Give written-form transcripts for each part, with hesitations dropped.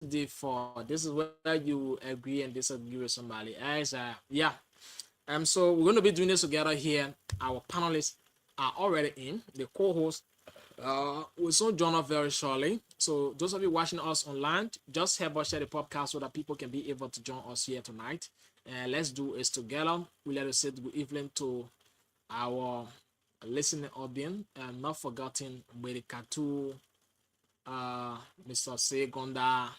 day four. This is where you agree and disagree with somebody. As yeah. So we're gonna be doing this together here. Our panelists are already in. The co-host will soon join us very shortly. So those of you watching us online, just help us share the podcast so that people can be able to join us here tonight. And let's do this together. We let us say good evening to our listening audience, and not forgetting Medikatu, Mr. Segonda,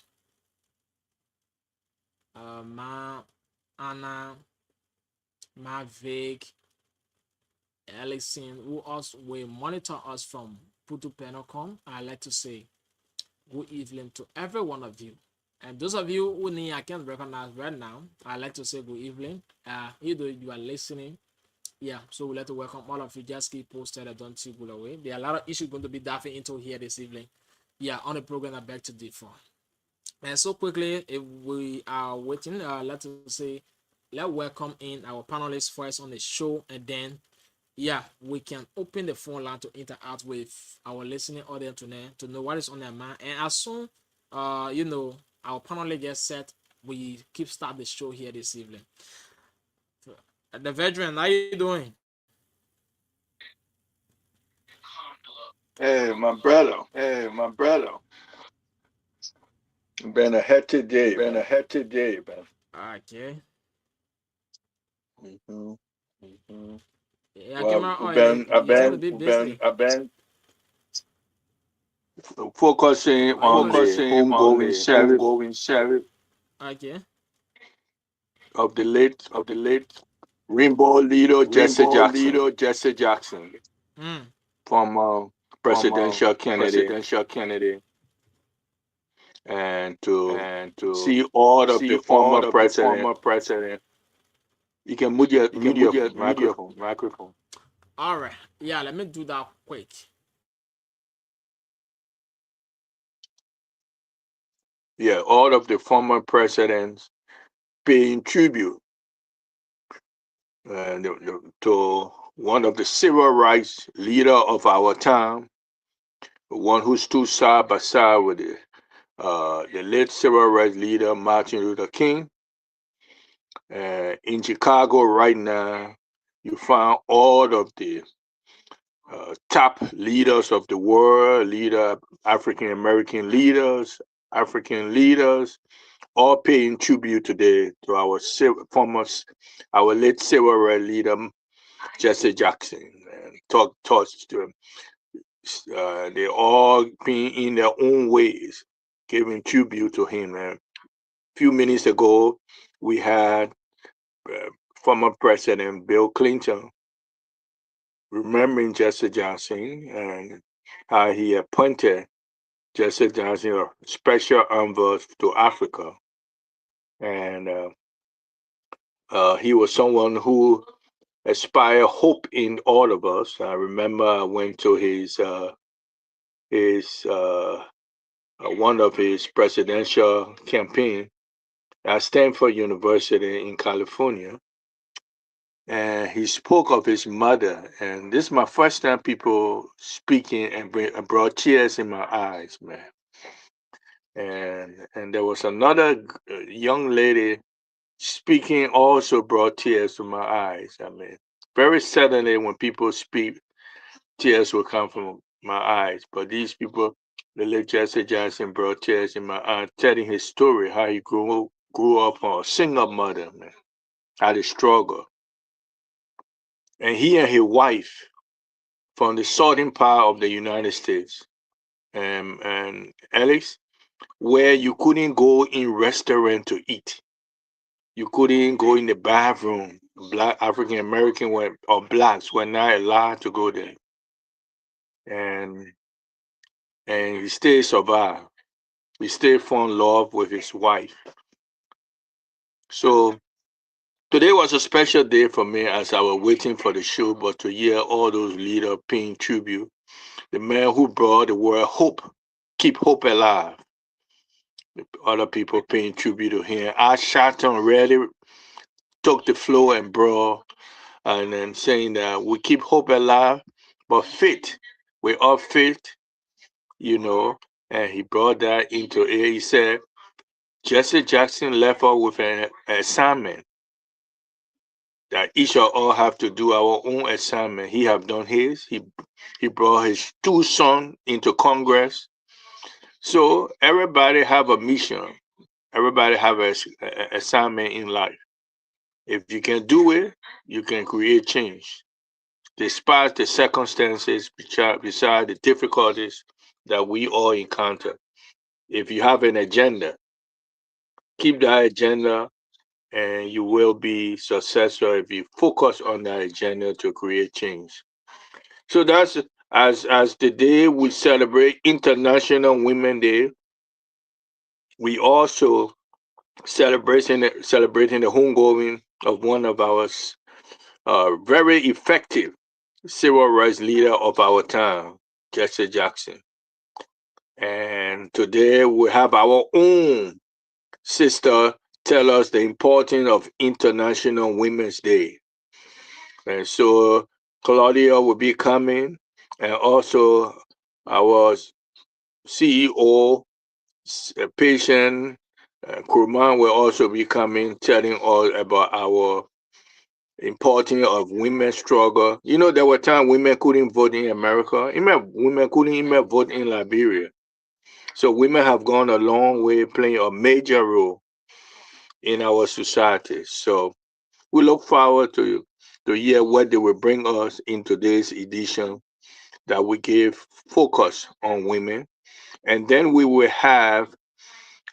Ma Anna, Ma Vic, Ellison, who also will monitor us from Putu Penocom. I like to say good evening to every one of you. And those of you who need I can't recognize right now, I like to say good evening. Either you are listening. Yeah, so we'd like to welcome all of you. Just keep posted and don't see go away. There are a lot of issues going to be diving into here this evening. Yeah, on the program I back to D4. And so quickly, if we are waiting, let us say, let's welcome in our panelists first on the show, and then yeah, we can open the phone line to interact with our listening audience tonight to know what is on their mind. And as soon, our panelists get set, we keep start the show here this evening. The veteran, how you doing? Hey, my brother. Hey, my brother. Been a hectic day, Been a man. hectic day, man. Okay. Mm-hmm. Mm-hmm. Yeah, Well, camera. Oh, you seem to be busy. I've been focusing Why you on was? the focusing on homegoing the sheriff homegoing sheriff Okay. of the late of the late Rainbow leader Jesse Rainbow Jackson, leader Jesse Jackson, Mm. former former presidential candidate, presidential candidate, and to and to see all of see the all former of the president. former president. You can mute your, You can mute mute your your microphone. microphone. All right. Yeah, let me do that quick. Yeah, all of the former presidents paying tribute to one of the civil rights leader of our time, one who stood side by side with the late civil rights leader Martin Luther King. In Chicago right now, you find all of the top leaders of the world, African American leaders, African leaders, all paying tribute today to our our late civil rights leader Jesse Jackson. And talks to him. They all being in their own ways giving tribute to him. And a few minutes ago, we had uh, former President Bill Clinton remembering Jesse Jackson and how he appointed Jesse Jackson a special envoy to Africa. And he was someone who inspired hope in all of us. I remember I went to his one of his presidential campaign at Stanford University in California, and he spoke of his mother. And this is my first time people speaking and brought tears in my eyes, man. And there was another young lady speaking also brought tears to my eyes. I mean, very suddenly when people speak, tears will come from my eyes. But these people, the late Jesse Jackson brought tears in my eyes, telling his story, how he grew up on a single mother, man, how they struggle. And he and his wife from the southern part of the United States, and Alex, where you couldn't go in restaurant to eat. You couldn't go in the bathroom. Black African American or blacks were not allowed to go there. And he still survived. He still found love with his wife. So today was a special day for me as I was waiting for the show, but to hear all those leaders paying tribute, the man who brought the world hope, keep hope alive. Other people paying tribute to him. I shot on really took the floor and brought and then saying that we keep hope alive, but faith, we are faith, you know. And he brought that into it. He said Jesse Jackson left us with an assignment that each of us have to do our own assignment. He have done his. He brought his two sons into Congress. So everybody have a mission. Everybody have a assignment in life. If you can do it, you can create change. Despite the circumstances, beside the difficulties that we all encounter. If you have an agenda, keep that agenda and you will be successful if you focus on that agenda to create change. So that's as the day we celebrate International Women Day, we also celebrating the homegoing of one of our very effective civil rights leader of our time, Jesse Jackson. And today we have our own sister tell us the importance of International Women's Day. And so Claudia will be coming, and also our CEO, patient, Kurman will also be coming, telling us about our importance of women's struggle. You know, there were times women couldn't vote in America. Even women couldn't even vote in Liberia. So women have gone a long way, playing a major role in our society. So we look forward to hear what they will bring us in today's edition that we give focus on women. And then we will have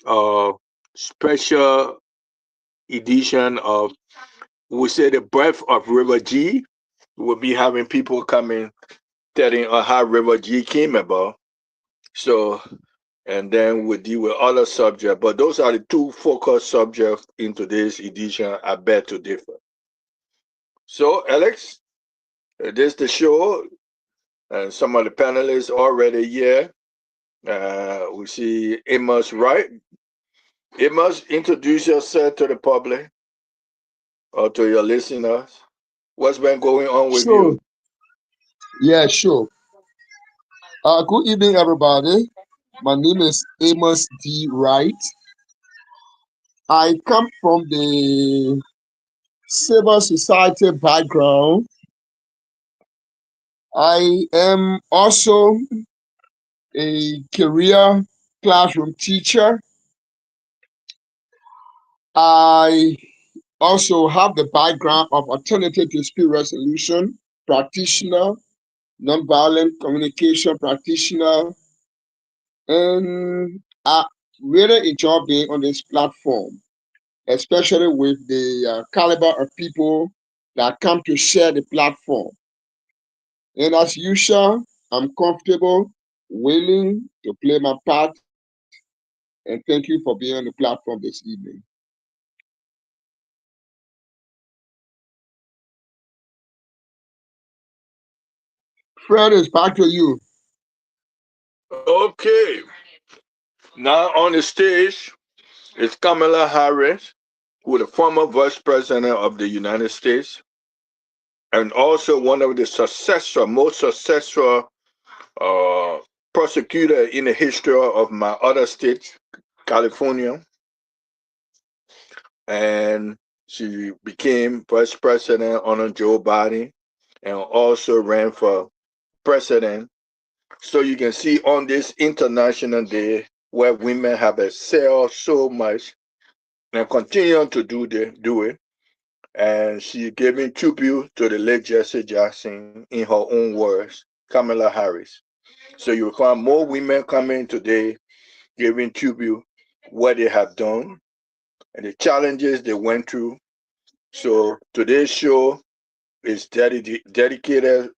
a special edition of, we say, the birth of River G. We'll be having people coming telling us how River G came about. So, and then we'll deal with other subjects. But those are the two focus subjects in today's edition. I bet to differ. So, Alex, this is the show, and some of the panelists already here. We see Amos Wright. Amos, introduce yourself to the public or to your listeners. What's been going on with Sure. you? Yeah, sure. Good evening, everybody. My name is Amos D. Wright. I come from the civil society background. I am also a career classroom teacher. I also have the background of alternative dispute resolution practitioner, nonviolent communication practitioner, and I really enjoy being on this platform, especially with the caliber of people that come to share the platform. And as usual, I'm comfortable, willing to play my part, and thank you for being on the platform this evening. Fred, is back to you. Okay. Now on the stage is Kamala Harris, who is the former Vice President of the United States and also one of the most successful uh, prosecutor in the history of my other state, California. And she became Vice President under Joe Biden and also ran for president. So you can see on this International Day where women have excelled so much and continue to do it. And she giving tribute to the late Jesse Jackson in her own words, Kamala Harris. So you will find more women coming today giving tribute what they have done and the challenges they went through. So today's show is dedicated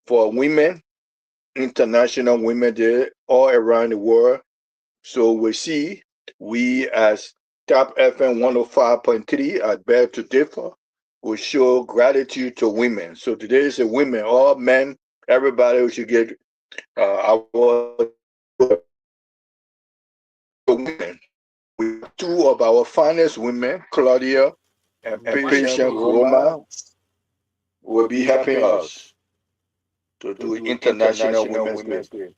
for women, International Women Day all around the world. So we as Top FM 105.3 at Bear to Differ will show gratitude to women. So today is a women, all men, everybody should get our women. We have two of our finest women, Claudia and And Patient Patient Kuroma, Roma will will be be helping helping us us to to do do International International Women's Day. Women's Day.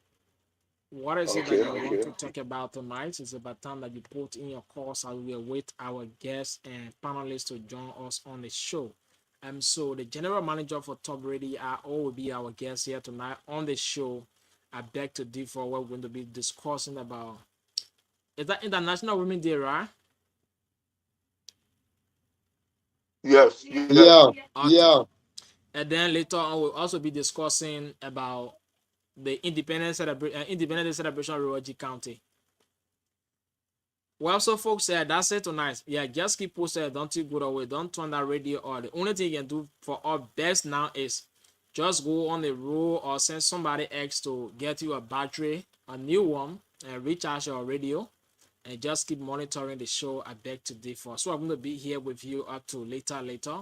What is it that Okay, you want okay. to talk about tonight? It's about time that you put in your calls as we await our guests and panelists to join us on the show. So the general manager for Top Radio will be our guest here tonight on the show. I beg to differ. We're going to be discussing about, is that International Women's Day, right? Yes, yes. Yeah, Okay. yeah. And then later on, we'll also be discussing about the Independence Day celebration of Ruwaji County. Well, so folks, that's it tonight. Yeah, just keep posted. Don't you go away. Don't turn that radio on. The only thing you can do for our best now is just go on the road or send somebody else to get you a battery, a new one, and recharge your radio. And just keep monitoring the show. I beg to differ. So I'm going to be here with you up to later.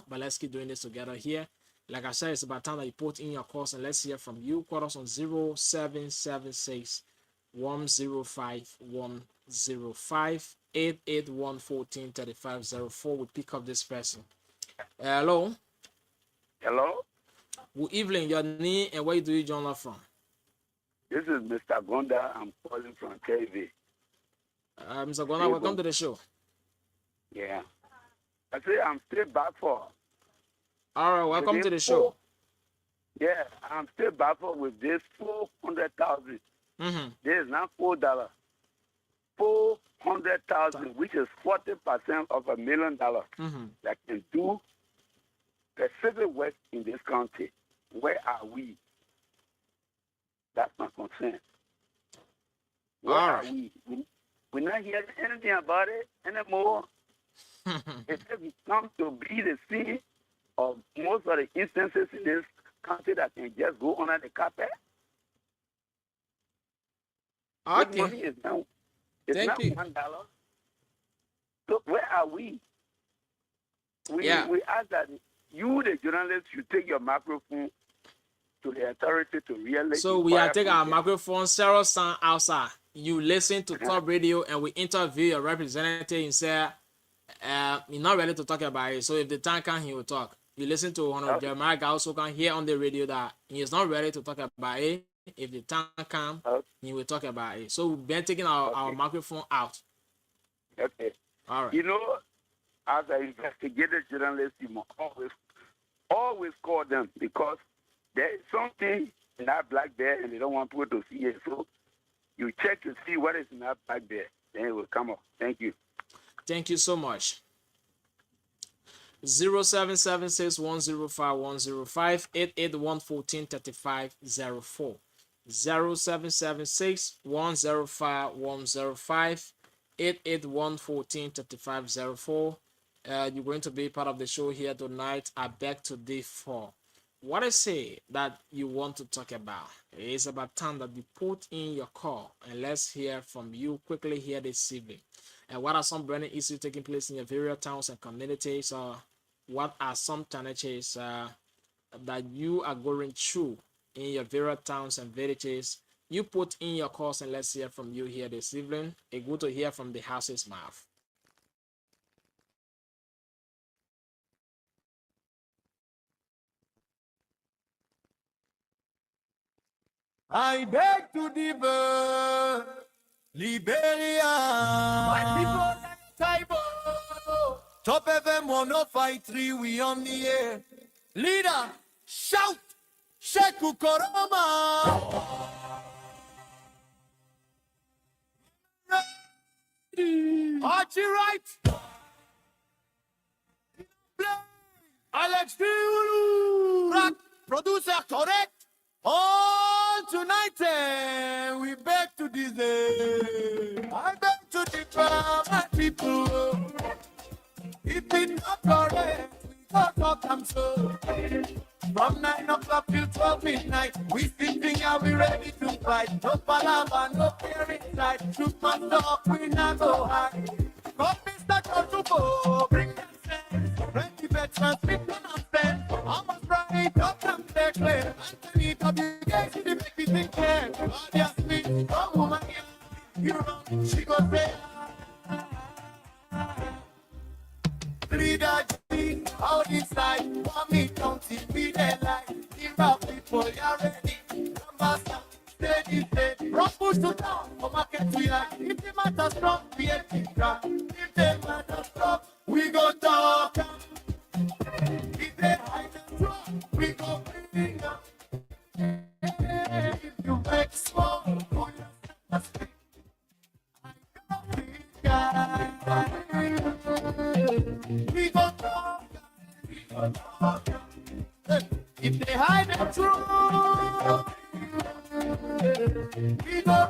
But let's keep doing this together here. Like I said, it's about time that you put in your calls and let's hear from you. Call us on 0776 105 105 881 14 3504. We pick up this person. Hello. Hello, Good evening. Your name and where do you join us from? this is Mr. Gonda. I'm calling from KV. Mr. Gona, welcome to the show. Yeah. I say I'm still back for. All right, welcome to the show. Yeah, I'm still back for with this 400,000. Mm-hmm. This is not $4. 400,000, which is 40% of $1 million Mm-hmm. that can do specific work in this country. Where are we? That's my concern. Where All are right. we? We're not hearing anything about it anymore. It's come to be the scene of most of the instances in this country that can just go under the carpet. This money Okay. is not, it's Thank not you. $1. So where are we? We ask that you, the journalists, should take your microphone to the authority to really. So we are taking our microphone, Sarah Sound outside. You listen to Top Radio and we interview your representative and say, you're not ready to talk about it. So if the time comes, he will talk. You listen to one of Okay. Jeremiah guy also can hear on the radio that he is not ready to talk about it. If the time comes, Okay. he will talk about it. So we've been taking our microphone out. Okay. All right. You know, as an investigative journalist, you must always call them because there is something in that black bear and they don't want people to see it. So you check to see what is in that black bear. Then it will come up. Thank you. Thank you so much. 0776 105 105 881 14 35 04. 0776 105 105 881 14 35 04. You're going to be part of the show here tonight. I beg to differ. What I say that you want to talk about is about time that you put in your call and let's hear from you quickly here this evening. And what are some burning issues taking place in your various towns and communities? What are some challenges that you are going through in your various towns and villages? You put in your calls and let's hear from you here this evening. It's good to hear from the house's mouth. I beg to differ, Liberia. My people like Taibo. Top FM 105.3, we on the air. Leader, shout, Sheku Koroma. Archie right. Alex Tiulu. Rock, producer correct. All tonight, we beg to deserve. I beg to differ, my people. If it's not correct, we got talk them so. From 9 o'clock till 12 midnight, we sitting here, we ready to fight. No palava, no fear inside. Truth must talk, we not go hide. Come, Mr. Kotubo, bring them sense. Ready veterans, we can understand. I must right up them declare. Anthony W. Gates, they make me think care. Claudia Smith, come woman here. You run, she goes there. Leader G, out inside, want me counting, be their light. Give up people, you're ready. Number steady, steady. Rock push to down, for market we are. If the matter strong, we ain't keep track. If the matter strong, we go talk. If they hide the truck, we go bring up. If you make small, pull yourself speak. We go talk. If they hide the truth, we go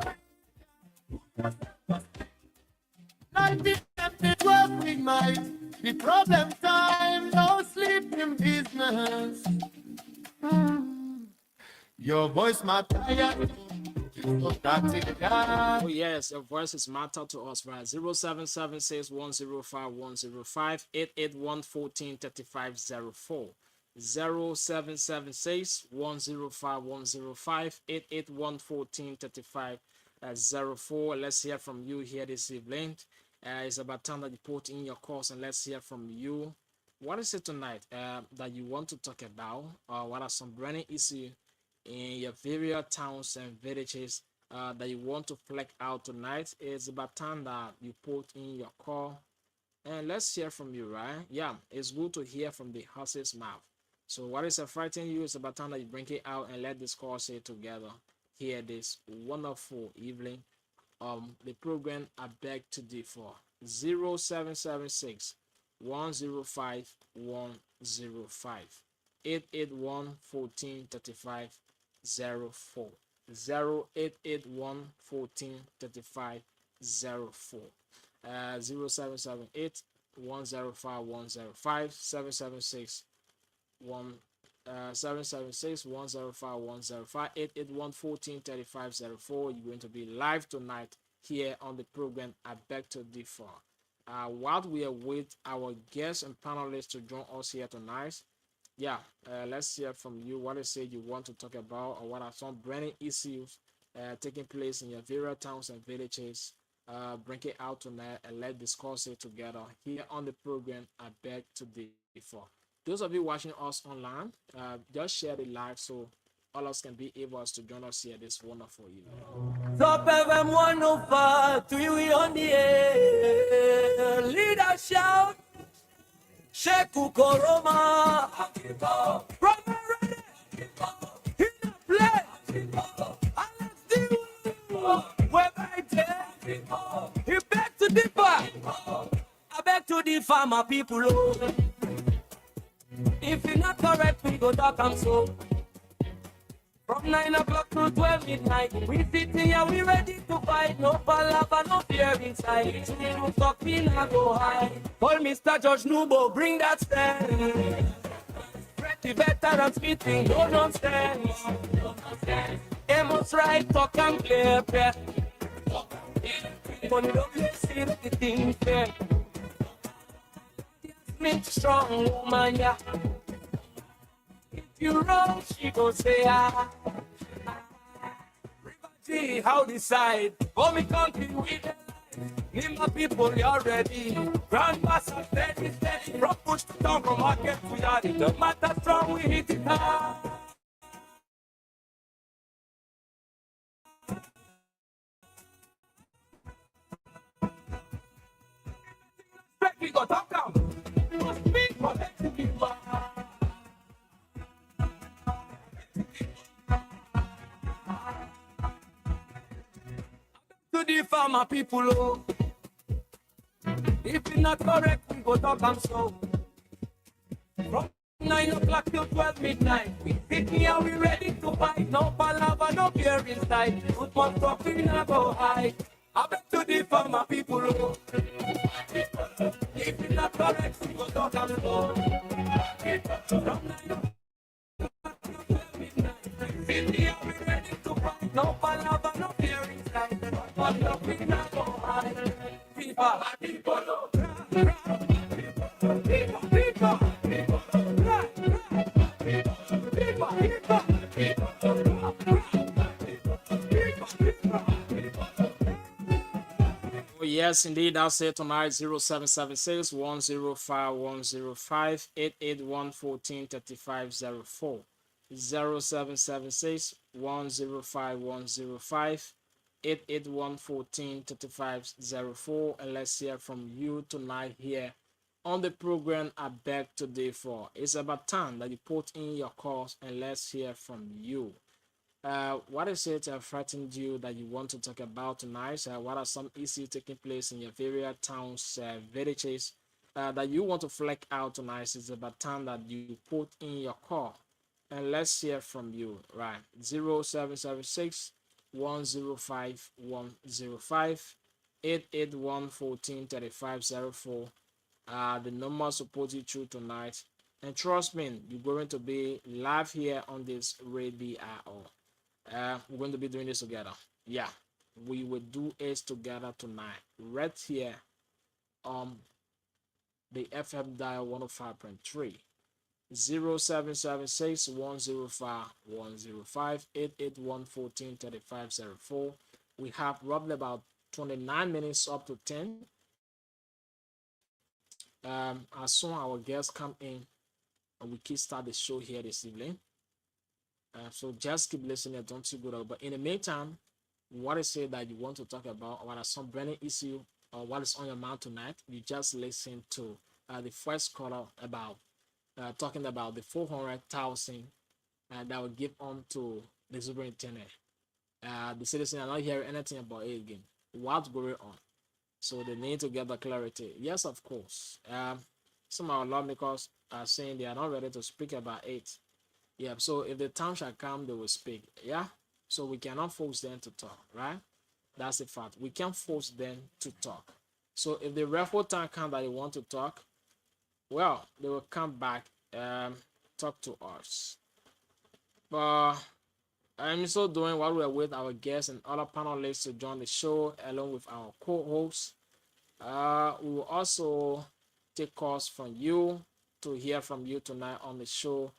12 midnight. The problem time, no sleeping business. Your voice my tired. Oh yes, your voices matter to us, right? 0776 105 105 881 14 35 04. 0776 105 105 881 14 35 04. Let's hear from you here this evening. It's about time that you put in your course, and let's hear from you. What is it tonight that you want to talk about? What are some burning issues in your various towns and villages that you want to fleck out tonight? It's about time that you put in your call, and let's hear from you, right? Yeah, it's good to hear from the horse's mouth. So what is affecting you? It's about time that you bring it out and let this call say together here this wonderful evening. The program I beg to differ. 0776 105 105 881 14 35 04. 0881 14 35 04. 0778 105 105 776 776 105 105 881 14 35 04. You're going to be live tonight here on the program I beg to differ. While we await our guests and panelists to join us here tonight, let's hear from you. What is it you want to talk about, or what are some burning issues taking place in your various towns and villages? Bring it out tonight and let's discuss it together here on the program I beg to differ. Those of you watching us online, just share the live so all of us can be able to join us here this wonderful evening. Top FM 105, we on the air. Leader shout, Sheku Koroma. Brother ready, in the play. Alex D. We're right there. He back to differ. I beg to differ, my people. Oh. If you're not correct, we go talk and so. From 9 o'clock to 12 midnight, we sit here, we ready to fight. No palaver, no fear inside. We don't talk, we not go high. Call Mr. Judge Nubo, bring that stand. Pretty veteran spitting, no nonsense. Amos right, talk and clear, fair. Money don't let see the thing fair. Make strong woman, yeah. If you wrong, she gon' say ah. River how decide? For me country with the name my people, you're ready. Grand master steady, steady. From push to down, from market to yard. It don't matter strong, we hit it hard. We go talk down. To the farmer people, oh. If it's not correct, we go talk and so. From 9 o'clock till 12 midnight, we sit here, we ready to fight. No palaver, no fear inside. Good man talk, we not go high. I beg to the farmer people, oh. If it's not correct, we go talk and so. From 9 o'clock till 12 midnight, we sit here, we ready to fight. No palaver, no fear inside. Good man talk, we not go high. People, people, Yes, indeed, that's it tonight. 0776 105 105 881 14 35 04. 0776 105 105 881-14-3504. And let's hear from you tonight here on the program. I beg today for. It's about time that you put in your calls and let's hear from you. What is it frightened you that you want to talk about tonight? What are some issues taking place in your various towns, villages that you want to fleck out tonight? It's about time that you put in your call and let's hear from you. Right, 0776 105 105 881 143504. The number support you through tonight. And trust me, you're going to be live here on this radio. We're going to be doing this together. Yeah, we will do it together tonight, right here on the FM dial 105.3. 0776 105 105 881 143504. We have roughly about 29 minutes up to 10. As soon as our guests come in, we can start the show here this evening. So just keep listening. Don't you go out. But in the meantime, what is it that you want to talk about? What are some burning issue or what is on your mind tonight? You just listen to the first caller about talking about the 400,000 that will give on to the superintendent. The citizen are not hearing anything about it again. What's going on? So they need to get the clarity. Yes, of course. Some of our lawmakers are saying they are not ready to speak about it. Yeah, so if the time shall come, they will speak. Yeah, so we cannot force them to talk, right? That's the fact. We can't force them to talk. So if the referral time comes that they want to talk, well, they will come back and talk to us. But I'm still doing while we're with our guests and other panelists to join the show along with our co-hosts. We will also take calls from you to hear from you tonight on the show.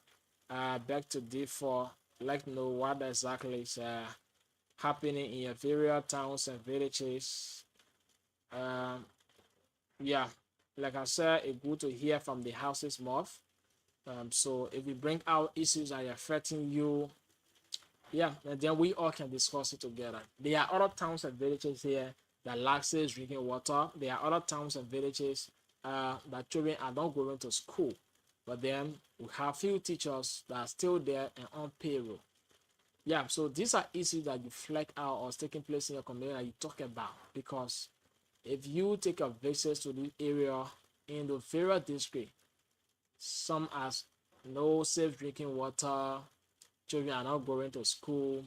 Back to D4, like to know what exactly is happening in your various towns and villages. Yeah, like I said, it's good to hear from the house's mouth. So if we bring out issues that are affecting you, yeah, and then we all can discuss it together. There are other towns and villages here that lack safe drinking water. There are other towns and villages that children are not going to school. But then we have few teachers that are still there and on payroll. Yeah, so these are issues that you flag out or is taking place in your community that you talk about. Because if you take a visit to the area in the various district, some has no safe drinking water, children are not going to school.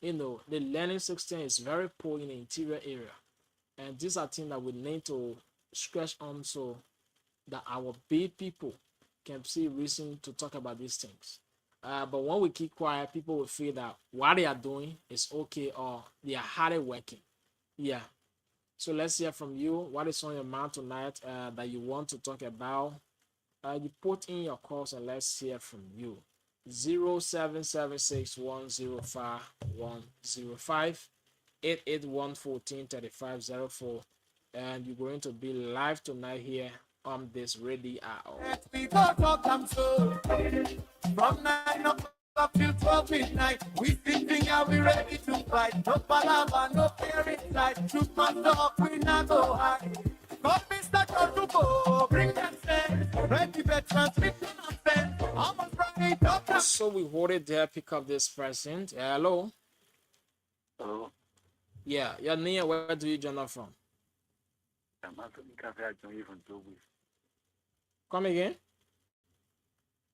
You know, the learning system is very poor in the interior area. And these are things that we need to scratch on so that our big people can see reason to talk about these things. But when we keep quiet, people will feel that what they are doing is okay or they are hardly working. Yeah. So let's hear from you. What is on your mind tonight that you want to talk about? You put in your calls and let's hear from you. 0776 105 105 881 143504. And you're going to be live tonight here on this radio hour. We both welcome to from 9 o'clock till 12 midnight. We sitting here, we ready to fight. No palava, no fear inside. Truth must talk, we not go hide. Come, Mr. Kotubo, bring them sense. Ready veterans, we cannot spend. Almost right up. So we hold it there, pick up this present. Hello. Hello. Yeah, your name, where do you join us from? I'm Anthony Cafe. I join you from Togo. Come again?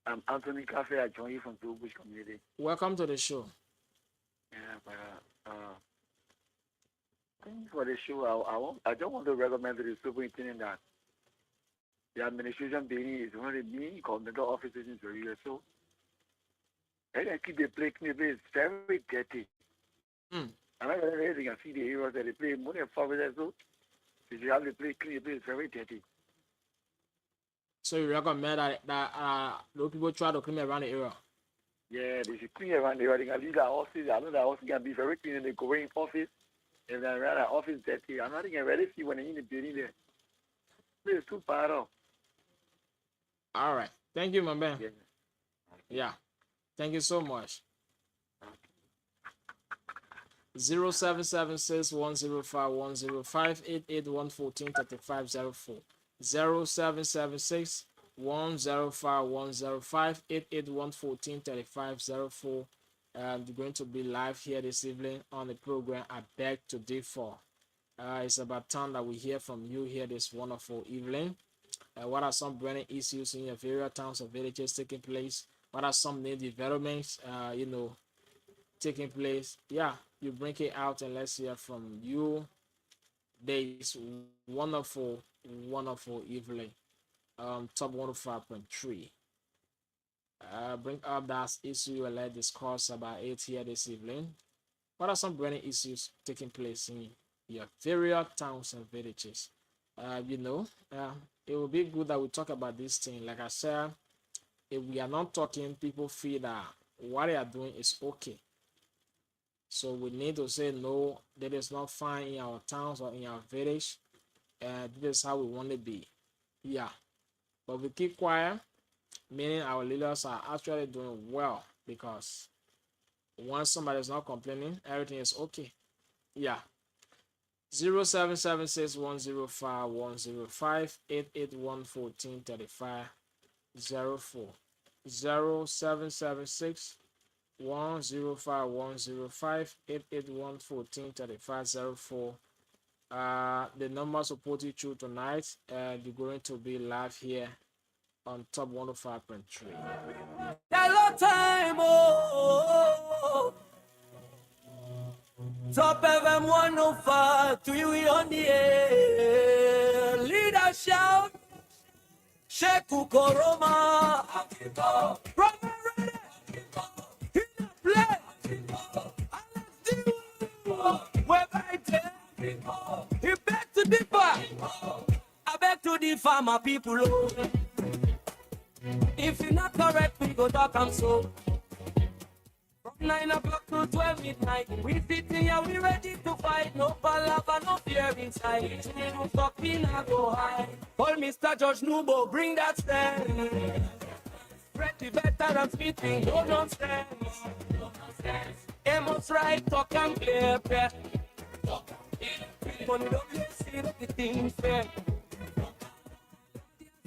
I'm Anthony Cafe. I join you from Togo community. Welcome to the show. Yeah, but thanks for the show. I don't want to recommend to the superintendent that the administration being is only me, governmental officers in the area. So, and I keep the place is very dirty. Mm. I'm not going to anything. I see the areas that they play more than 5 years old. If you have the place clean, the place is very dirty. So you recommend that those people try to clean around the area? Yeah, they should clean around the area. They can leave their office. I know their office can be very clean and they go in office. If they're around their office dirty, I'm not even ready to see when they're in the building there. It's too bad. All right. Thank you, my man. Yeah. Yeah. Thank you so much. 0776 105 105 881 14 35 04. 0776 105 105 881 14 35 04. We're going to be live here this evening on the program I Beg to Differ. It's about time that we hear from you here this wonderful evening. What are some burning issues in your various towns or villages taking place? What are some new developments, taking place? Yeah, you bring it out and let's hear from you this wonderful, wonderful evening. Top 105.3. Bring up that issue and let's discuss about it here this evening. What are some burning issues taking place in your various towns and villages? It would be good that we talk about this thing. Like I said, if we are not talking, people feel that what they are doing is okay. So we need to say no, that is not fine in our towns or in our village. This is how we want to be. Yeah. But we keep quiet, meaning our leaders are actually doing well because once somebody is not complaining, everything is okay. Yeah. 0776 105 105 881 14 35 04. 0776 105 105 881 14 35 04. The numbers will put you through tonight. You're going to be live here on top 105.3. Hello time, oh. Top FM 105, to you on the air. Leader shout, Sheku Koroma. Brother ready, in the play. Alex D. We're right there. He beg to differ. I beg to differ, my people. Oh. If you're not correct, we go talk and so. From 9 o'clock to 12 midnight, we sitting here, we ready to fight. No palaver, no fear inside. We no talk, we not go high. Call Mr. Judge Nubo, bring that stand. Ready better than spitting, no nonsense. Amos right, talk and clear. Money don't see the things fair.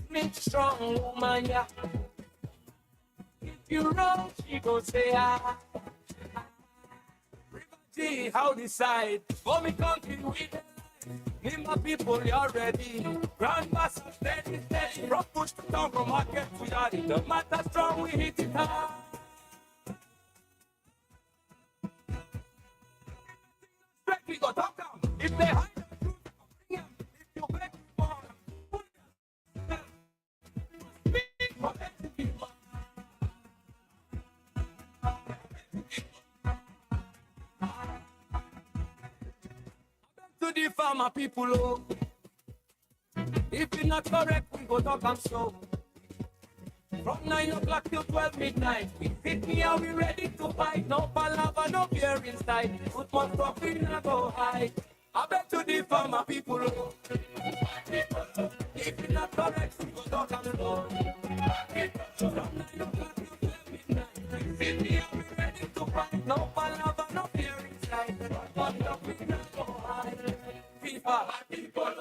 Make strong woman, yeah. If you wrong, she go say ah. See how decide for me country with me my people you ready. Grandmaster steady, steady. Rock push the town from market to yard. The matter strong, we hit it hard. Straight we go talk down. If they hide the truth, bring them. If you beg for them, speak for them to be one. To the farmer people, oh. If you're not correct, we go talk and show. From 9 o'clock till 12 midnight, we fit me and we ready to fight. No palaver, no fear inside. Put more stuff in and go hide. I beg to the farmer people, oh. If you're not correct, we go talk and show. From 9 o'clock till 12 midnight, we fit me and we ready to fight. No palaver, no fear inside. Put more stuff in and go hide. FIFA, people,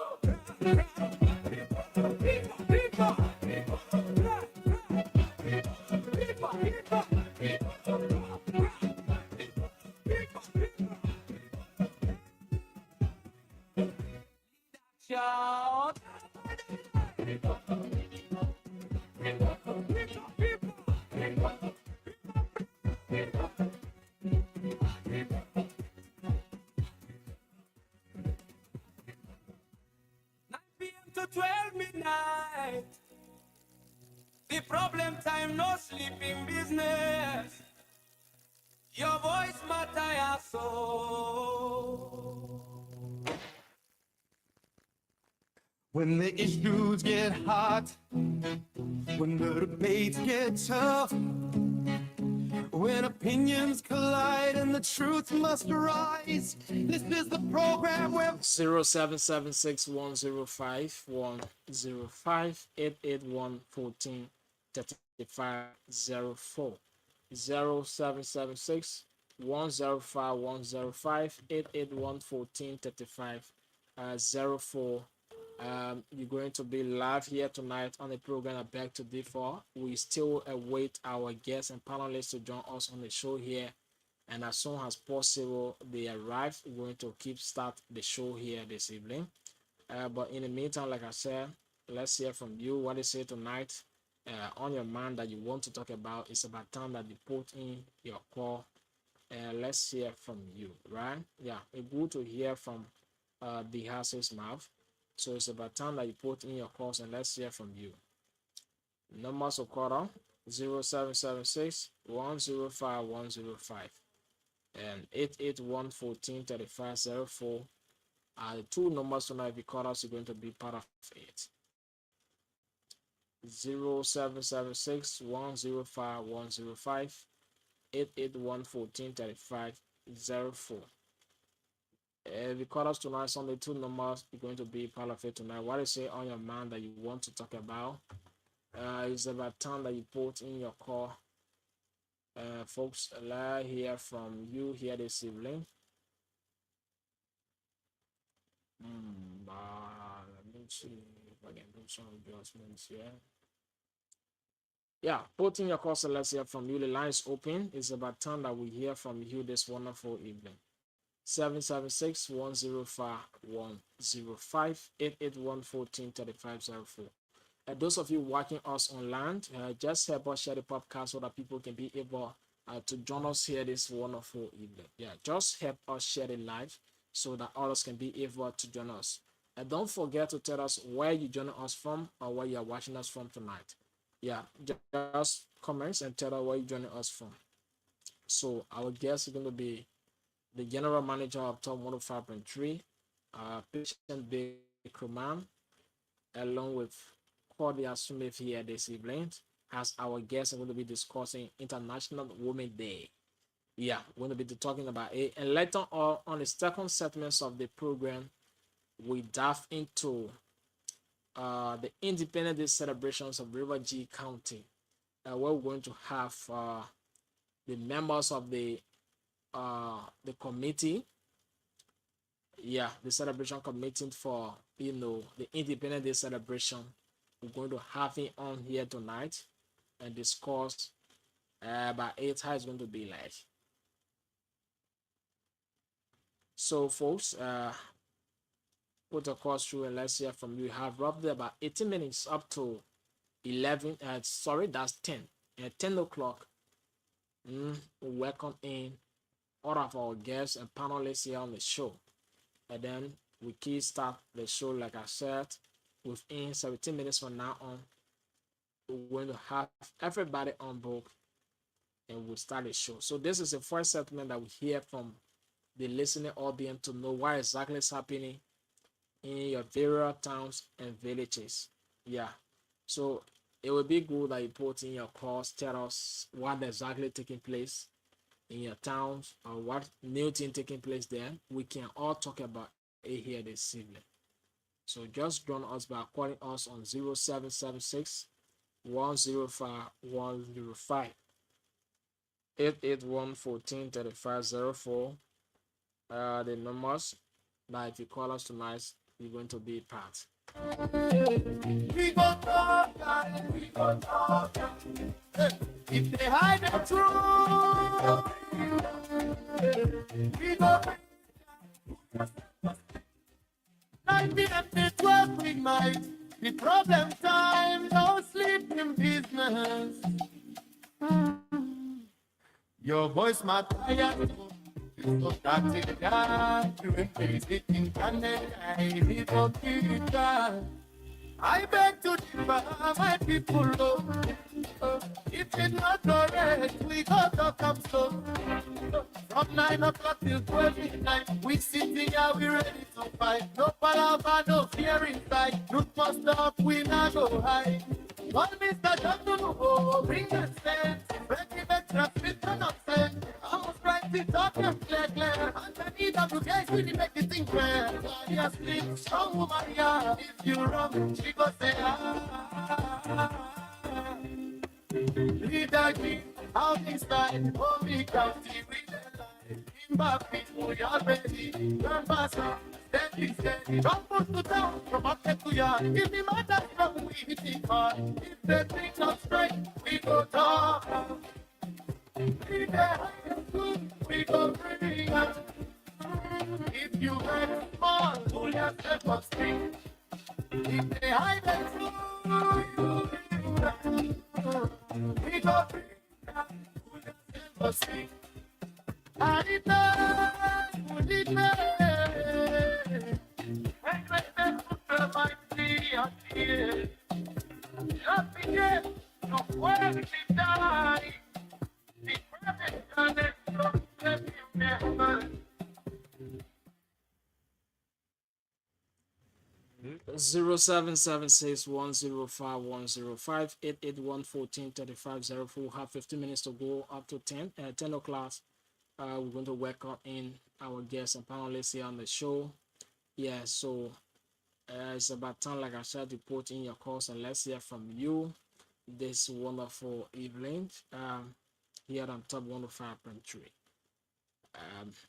shout. 12 midnight. The problem time, no sleeping business. Your voice matter so. When the issues get hot, when the debates get tough, when opinions collide and the truth must arise, this is the program where 0776 105 105 881 14 35 04. 0776 105 105 881 1435 04. You're going to be live here tonight on the program I beg to differ. We still await our guests and panelists to join us on the show here, and as soon as possible they arrive, we're going to start the show here this evening. But in the meantime, like I said, let's hear from you. What is it tonight on your mind that you want to talk about? It's about time that you put in your call. Let's hear from you, right? Yeah, it's good to hear from the horse's mouth. So it's about time that you put in your calls, and let's hear from you. Numbers of call 0776 105 105 and 881 1435 04. The two numbers tonight, if you call us, you're going to be part of it. 0776 105 105 881 1435 04. If you call us tonight, it's only two numbers, you're going to be part of it tonight. What is it on your mind that you want to talk about? It's about time that you put in your call. Folks, let's hear from you here this evening. Let me see if I can do some adjustments here. Yeah, put in your call, so let's hear from you. The line is open. It's about time that we hear from you this wonderful evening. 776 105 105 881 1435 04. Those of you watching us online, just help us share the podcast so that people can be able to join us here this wonderful evening. Yeah, just help us share it live so that others can be able to join us. And don't forget to tell us where you're joining us from or where you're watching us from tonight. Yeah, just comments and tell us where you're joining us from. So our guest is going to be the general manager of Top 105.3, Patient Bakerman, along with Claudia Smith here this evening, as our guests are going to be discussing International Women's Day. Yeah, we're going to be talking about it. And later on the second segment of the program, we dive into the Independence Day celebrations of River G County. Where we're going to have the members of the committee, the celebration committee for the Independence Day celebration. We're going to have it on here tonight and discuss about it how it's going to be like. So folks, put a call through and let's hear from you. We have roughly about 18 minutes up to 11. That's 10. At 10 o'clock, welcome in all of our guests and panelists here on the show. And then we can start the show, like I said, within 17 minutes from now on. We're going to have everybody on board and we'll start the show. So this is the first segment that we hear from the listening audience to know what exactly is happening in your various towns and villages. Yeah. So it would be good that you put in your calls, tell us what exactly taking place in your towns or what new thing taking place there. We can all talk about it here this evening. So just join us by calling us on 0776 105 105 881 1435 04. The numbers that if you call us tonight, you're going to be part. We go talk, we go talk. If they hide the truth, we go 9 p.m. to 12 midnight. The problem time, no sleep in business. Your voice, my tired. So that's it, God. You ain't it in Canada. I need to keep that. I beg to differ, my people, if it's not correct, we got to come slow. From 9 o'clock till 12 midnight, we sitting here, we ready to fight. No palaver, no fear inside. Truth must stop, we not go high. One Mr. Johnson, bring the sense. Ready, better, Mr. Nonsense. I was right to talk and clear. Underneath of you guys, really make it think fair. Claudia sleep, strong woman, yeah. If you wrong, she go say, Leader, how this time, oh, me county, we the line. But people, you're ready. Turn faster, steady, steady. Don't push to down from up to yard. Give me my time from we hit it hard. If the thing not straight, we go talk. If the high good, we go bring up. If you heard small, pull yourself up straight. If they hide and true, we go bring up. Pull yourself up straight. Zero 776-105-105 Have 15 minutes to go up to 10 o'clock. We're going to welcome in our guests and panelists here on the show. Yeah, so it's about time, like I said, to put in your calls and let's hear from you this wonderful evening here on Top 105.3.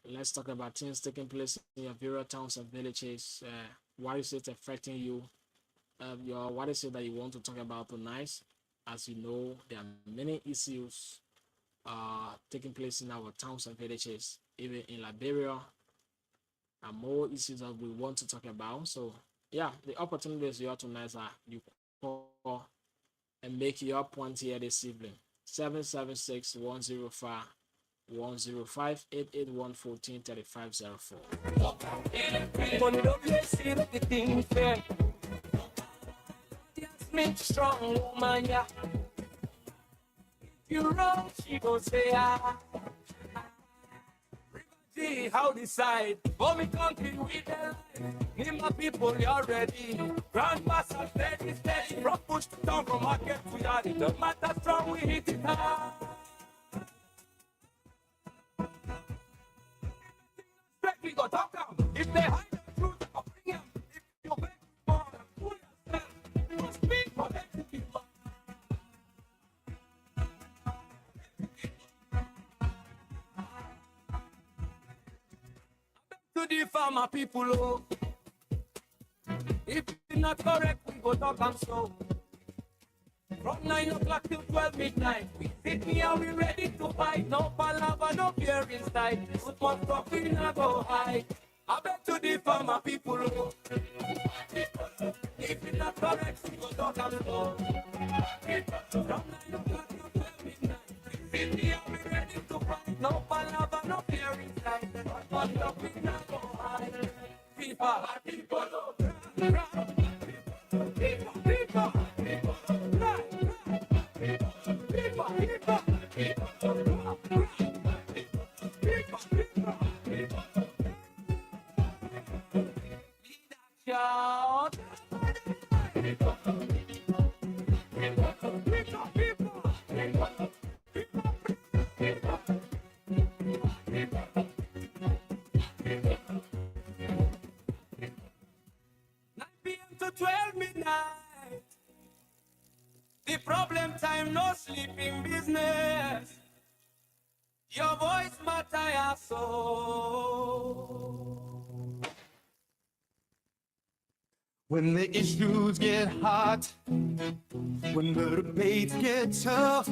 Let's talk about things taking place in your various towns and villages. Why is it affecting you? What is it that you want to talk about tonight? As you know, there are many issues taking place in our towns and villages, even in Liberia, and more issues that we want to talk about. So, yeah, the opportunity is here tonight that you call and make your point here this evening. 776-105-105 881-14-3504. Strong woman, yeah. You wrong, she gon' say see how decide for me country with the life. Name my people, you're ready. Grandmaster steady, steady. From push to down, from market to yard. It don't matter strong, we hit it hard. Straight we go talk down. If they hide the truth, I'll bring them. If you beg more, pull yourself. Don't speak for them to keep up. To the farmer people, oh. If it's not correct, we go talk and slow. From 9 o'clock till 12 midnight, we sit here, we ready to fight. No palava, no fear inside. Good must talk, we not go hide. I bet to the farmer people, oh. If it's not correct, we go talk and slow. From 9 o'clock till 12 midnight, we sit here, we ready to fight. No palava, no fear inside. Good must talk, we not go hide. FIFA, people, to 12 midnight. The problem time, no sleeping business. Your voice matter so. When the issues get hot, when the debates get tough,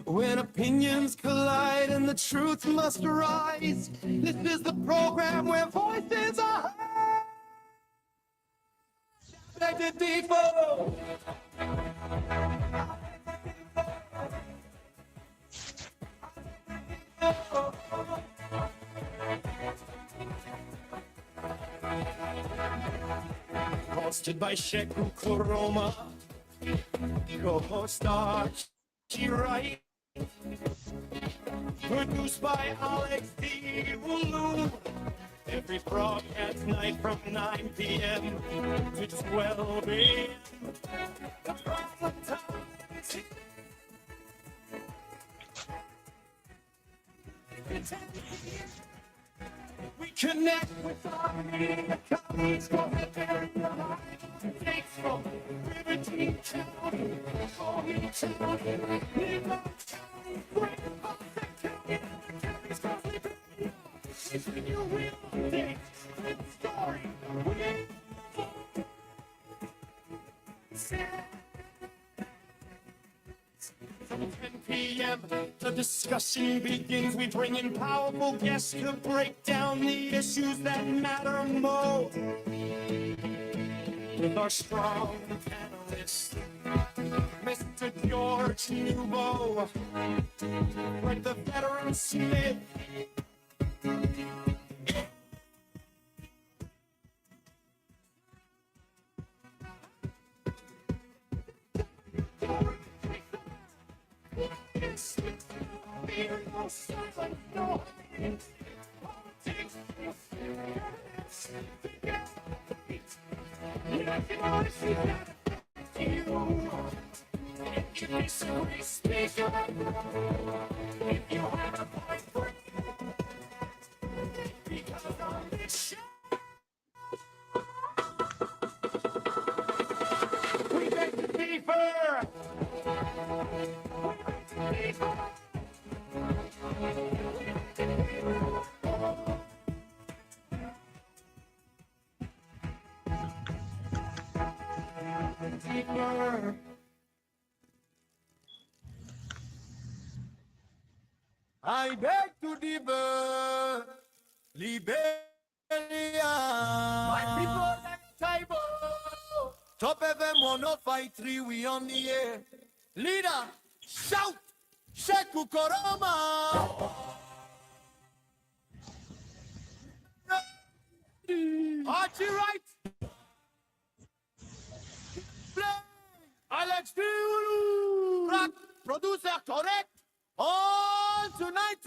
when opinions collide and the truth must rise, this is the program where voices are heard. Elected people. Hosted by Sheku Koroma, co-host Archie Wright, produced by Alex D. Wulu. Every broadcast night from 9 p.m. to 12 a.m. The problem time is here. We connect with our media colleagues from the very heart. Thanks from Liberty County, Colby County, New York County, Great Boston County, and the counties across the real thing, story. We 10 p.m. the discussion begins. We bring in powerful guests to break down the issues that matter most. With our strong panelists, Mr. George Nouveau, Fred the Veteran Smith, we beg to differ. I beg to differ. Liberia. My people like Taibo. Top FM 105.3, we on the air. Leader, shout! Sheku Koroma! Archie right! Play! Alex Tiulu! Rock! Producer correct! All tonight,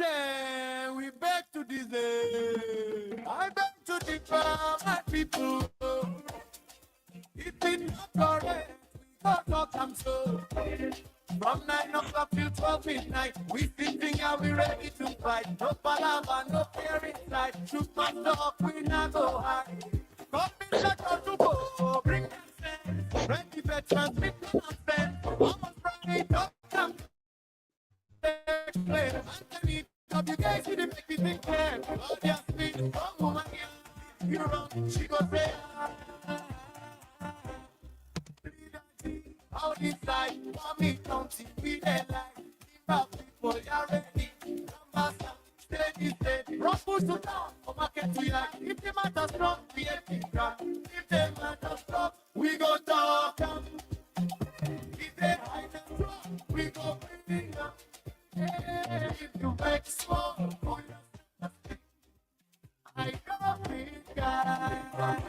we beg to deserve. I beg to differ, my people. If it's not correct, we got to come so. From 9 o'clock till 12 midnight, we sitting and we ready to fight. No palava, no fear inside. Shoot my dog, we not go hide. Come in the to go, bring them sense. Ready veterans, with nonsense. Almost Friday, don't come. Explain. Anthony, you guys see the make me think clear. Obviously, one woman here, you run, she go say, how this side, for me, county, we dey like. If people are ready, numbers are steady. Rock push to down, come market to yard. If the matter strong, we ain't big crack. If the matter strong, we go talk them. If they hide them strong, we go bring them. Hey, if you make small, oh, I got big guy.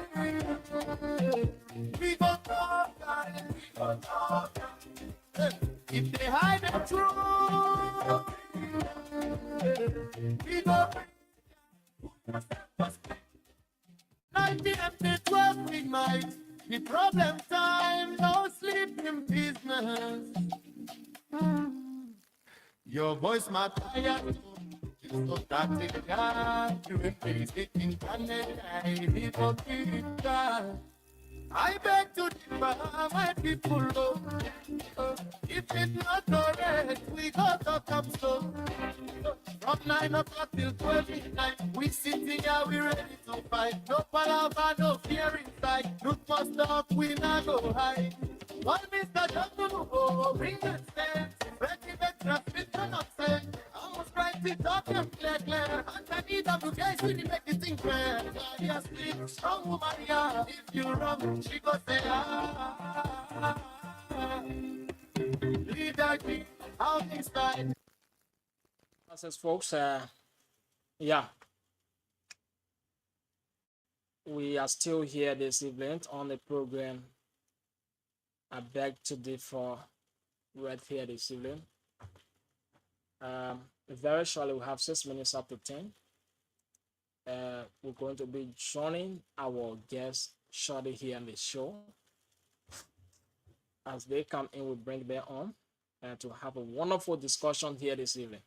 We go talk guys, we go talk. If they hide the truth, we go 9 p.m. to 12 midnight. The problem time, no sleeping business. Your voice my tired. So that it can to replace it in Canada. I beg to differ, my people. If it's not correct, we got to come so. From 9 o'clock till 12 midnight, we sitting here, we ready to fight. No palava, no fear inside. Look must stop, we not go hide. One Mr. Jungle, oh, bring that sense. Ready, veterans, with no nonsense. Almost right, it up, and clear. Underneath of you guys, we make it think fair. Obviously, strong woman, yeah. If you wrong, she go say, leader, how this side. Says folks, yeah, we are still here this evening on the program. I beg to differ right here this evening. Very shortly, we have 6 minutes after 10. We're going to be joining our guests shortly here on the show. As they come in, we bring them on to have a wonderful discussion here this evening.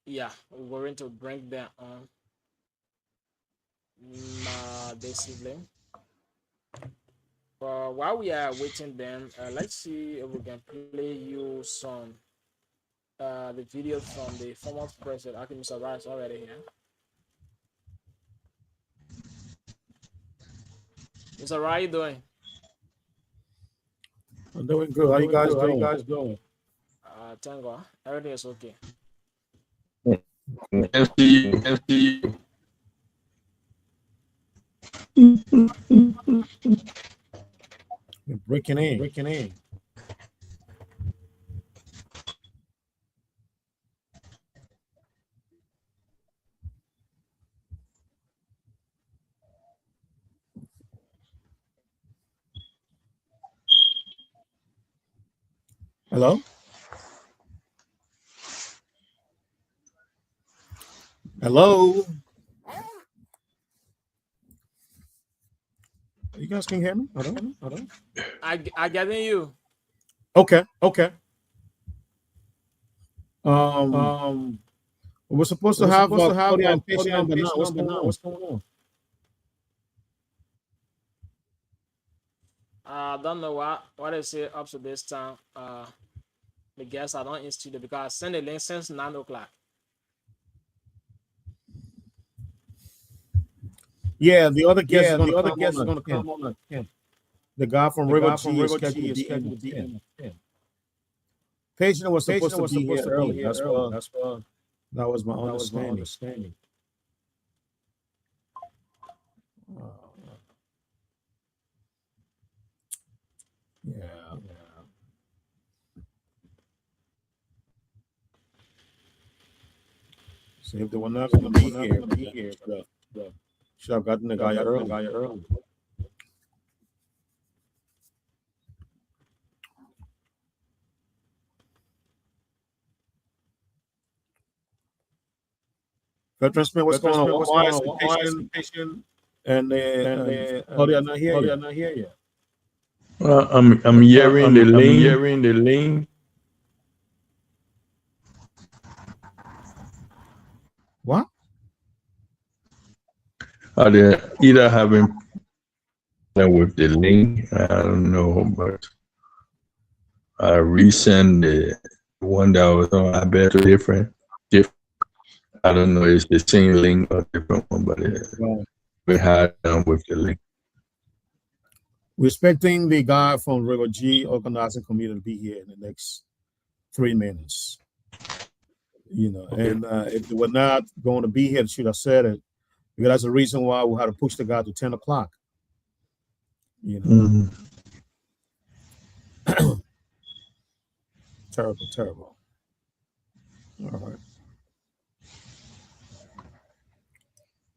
Yeah, we're going to bring them on this evening. While we are waiting them, let's see if we can play you some the video from the former president. I think Mr. Rice already here. Mr. How you doing? I'm doing good. How you guys doing? Thank God. Everything is okay. MC. You're breaking in. Hello? Hello? You guys can hear me? Hello? I getting you. Okay. We're supposed to have orientation number now. What's going on? I don't know what they say up to this time. The guests I don't institute because I send the link since 9 o'clock. Yeah, the other guest is going to come on. The guy from River G is scheduled to be in. Patient was supposed to be here early. That was my understanding. Yeah. So if they were not going to be here, should have gotten the guy early. Veteran Smith, what's going on? Why is the patient and Cody are not here yet? I'm hearing the link. What? Are they either having with the link? I don't know, but I resend the one that was on. I bet different. I don't know. It's the same link or different one, but we had with the link. We're expecting the guy from River G organizing committee to be here in the next 3 minutes. And if they were not going to be here, they should have said it, because that's the reason why we had to push the guy to 10 o'clock. Terrible. All right.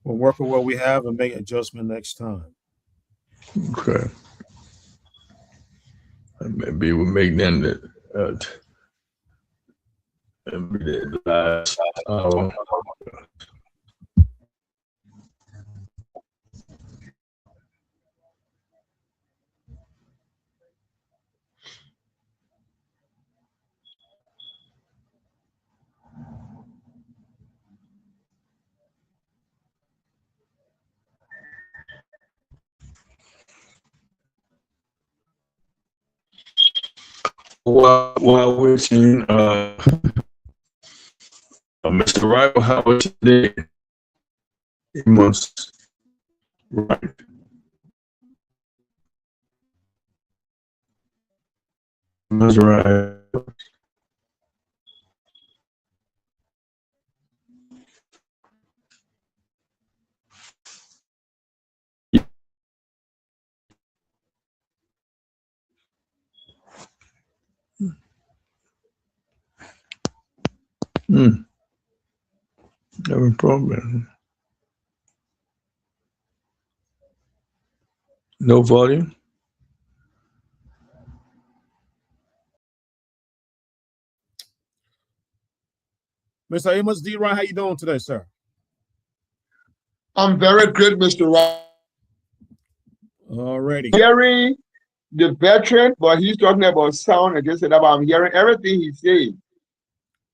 We'll work with what we have and make adjustment next time. Okay. Maybe we'll make them the last hour. While we're seeing Mr. Wright, how was today? He must right. Mr. Wright. No problem. No volume. Mr. Amos D. Wright, how you doing today, sir? I'm very good, Mr. Wright. Already. Hearing the veteran, but he's talking about sound and this and that, but I'm hearing everything he's saying.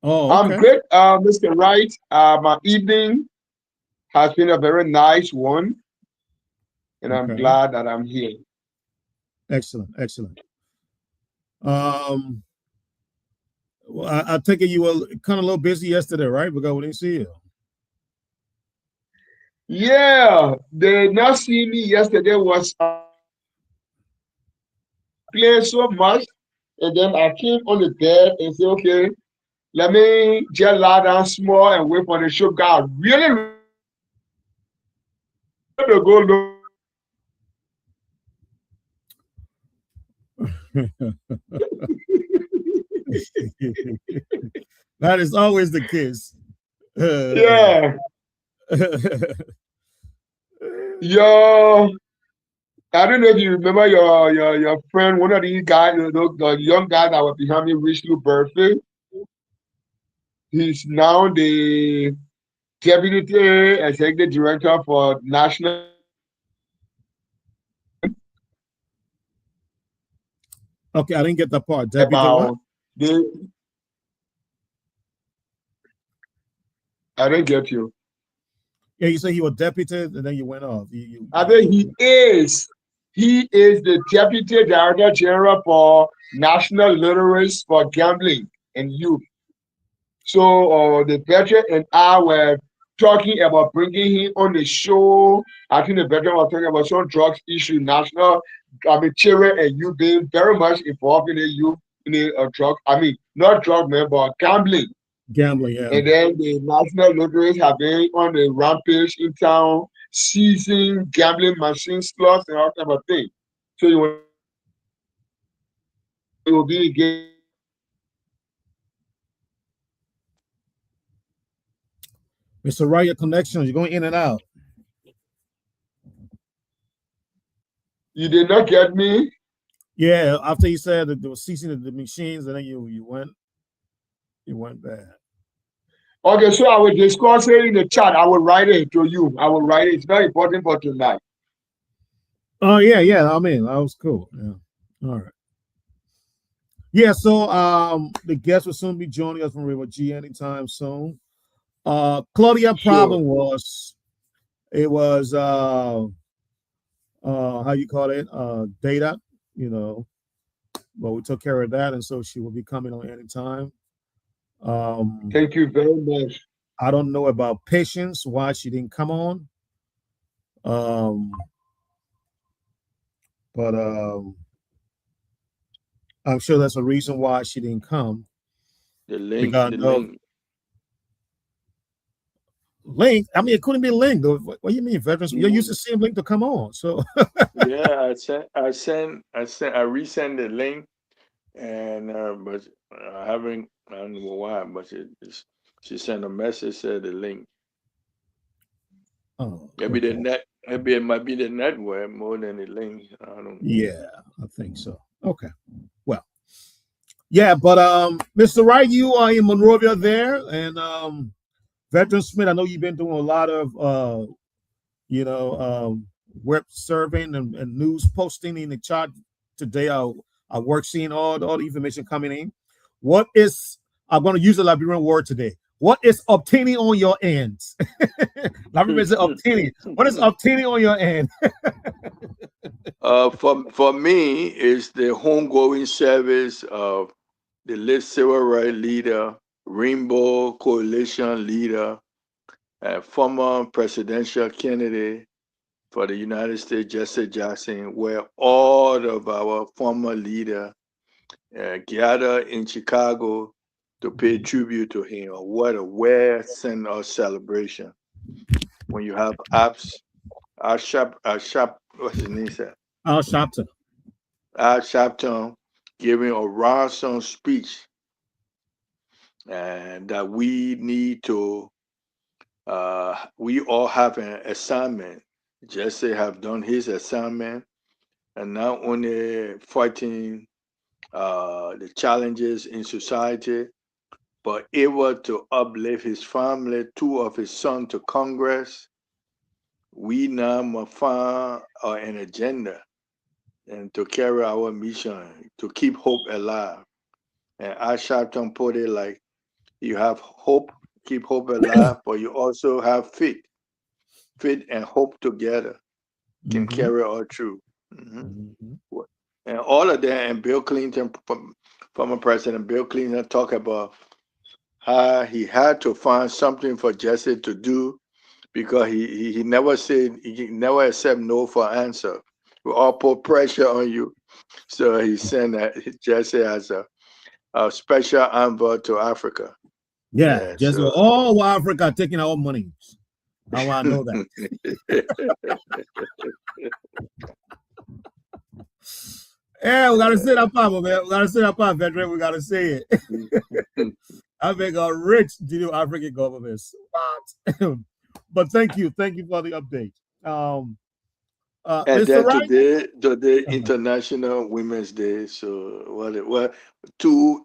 Oh, okay. I'm good, Mr. Wright. My evening has been a very nice one, and I'm glad that I'm here. Excellent. Well, I take it you were kind of a little busy yesterday, right? Because we didn't see you. Yeah, they not see me yesterday was playing so much. And then I came on the bed and said, okay, let me just lie down small and wait for the show. God really, really to go low. That is always the case. Yeah. Yo, I don't know if you remember your friend, one of these guys, the young guy that was behind me, Richly birthday. He's now the deputy executive director for national. Okay, I didn't get that part. Deputy what? About the, I didn't get you. Yeah, you say he was deputy, and then you went off. I think he is the deputy director general for national literacy for gambling and youth. So the veteran and I were talking about bringing him on the show. I think the veteran was talking about some drugs issue, national. I mean, children and youth being very much involved in the youth in the drug. I mean, not drug, man, but gambling. Gambling, yeah. And then the national lotteries have been on the rampage in town, seizing gambling machine slots and all type of thing. So you will be again. Mr. Wright, your connection, you're going in and out. You did not get me. Yeah, after you said that they were seizing the machines, and then you went back. Okay, so I will discuss it in the chat. I will write it to you. I will write it. It's very important for tonight. Oh yeah. I mean, that was cool. Yeah. All right. Yeah, so the guest will soon be joining us from River G anytime soon. Claudia problem was it was how you call it, data, but we took care of that, and so she will be coming on anytime. Thank you very much. I don't know about Patience, why she didn't come on. But I'm sure that's a reason why she didn't come. The link. Link. I mean, it couldn't be linked. What do you mean, veterans? You're used to seeing Link to come on. So yeah, I resend the link, and but I haven't. I don't know why, but she sent a message, said the link. Oh, maybe the net. Maybe it might be the network more than the link. I don't know. Yeah, I think so. Okay. Well, yeah, but Mr. Wright, you are in Monrovia there, and Veteran Smith, I know you've been doing a lot of web surveying and news posting in the chat today. I work seeing all the information coming in. What is, I'm going to use a Liberian word today. What is obtaining on your ends? Liberian is obtaining. What is obtaining on your end? For me, it's the homegoing service of the late civil rights leader, Rainbow Coalition leader, former presidential candidate for the United States, Jesse Jackson, where all of our former leaders gather in Chicago to pay tribute to him. What a well-sent celebration. When you have what's his name said? Al Sharpton. Al Sharpton giving a ransom speech, and that we need to, we all have an assignment. Jesse have done his assignment, and not only fighting the challenges in society, but able to uplift his family, two of his sons to Congress. We now must find an agenda and to carry our mission, to keep hope alive. And I Sharpton put it like, you have hope, keep hope alive, but you also have faith. Faith and hope together can carry us through. And all of that, and Bill Clinton, former President Bill Clinton, talked about how he had to find something for Jesse to do because he never said, he never accept no for answer. We all put pressure on you. So he sent Jesse as a special envoy to Africa. Yeah, Yeah, just so all Africa taking our money. How I know that. Yeah, we gotta say that part, man. We gotta say that part, veteran. We gotta say it. I make a rich Judeo African government. What? But thank you for the update. and Mr. then Wright. today International Women's Day. So what two,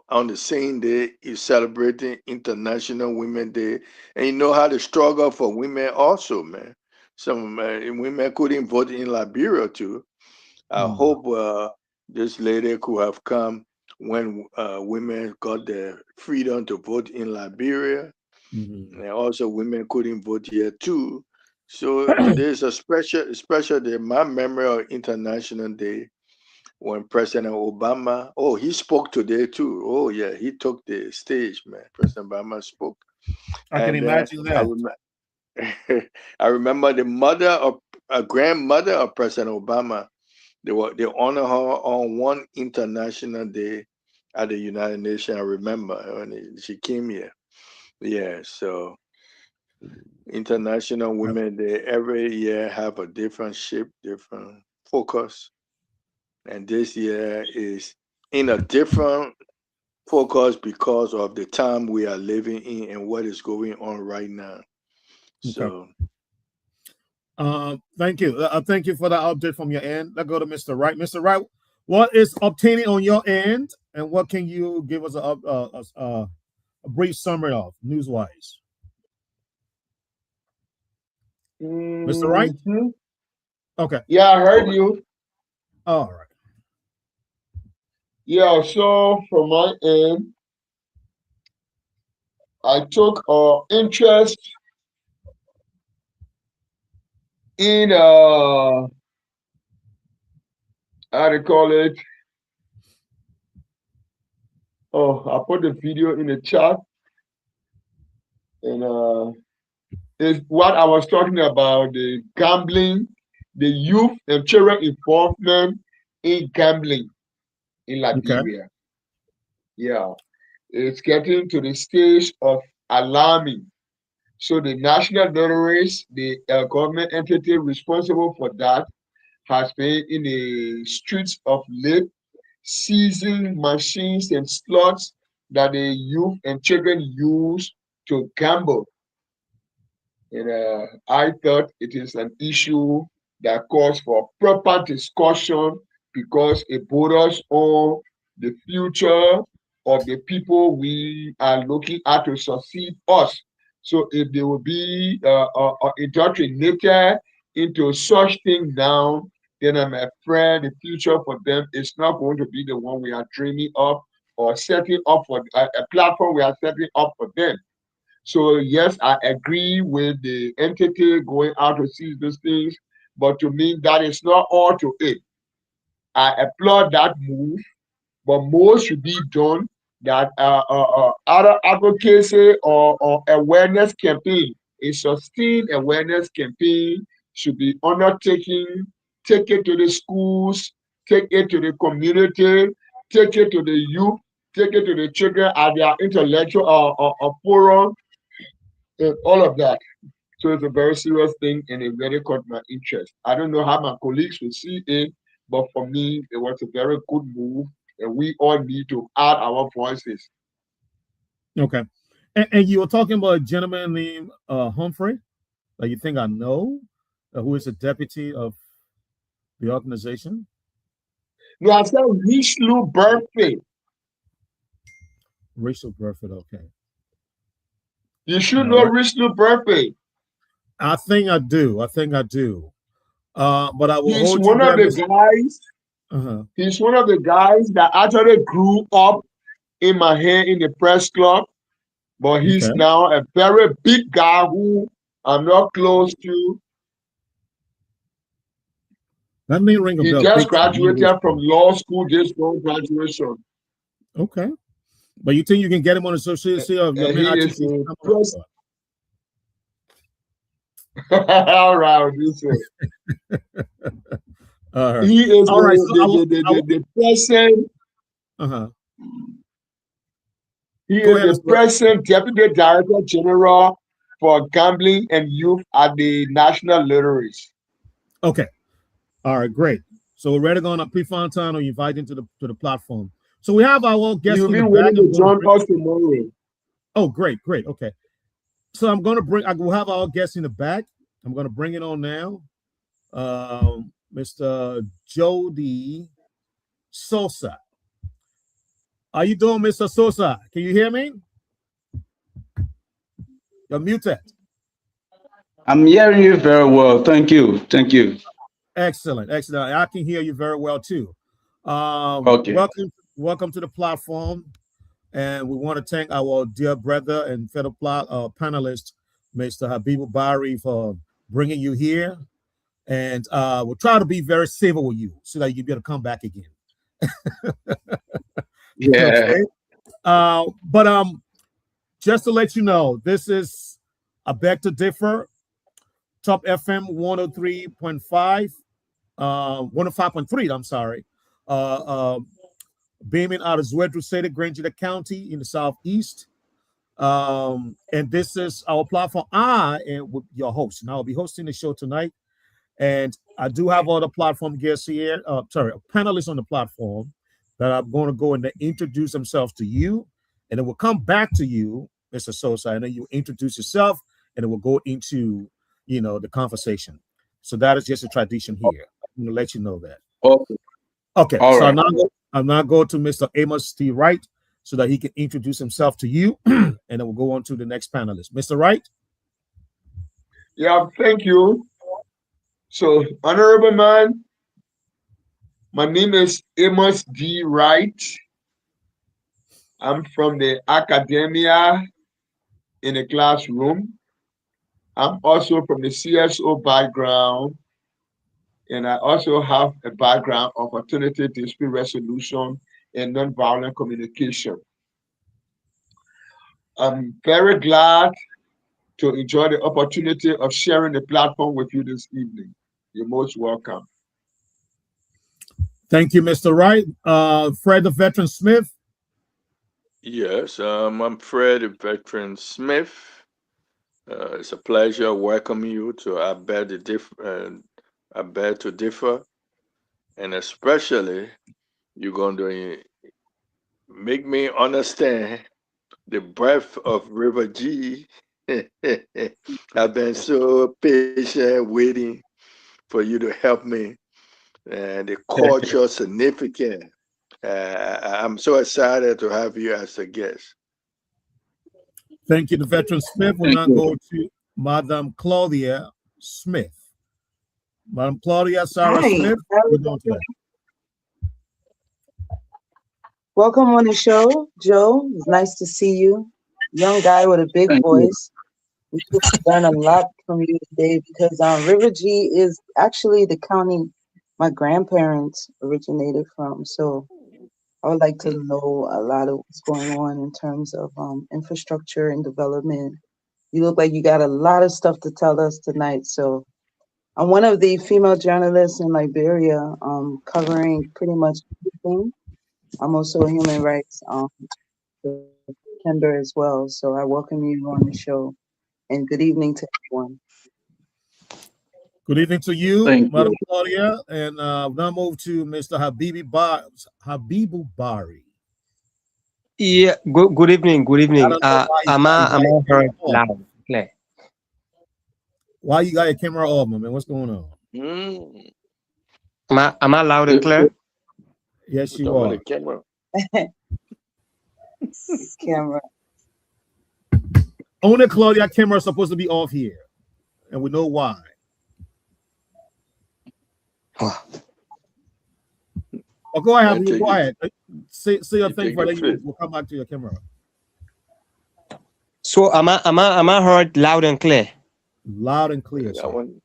on the same day is celebrating International Women's Day, and you know how the struggle for women also, man. Some women couldn't vote in Liberia too. I hope this lady could have come when women got their freedom to vote in Liberia, and also women couldn't vote here too. So today is a special day. My memory of International Day when President Obama, oh, he spoke today too. Oh yeah, he took the stage, man. President Obama spoke, I can and imagine I that. remember, I remember the mother of a grandmother of President Obama. They honor her on one international day at the United Nations. I remember when she came here. Yeah, so International Women Day every year have a different shape, different focus, and this year is in a different focus because of the time we are living in and what is going on right now. Okay. So Thank you. Thank you for the update from your end. Let's go to Mr. Wright. Mr. Wright, what is obtaining on your end, and what can you give us a brief summary of news-wise? Mr. Wright? Okay. Yeah, I heard you. All right. Yeah, so from my end, I took interest in how do you call it? Oh, I put the video in the chat, and it's what I was talking about, the gambling, the youth and children involvement in gambling in Okay. Liberia. Yeah, it's getting to the stage of alarming. So the national lotteries, the government entity responsible for that, has been in the streets of late, seizing machines and slots that the youth and children use to gamble. And I thought it is an issue that calls for proper discussion because it borders on the future of the people we are looking at to succeed us. So if they will be indoctrinated into such thing now, then I'm afraid the future for them is not going to be the one we are dreaming of or setting up for a platform we are setting up for them. So yes, I agree with the entity going out to seize those things, but to me that is not all to it. I applaud that move, but more should be done. That other advocacy or awareness campaign, a sustained awareness campaign should be undertaken. Take it to the schools, take it to the community, take it to the youth, take it to the children at their intellectual forum, and all of that. So it's a very serious thing and it really caught my interest. I don't know how my colleagues will see it, but for me, it was a very good move, and we all need to add our voices. Okay. And you were talking about a gentleman named Humphrey that you think I know, who is a deputy of the organization. No, I said Richelieu birthday. Rachel Burford, okay. You should know Richelieu birthday. I think I do. But I will He's hold you one of there. the guys. He's one of the guys that actually grew up in my hair in the press club, but he's now a very big guy who I'm not close to. That may ring a bell. He just graduated from law school, this graduation. Okay. But you think you can get him on the social media of your man Archie? All right, this He is All right. So the present. uh-huh. He Go is ahead, the present Deputy Director General for Gambling and Youth at the National Lotteries. Okay. All right, great. So we're ready going up Prefontaine or invite into the platform. So we have our guest He'll in be the back. willing to join us tomorrow. Oh, great. Okay. So I will have our guest in the back. I'm going to bring it on now. Mr. Jody Sosa. How you doing, Mr. Sosa? Can you hear me? You're muted. I'm hearing you very well. Thank you. Thank you. Excellent. I can hear you very well too. Okay. Welcome to the platform. And we want to thank our dear brother and fellow panelist, Mr. Habibu Bari, for bringing you here. And we'll try to be very civil with you so that you can be able to come back again. Yeah. Okay. But just to let you know, this is I beg to differ. Top FM 103.5, 105.3. I'm sorry. Beaming out of Zwedru City, Granger County in the southeast. And this is our platform. I am your host, and I'll be hosting the show tonight. And I do have other platform guests here, panelists on the platform that I'm going to go and introduce themselves to you. And then we'll come back to you, Mr. Sosa, and then you introduce yourself, and then we'll go into, the conversation. So that is just a tradition here. I'm going to let you know that. Okay. All so right. I'm now going to Mr. Amos T. Wright so that he can introduce himself to you, and then we'll go on to the next panelist. Mr. Wright? Yeah, thank you. So, honorable man, my name is Amos D. Wright. I'm from the academia in the classroom. I'm also from the CSO background, and I also have a background of alternative dispute resolution and nonviolent communication. I'm very glad to enjoy the opportunity of sharing the platform with you this evening. You're most welcome. Thank you, Mr. Wright. Fred the Veteran Smith. Yes, I'm Fred the Veteran Smith. It's a pleasure welcoming you to I Beg to Differ, and especially you're going to make me understand the breadth of River G. I've been so patient waiting for you to help me, and the cultural significance. I'm so excited to have you as a guest. Thank you, the Veteran Smith. We'll now go to Madam Claudia Smith. Madam Claudia Sarah Smith, we're going to that. Welcome on the show, Joe. It's nice to see you. Young guy with a big voice. We could learn a lot from you today because River G is actually the county my grandparents originated from. So I would like to know a lot of what's going on in terms of infrastructure and development. You look like you got a lot of stuff to tell us tonight. So I'm one of the female journalists in Liberia, covering pretty much everything. I'm also a human rights defender as well. So I welcome you on the show, and good evening to everyone. Good evening to you, Thank Madam you. Claudia. And now move to Mr. Habibu Bari. Yeah, good evening. Good I evening. don't know why Am I heard loud? Clear. Why you got your camera off, man? What's going on? Am I loud and clear? Yes, you are. Camera. Camera. Only Claudia camera is supposed to be off here, and we know why. Oh, go ahead. Go ahead. Say your thing for then we'll come back to your camera. So am I heard loud and clear? Loud and clear. That one.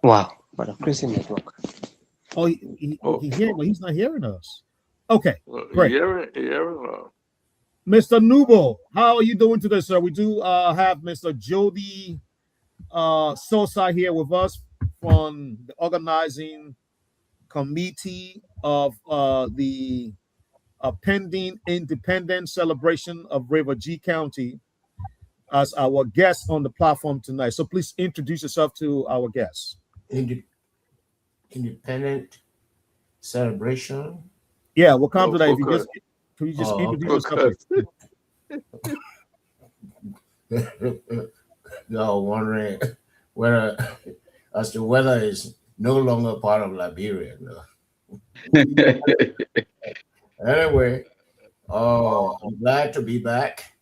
Wow, what a crazy network. Oh, he hearing, but he's not hearing us. Okay, great. Mr. Nubo, how are you doing today, sir? We do have Mr. Jody Sosa here with us from the organizing committee of the pending independence celebration of River G County as our guest on the platform tonight. So please introduce yourself to our guests. Independent celebration. Yeah, we'll come No, to that. If you focus. just Can you just Oh, introduce yourself, Focus. okay. Y'all wondering whether as to whether it's no longer part of Liberia. No. Anyway, I'm glad to be back.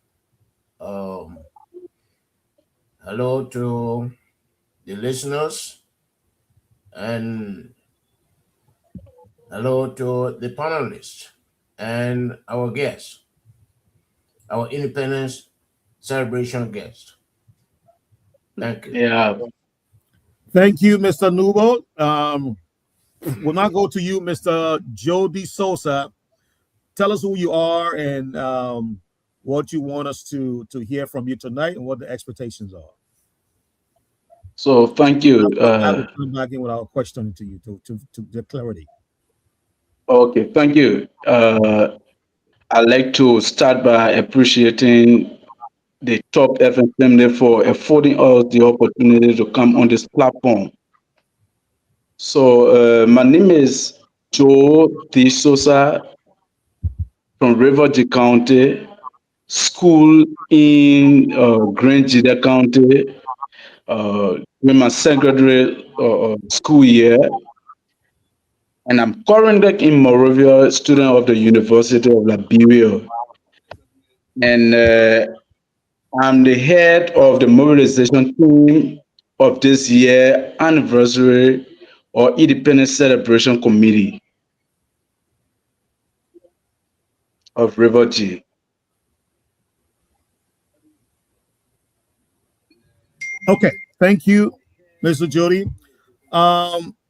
Um, hello to the listeners and hello to the panelists and our guests, our independence celebration guest. Thank you. Yeah. Thank you, Mr. Nubo. We'll now go to you, Mr. Jody Sosa. Tell us who you are and what you want us to hear from you tonight and what the expectations are. So thank you. I will come back in with our question to you to get clarity. Okay, thank you. I'd like to start by appreciating the Top FM family for affording us the opportunity to come on this platform. So my name is Joe D. Sosa from River G County, school in Grand GEDEH County, with my secondary school year. And I'm currently in Moravia, student of the University of Liberia. And I'm the head of the mobilization team of this year anniversary or Independence Celebration Committee of River G. Okay, thank you, Mr. Jody.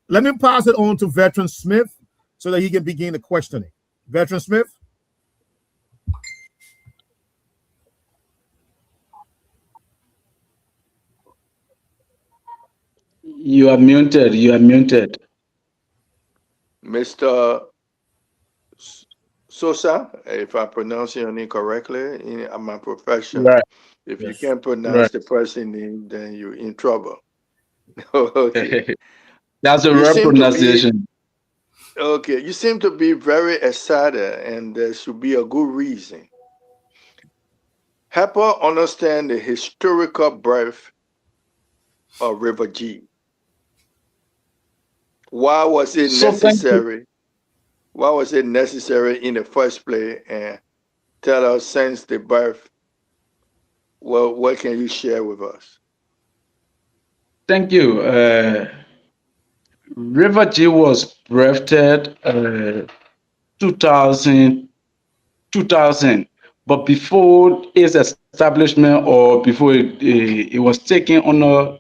Let me pass it on to Veteran Smith so that he can begin the questioning. Veteran Smith. You are muted. You are muted. Mr. Sosa, if I pronounce your name correctly in my profession, Right. if you Yes. can't pronounce Right. the person name, then you're in trouble. Okay. That's a You rare seem to be pronunciation. okay. You seem to be very excited, and there should be a good reason. Help us understand the historical birth of River G. Why was it So thank you. necessary? Why was it necessary in the first place? And tell us since the birth, well, what can you share with us? Thank you. River G was birthed 2000, 2000. But before its establishment or before it was taken under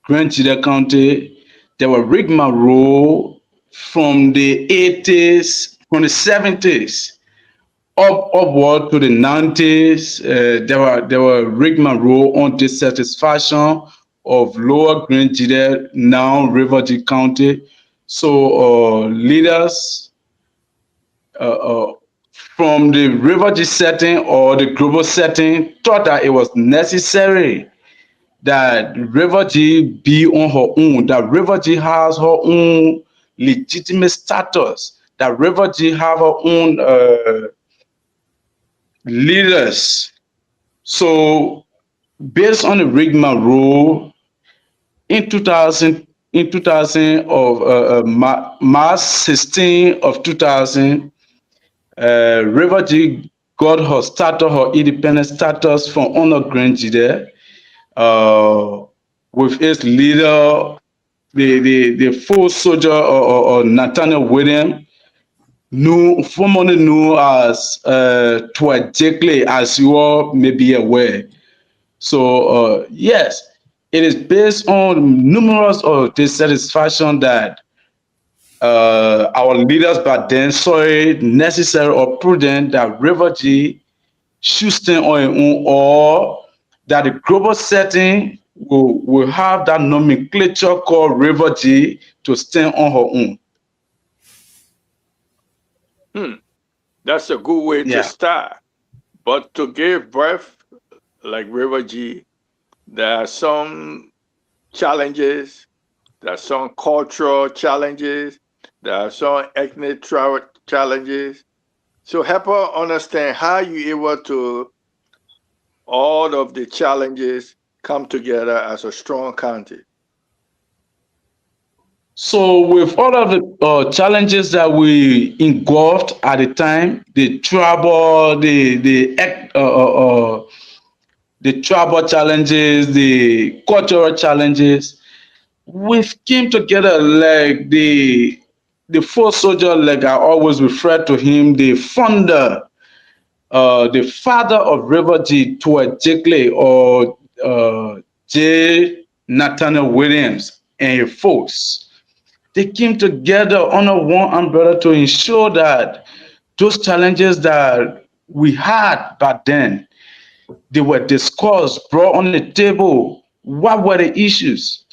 Grand GEDEH County, there were rigmarole from the 80s, from the 70s, upward to the 90s. There were rigmarole on dissatisfaction of lower Grand GEDEH, now River G County. So leaders uh, uh, from the River G setting or the global setting thought that it was necessary that River G be on her own, that River G has her own legitimate status, that River G have her own leaders. So based on the rigmarole in 2000, of March 16 of 2000, River G got her status, her independent status from under Grand GEDEH, with its leader, the full soldier or Nathaniel William, formerly known as Twa Jekyll, as you all may be aware. So yes, it is based on numerous dissatisfaction that our leaders back then saw it necessary or prudent that River G should stand on its own, or that the global setting will have that nomenclature called River G to stand on her own. That's a good way to Yeah. start. But to give birth, like River G, there are some challenges, there are some cultural challenges, there are some ethnic challenges. So help her understand how you able to all of the challenges come together as a strong county. So with all of the challenges that we engulfed at the time, the tribal, the tribal challenges, the cultural challenges, we came together like the foot soldier, like I always refer to him, the founder, the father of River G, Tuat Jekyll or J. Nathaniel Williams and his folks. They came together under one umbrella to ensure that those challenges that we had back then, they were discussed, brought on the table. What were the issues?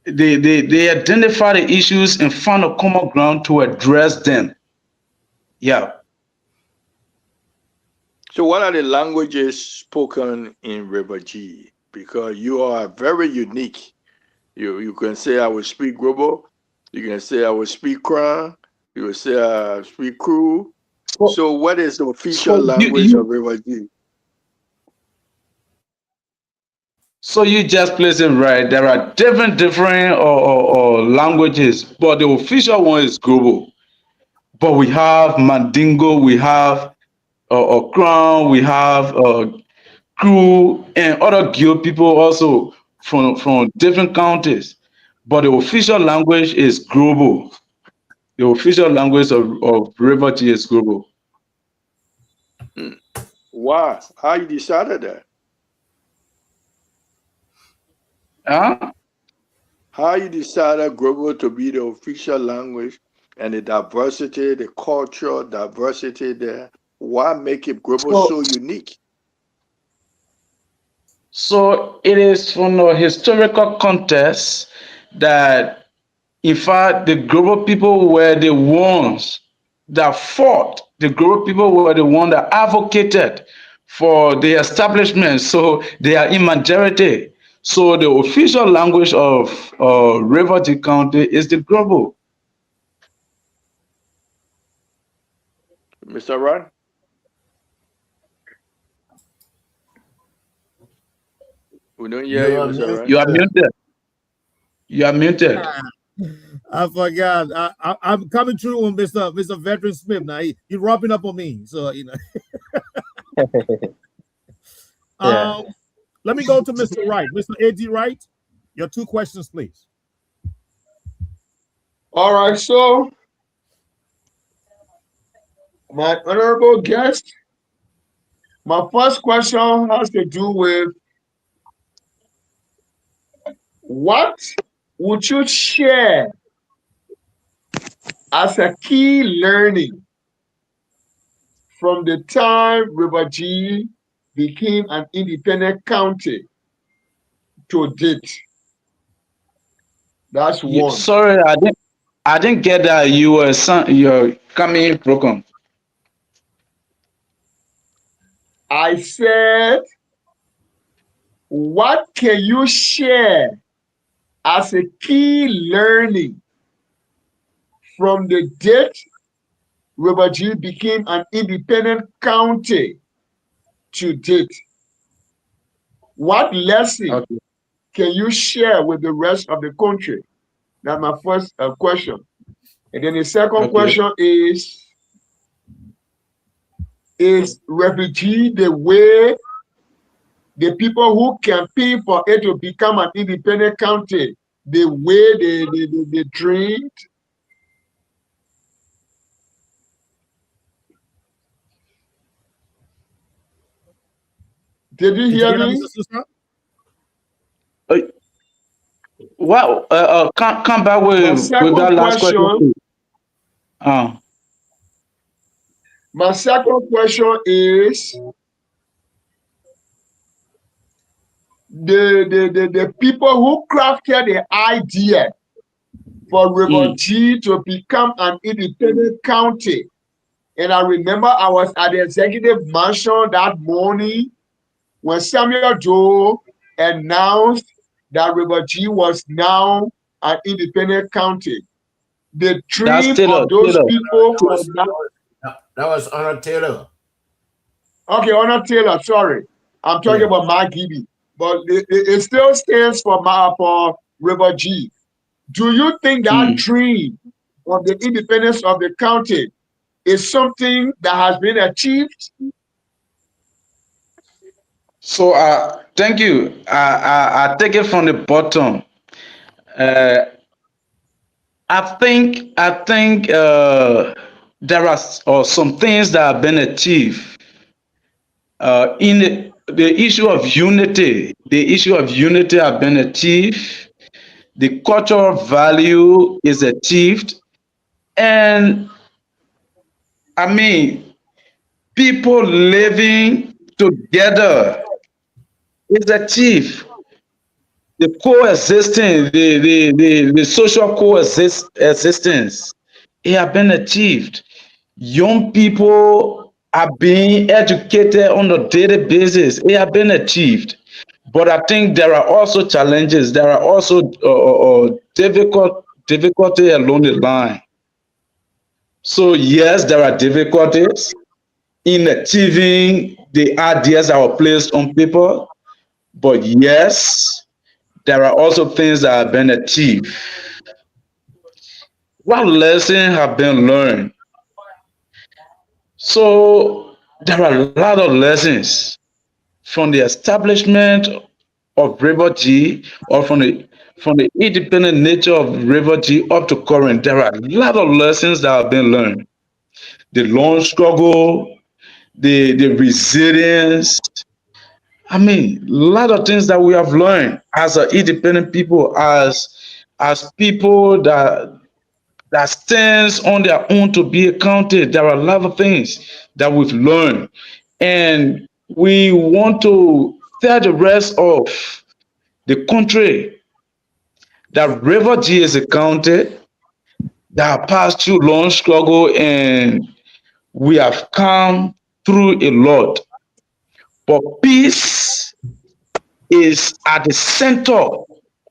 They identify the issues and find a common ground to address them. Yeah. So what are the languages spoken in River G? Because you are very unique. You can say I will speak Grobo, you can say I will speak Kran, you will say I speak Kru. So, So what is the official so language of River G? you just place it right. There are different or languages, but the official one is global. But we have Mandingo, we have Crown, we have Crew, and other guild people also from different counties. But the official language is global. The official language of River G is global. Hmm. Why? How you decided that? Huh? How you decided Grobo to be the official language and the diversity, the cultural diversity there? Why make it Grobo So, so unique? so it is from a historical context that, in fact, the global people were the ones that fought. The global people were the ones that advocated for the establishment. So they are in majority. So the official language of Riverty County is the global. Mr. Ron, we don't hear You you, are Mr. muted. Ron. You are muted. You are muted. I forgot. I'm coming through on Mr. Veteran Smith. Now he's rubbing up on me. So Yeah. let me go to Mr. Wright. Mr. A.D. Wright, your two questions, please. All right, so my honorable guest, my first question has to do with what would you share as a key learning from the time River G became an independent county to date? That's one. Sorry, I didn't get that. You're coming broken. I said, what can you share as a key learning from the date River G became an independent county to date? What lesson Okay. can you share with the rest of the country? That's my first question. And then the second Okay. question is refugee the way the people who campaign for it to become an independent county, the way they dreamed? Did you Did you hear hear that, me? Mr. Susan? Uh, Well, come back My with that second last question, question, please. Uh, my second question is, the people who crafted the idea for River G to become an independent county. And I remember I was at the executive mansion that morning when Samuel Joe announced that River G was now an independent county. The That's dream Taylor. of those people for That was Honor Taylor. okay, Honor Taylor, sorry. I'm talking about Mark Gibby. But it still stands for River G. Do you think that dream of the independence of the county is something that has been achieved? So thank you. I take it from the bottom. Uh, I think there are some things that have been achieved in the issue of unity. The issue of unity have been achieved. The cultural value is achieved, and I mean people living together is achieved. The coexisting, the social existence, it have been achieved. Young people are being educated on a daily basis. It have been achieved. But I think there are also challenges. There are also difficulty along the line. So yes, there are difficulties in achieving the ideas that were placed on paper. But yes, there are also things that have been achieved. What lessons have been learned? So there are a lot of lessons from the establishment of River G, or from the independent nature of River G up to current. There are a lot of lessons that have been learned. The long struggle, the resilience. I mean, a lot of things that we have learned as an independent people, as people that stands on their own to be accounted. There are a lot of things that we've learned, and we want to tell the rest of the country that River G is accounted, that have passed through long struggle, and we have come through a lot. But peace is at the center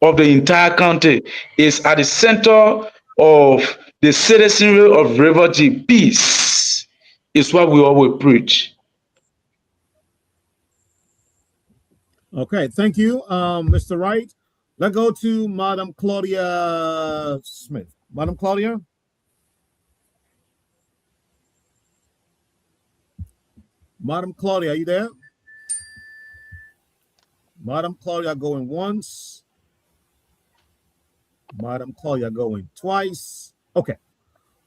of the entire country, is at the center of the citizenry of River G. Peace is what we always preach. Okay, thank you, Mr. Wright. Let's go to Madam Claudia Smith. Madam Claudia? Madam Claudia, are you there? Madam Claudia going once. Madam Claudia going twice. Okay.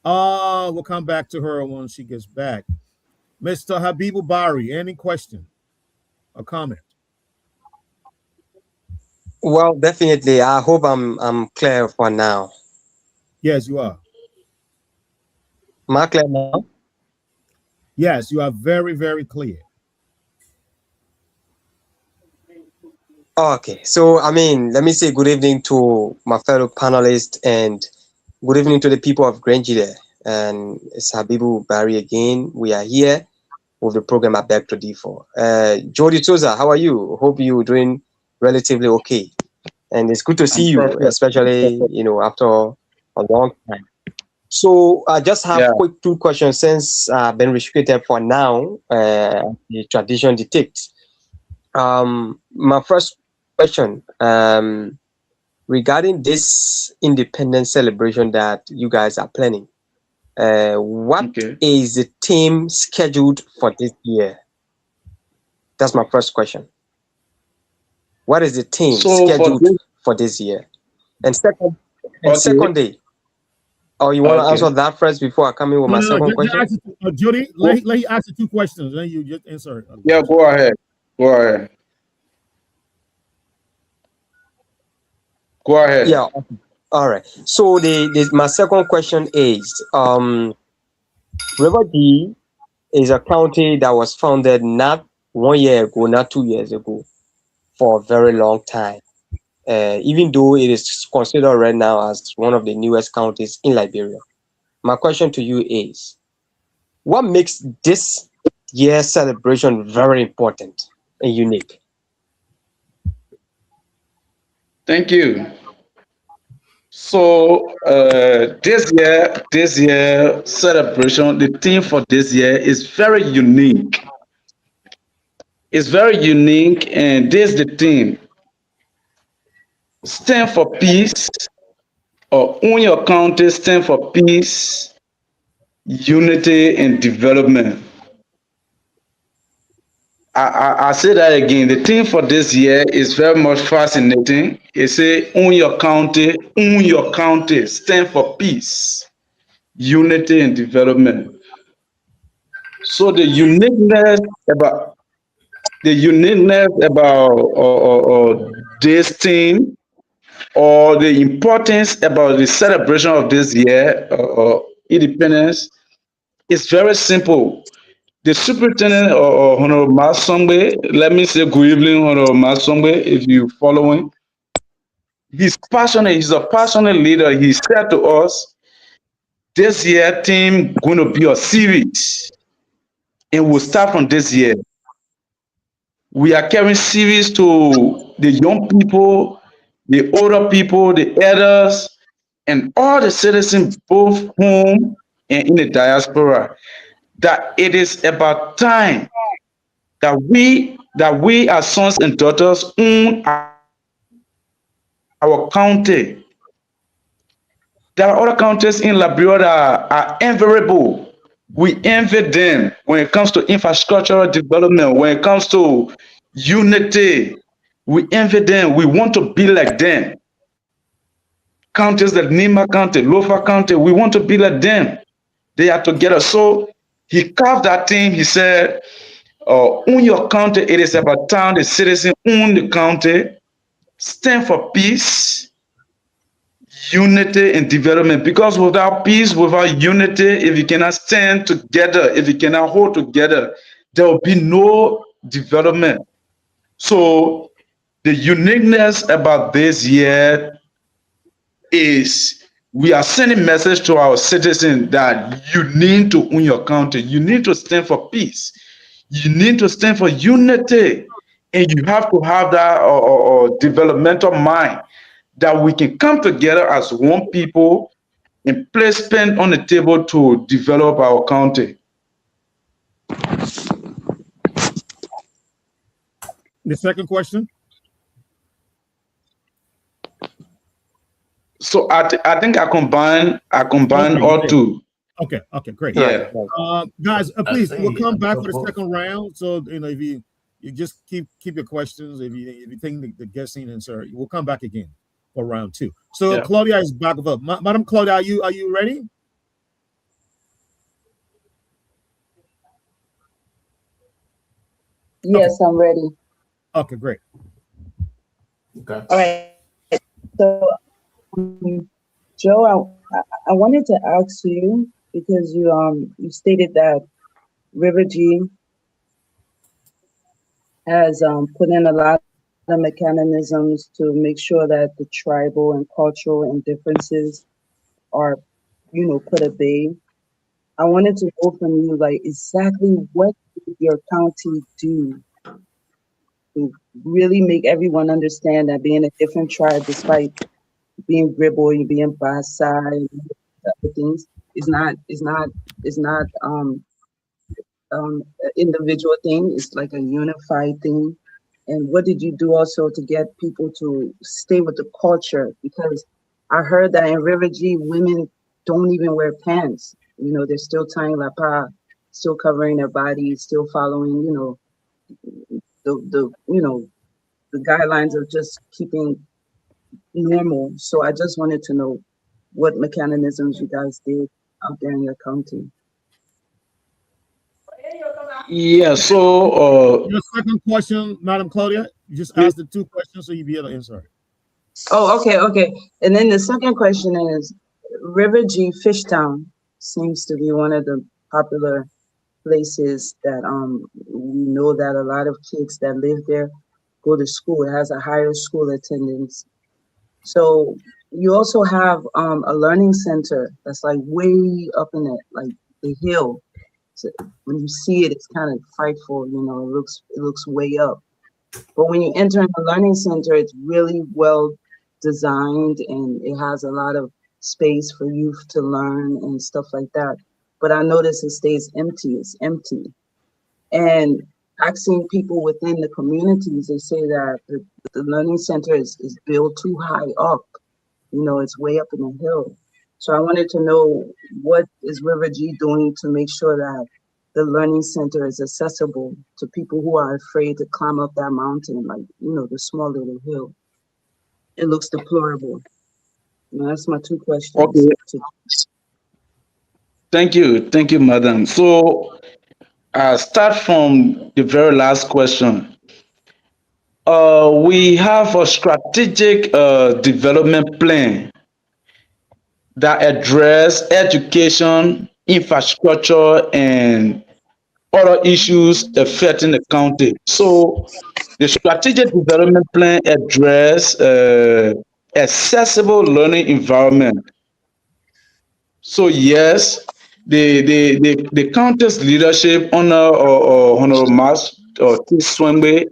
We'll come back to her when she gets back. Mr. Habibu Bari, any question or comment? Well, definitely. I hope I'm clear for now. Yes, you are. Am I clear now? Yes, you are very, very clear. Okay. So, I mean, let me say good evening to my fellow panelists and good evening to the people of GEDEH. And it's Habibu Bari again. We are here with the program I beg to differ. Jody Toza, how are you? Hope you're doing relatively okay. And it's good to see you, especially, after a long time. So I just have quick two questions since I've been restricted for now, the tradition dictates. My first question, regarding this independence celebration that you guys are planning, what is the theme scheduled for this year? That's my first question. What is the theme scheduled for this year? And secondly, oh, you want to answer that first before I come in with my second question? Judy, let me ask you two questions, then you just answer. Yeah, go ahead. Go ahead. Go ahead. Yeah. All right. So my second question is, River D is a county that was founded not 1 year ago, not 2 years ago. for a very long time, even though it is considered right now as one of the newest counties in Liberia. My question to you is, what makes this year's celebration very important and unique? Thank you. So this year celebration, the theme for this year is very unique. It's very unique, and this is the theme: stand for peace, or own your country, stand for peace, unity, and development. I say that again. The theme for this year is very much fascinating. It say own your county, stand for peace, unity, and development. So about the uniqueness about this theme, or the importance about the celebration of this year, independence, is very simple. The superintendent, or Honorable Masongbe, let me say good evening, Honorable Masongbe, if you following. He's passionate, he's a passionate leader. He said to us, this year team going to be a series, and we'll start from this year. We are carrying series to the young people, the older people, the elders, and all the citizens, both home and in the diaspora, that it is about time that we as sons and daughters own our county. There are other counties in Liberia that are enviable. We envy them when it comes to infrastructural development, when it comes to unity. We envy them. We want to be like them. Counties like Nima County, Lofa County, we want to be like them. They are together. So he carved that thing. He said, own your county. It is about time the citizen own the county, stand for peace, unity, and development. Because without peace, without unity, if you cannot stand together, if you cannot hold together, there will be no development. So the uniqueness about this year is we are sending message to our citizens that you need to own your country. You need to stand for peace. You need to stand for unity. And you have to have that developmental mind that we can come together as one people and place pen on the table to develop our country. The second question. So I think I combine Okay, all great. two. Okay, great. Yeah. Guys, please, we'll come back for the couple- second round. So if you just keep your questions. If you think the guessing and sir, we'll come back again for round two. So Yeah. Claudia is back up. Madam Claudia, are you ready? Yes, I'm ready. Okay, great. Okay. All right. So, Joe, I wanted to ask you because you stated that River G has put in a lot of mechanisms to make sure that the tribal and cultural indifferences are, put at bay. I wanted to know from you, like, exactly what did your county do to really make everyone understand that being a different tribe, despite being Gribble, you being Basai, and other things, is not an individual thing. It's like a unified thing. And what did you do also to get people to stay with the culture? Because I heard that in River G, women don't even wear pants. They're still tying lapa, still covering their bodies, still following, the guidelines of just keeping normal. So I just wanted to know what mechanisms you guys did out there in your county. Yeah. So Your second question, Madam Claudia, you just yeah, asked the two questions so you'll be able to answer it. Oh, okay. And then the second question is River G Fishtown seems to be one of the popular places that we know that a lot of kids that live there go to school. It has a higher school attendance. So you also have a learning center that's like way up in it, like the hill. So when you see it, it's kind of frightful. It looks way up. But when you enter in the learning center, it's really well designed and it has a lot of space for youth to learn and stuff like that. But I notice it stays empty. It's empty. And asking people within the communities, they say that the learning center is built too high up. It's way up in the hill. So I wanted to know, what is River G doing to make sure that the learning center is accessible to people who are afraid to climb up that mountain, like, the small little hill. It looks deplorable. That's my two questions. Okay. Thank you, madam. So start from the very last question. We have a strategic development plan that address education, infrastructure, and other issues affecting the county. So the strategic development plan address accessible learning environment. So yes, the county's leadership or Honorable Mas or T. Swembe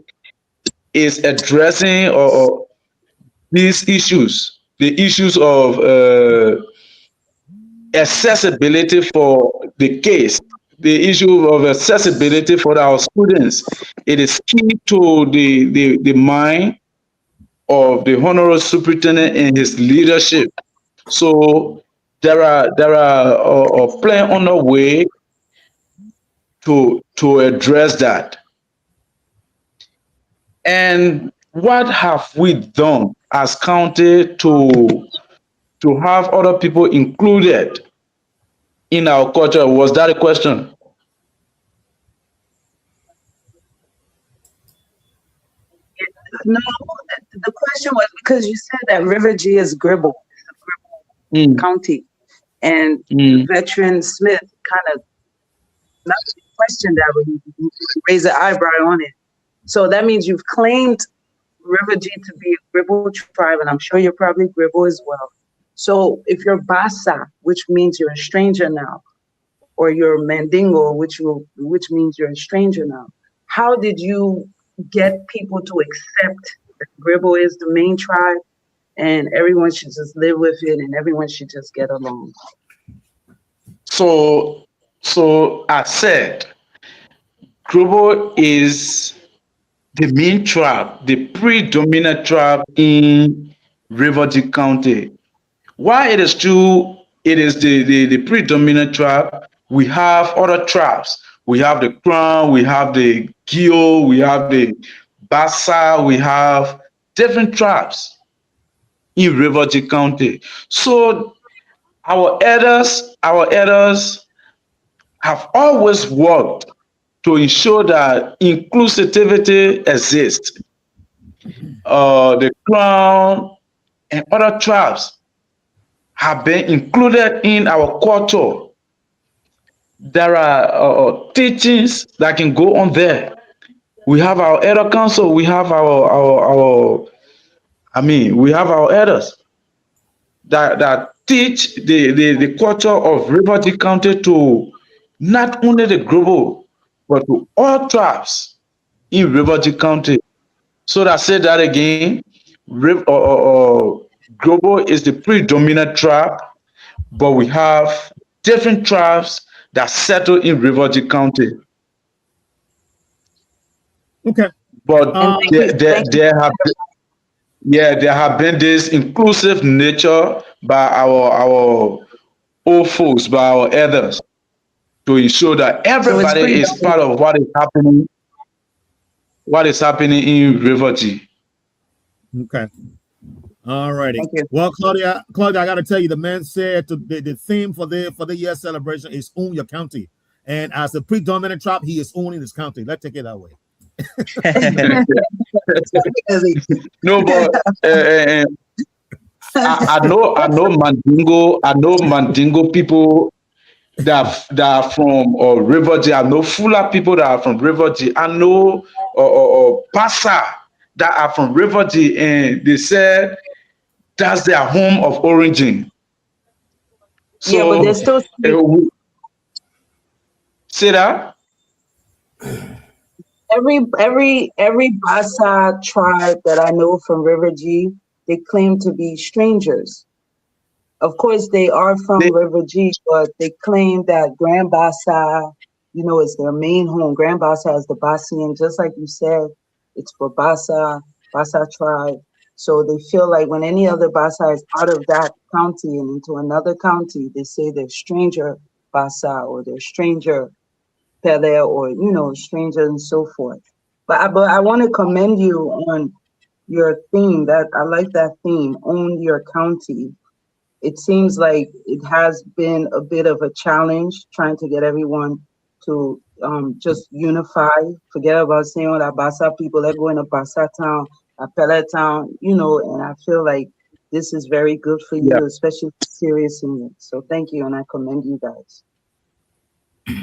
is addressing these issues, the issues of accessibility for the case, the issue of accessibility for our students. It is key to the mind of the honorable superintendent and his leadership. So there are a plan on the way to address that. And what have we done as county to have other people included in our culture? Was that a question? No, the question was because you said that River G is Gribble Mm, County, and mm. Veteran Smith kind of not really questioned that, but he raised an eyebrow on it. So that means you've claimed River G to be a Gribble tribe, and I'm sure you're probably Gribble as well. So if you're Basa, which means you're a stranger now, or you're Mandingo, which means you're a stranger now, how did you get people to accept that Gribble is the main tribe and everyone should just live with it and everyone should just get along? So I said, Grobo is the main tribe, the predominant tribe in Riverton County. Why it is true, it is the predominant tribe. We have other tribes. We have the Crown, we have the Gio, we have the Bassa, we have different tribes in Riverton County. So our elders have always worked to ensure that inclusivity exists. The Crown and other tribes have been included in our culture. There are teachings that can go on there. We have our elder council. We have our we have our elders that teach the culture of Riverton County to not only the global, but to all tribes in Riverton County. So that said that again, global is the predominant tribe, but we have different tribes that settle in Riverton County. Okay. But Um, there have been this inclusive nature by our old folks, by our elders, to ensure that So it's everybody pretty. is part of what is happening in Riverton. okay. All righty. Thank you. Well, Claudia, I got to tell you, the man said the theme for the year celebration is own your county, and as the predominant tribe, he is owning his county. Let's take it that way. No, but I know Mandingo people that are from Riverton. I know Fula people that are from Riverton. I know Bassa that are from River G, and they said that's their home of origin. Yeah, but So they're still say that. every Basa tribe that I know from River G, they claim to be strangers. Of course, they are from They, River G, but they claim that Grand Bassa, is their main home. Grand Bassa is the Basian, just like you said, it's for Bassa tribe. So they feel like when any other Bassa is out of that county and into another county, they say they're stranger Bassa or they're stranger Pele or, stranger and so forth. But I want to commend you on your theme. That I like that theme, own your county. It seems like it has been a bit of a challenge trying to get everyone to just unify, forget about saying all that Basa people, let's go into Basa town, Apella town, and I feel like this is very good for yeah, you, especially serious in it. So thank you, and I commend you guys.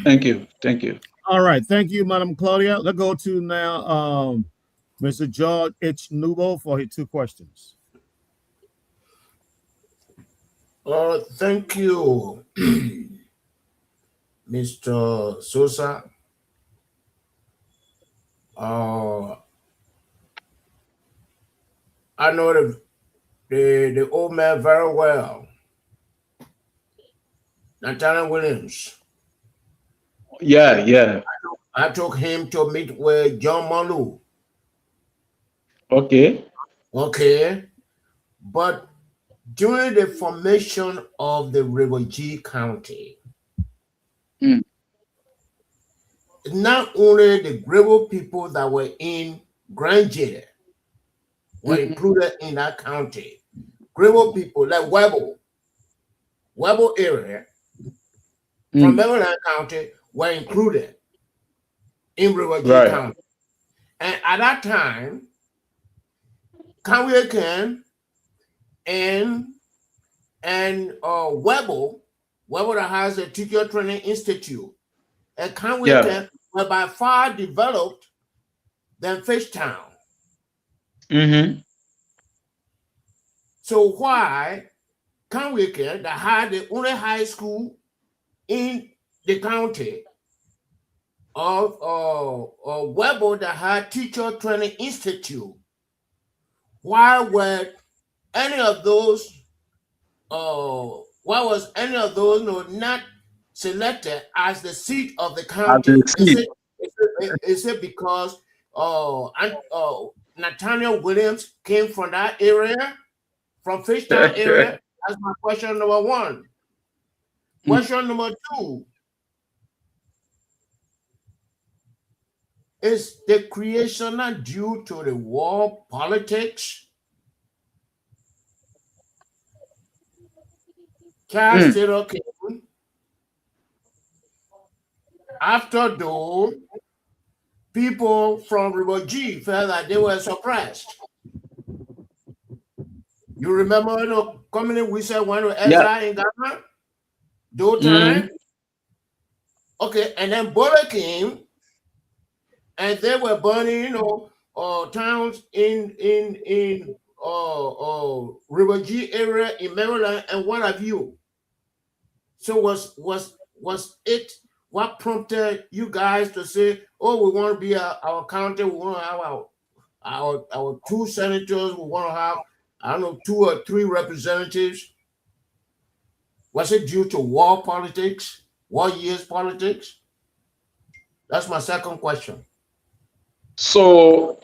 thank you, thank you. All right, thank you, Madam Claudia. Let's go to now Mr. George H. Nubo for his 2 questions. Thank you, Mr. Sosa. I know the old man very well, Nathaniel Williams. Yeah, yeah. I took him to meet with John Malu. Okay. Okay, but during the formation of the River G County, Mm. not only the Grebo people that were in Grand GEDEH were included in that county. Grebo people like Webo area from Maryland County were included in River G Right. County. And at that time, Kanwekan and Webo that has a teacher training institute, and Yeah. Kanwekan were by far developed than Fishtown. Mm-hmm. So why Kanwekan, that had the only high school in the county, of Webo that had teacher training institute, why were any of those why was any of those not selected as the seat of the As they county? see. Is it because Nathaniel Williams came from that area, from Fishtown area? That's my question number 1. Question number 2. Is the creation not due to the war politics? Charles Taylor came after though people from River G felt that they were suppressed. You remember the community we said went to exile in Ghana? Those time? Okay, and then Bola came and they were burning, towns in River G area in Maryland and what have you. So was it what prompted you guys to say, oh, we want to be our county, we want to have our 2 senators, we want to have, I don't know, 2 or 3 representatives? Was it due to war politics, war years politics? That's my second question. So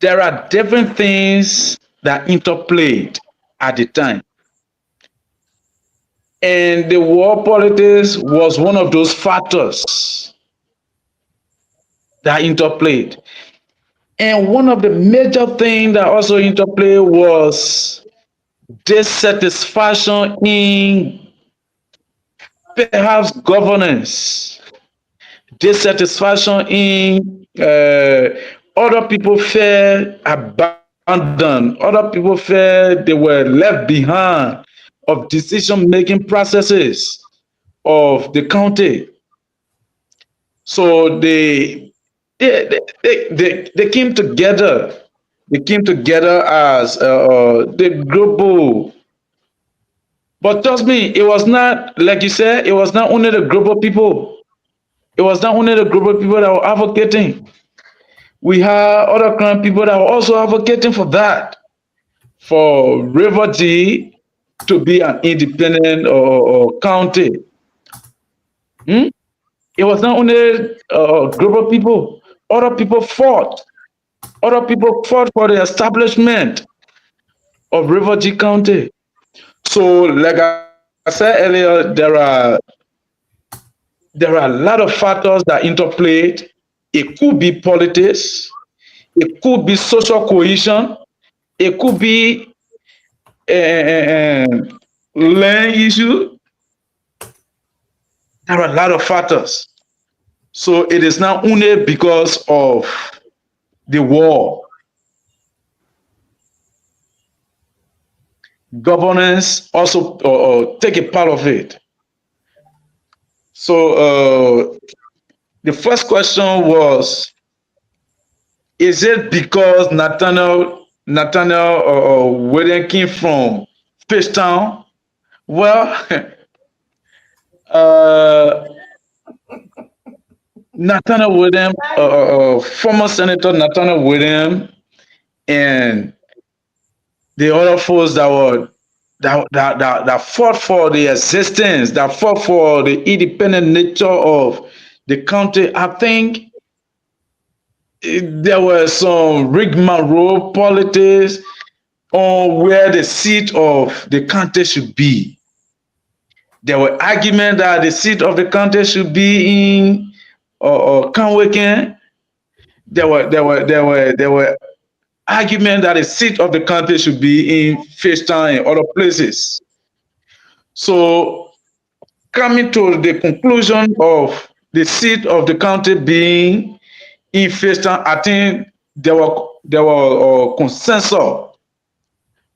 there are different things that interplayed at the time. And the war politics was one of those factors that interplayed. And one of the major things that also interplayed was dissatisfaction in perhaps governance, dissatisfaction in other people felt abandoned, other people felt they were left behind of decision making processes of the county. So They came together. They came together as the global. But trust me, it was not like you said. It was not only the global people. It was not only the global people that were advocating. We had other crime people that were also advocating for that, for River G to be an independent or county. Hmm? It was not only global people. Other people fought. Other people fought for the establishment of River G County. So, like I said earlier, there are a lot of factors that interplayed. It could be politics. It could be social cohesion. It could be uh, land issue. There are a lot of factors. So it is not only because of the war. Governance also take a part of it. So the first question was: is it because Nathaniel William came from Fishtown? Well, uh, Nathaniel William, former Senator Nathaniel William, and the other folks that fought for the existence, that fought for the independent nature of the country. I think there were some rigmarole politics on where the seat of the country should be. There were arguments that the seat of the country should be in Kanweken. There were argument that the seat of the country should be in Fishtown and other places. So, coming to the conclusion of the seat of the country being in Fishtown, I think there were consensus.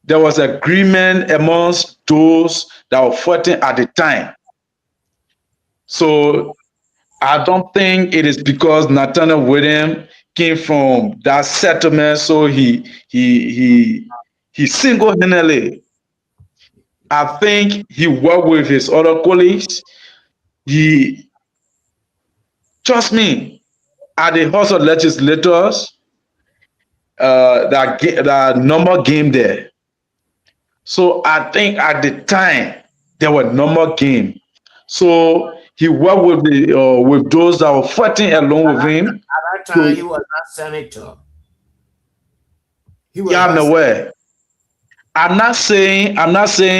There was agreement amongst those that were fighting at the time. So I don't think it is because Nathaniel William came from that settlement, so he single-handedly. I think he worked with his other colleagues. He trust me, at the House of Legislators, that number game there. So I think at the time there were number game. So he worked with those that were fighting along with him. At that time, he was not senator. He was Yeah, I'm not aware. I'm not saying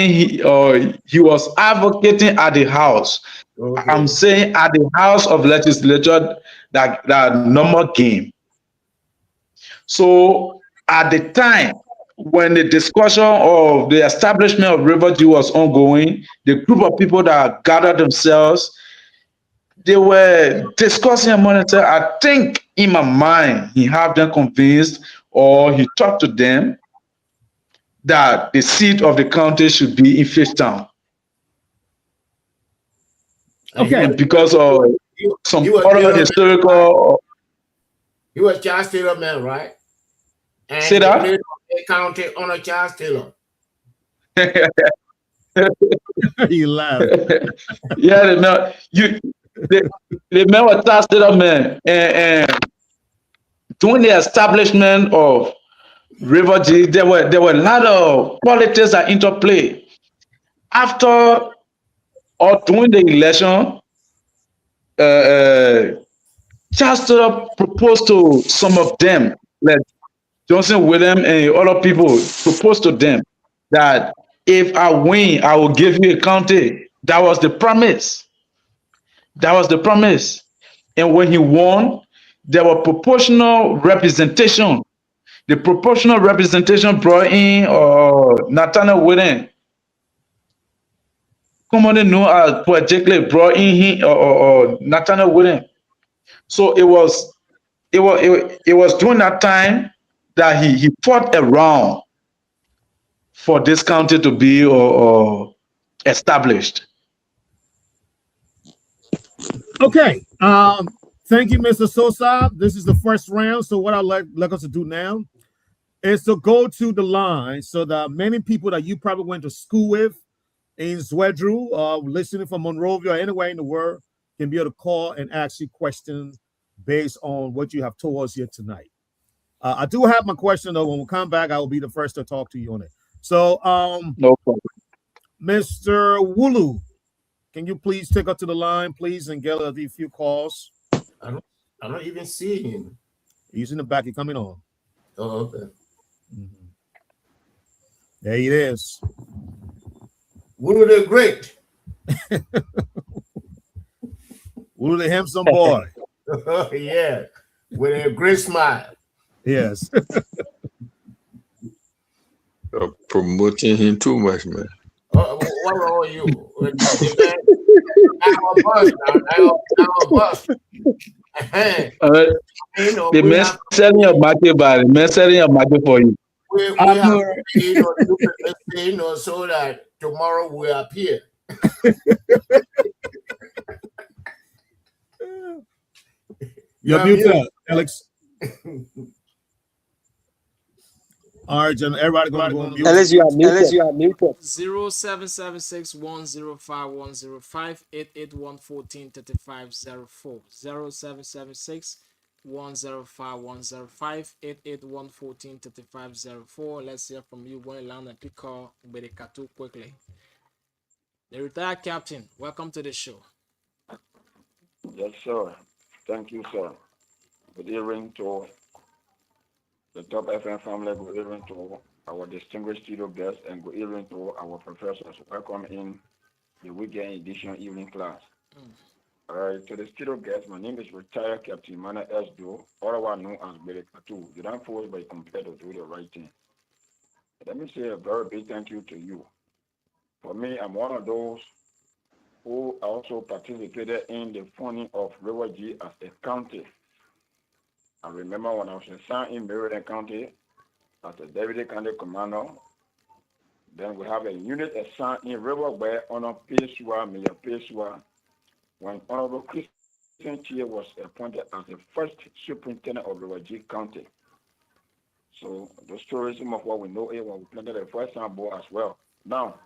he was advocating at the house. okay. I'm saying at the House of Legislature that number game. So at the time when the discussion of the establishment of River G was ongoing, the group of people that gathered themselves, they were discussing among themselves. I think in my mind, he had them convinced or he talked to them that the seat of the county should be in Fishtown. Okay. And because of some he was other Taylor man, historical, he was Charles Taylor man, right? And say the that? place of the county honor Charles Taylor. You laugh. Yeah, the men were tasted up, man, and during the establishment of River G, there were a lot of politics that interplay. After or during the election, uh, Chester proposed to some of them, like Johnson William and other people, proposed to them that if I win, I will give you a county. That was the promise. That was the promise. And when he won, there were proportional representation. The proportional representation brought in Nathaniel William, commonly known as Poet Jekyll, brought in Nathaniel William. So it was during that time that he fought around for this county to be established. Okay. Thank you, Mr. Sosa. This is the first round. So what I'd like us to do now is to go to the line so that many people that you probably went to school with in Zwedru, listening from Monrovia or anywhere in the world, can be able to call and ask you questions based on what you have told us here tonight. I do have my question though. When we come back, I will be the first to talk to you on it. So, No problem. Mr. Wulu, can you please take up to the line, please, and get a few calls? I don't even see him. He's in the back. He's coming on. Oh, okay. Mm-hmm. There he is. Wulu the Great. Wulu the handsome boy. Yeah, with a great smile. Yes. Promoting him too much, man. What are you? Our boss now, our boss. You know, The man selling your market, but the man selling your market for you. we have so that tomorrow we appear. You're muted, Alex. All right, Jim. Everybody going to go on mute. Unless you are muted. 0776 105 105 881 14 35 04 0776 105 105 881 14 35 04. Let's hear from you. Going land and pick up with a Katu quickly. The retired captain, welcome to the show. Yes, sir. Thank you, sir. Good evening to the Top FM family. Good evening to our distinguished studio guests, and good evening to our professors. Welcome in the weekend edition evening class. All right, to the studio guests, my name is retired Captain Mana Esdo, otherwise known as Bere Katu. You don't force by compared to do the right thing. Let me say a very big thank you to you. For me, I'm one of those who also participated in the funding of River G as a county. I remember when I was assigned in Meriden County as a deputy county commander. Then we have a unit assigned in River where Honor Pesua, Mayor Pesua, when Honorable Christian Chia was appointed as the first superintendent of River G County. So the story, some of what we know here when we planted the first time board as well. Now,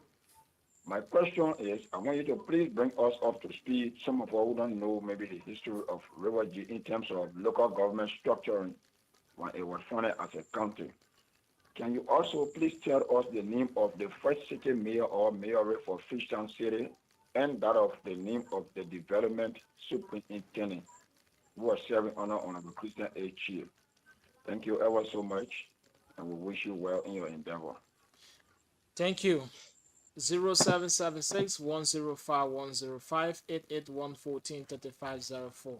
my question is, I want you to please bring us up to speed, some of what we don't know, maybe the history of River G in terms of local government structuring when it was founded as a county. Can you also please tell us the name of the first city mayor or mayorate for Fishtown City and that of the name of the development superintendent who was serving honor Honorable Christian A. Chief? Thank you ever so much, and we wish you well in your endeavor. Thank you. 0776 105 105 881 14 35 04.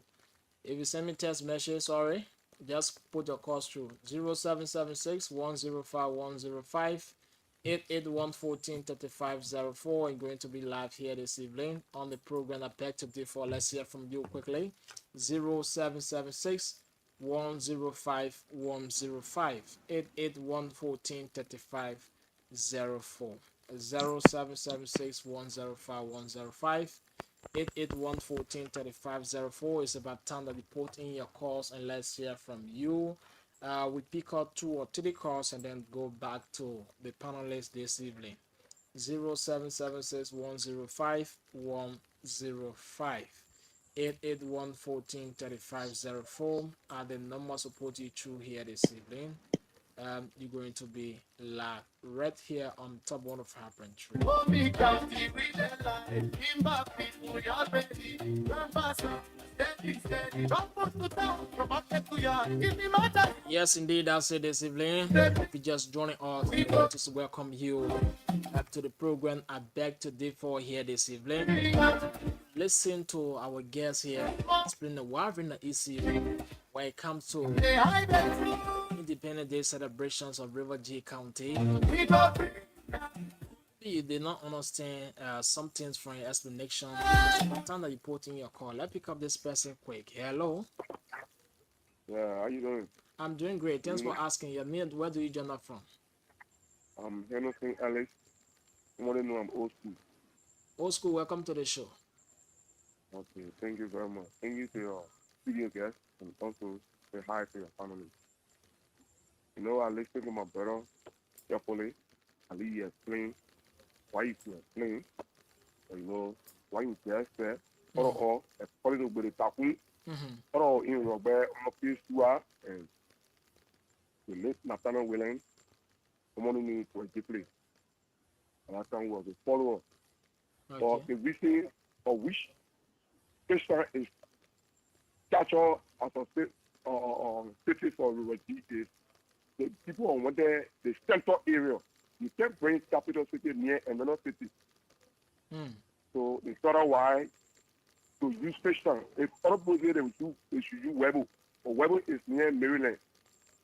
If you send me text message, sorry, just put your calls through 0776 105 105 881 14 35 04. I'm going to be live here this evening on the program. I beg to differ. Let's hear from you quickly. 0776 105 105 881 14 35 04. 0776 105 105 881 14 35 04. It's about time that you put in your calls and let's hear from you. We pick up 2 or 3 calls and then go back to the panelists this evening. 0776 105 105 881 14 35 04 are the numbers to put you through here this evening. You're going to be live right here on Top 105.3. Yes, indeed, that's it this evening. If you just joining us, we want to welcome you back to the program. I beg to differ here this evening. Listen to our guests here explain the wide in the issue when it comes to Independence Day celebrations of River G County. You did not understand some things from your explanation. By the time that you put in your call, let's pick up this person quick. Hello. Yeah, how you doing? I'm doing great. Thanks for asking. Your name, where do you join up from? I'm Henderson Alex. You want to know I'm old school. Old school, welcome to the show. Okay, thank you very much. Thank you to you all. studio guest and also say hi to your family. I listened to my brother carefully, and he explained why he explain, why you just said, or according to the Takun, or in Robert, or Pisua, and the late Nathaniel Williams, someone who knew it deeply. And that time was a follower. But the reason for which Christian is captured as a city for refugee is the people on the central area. You can't bring capital city near another city. So they thought out why to use Christian. If other people say they should use Webble, but Webble is near Maryland.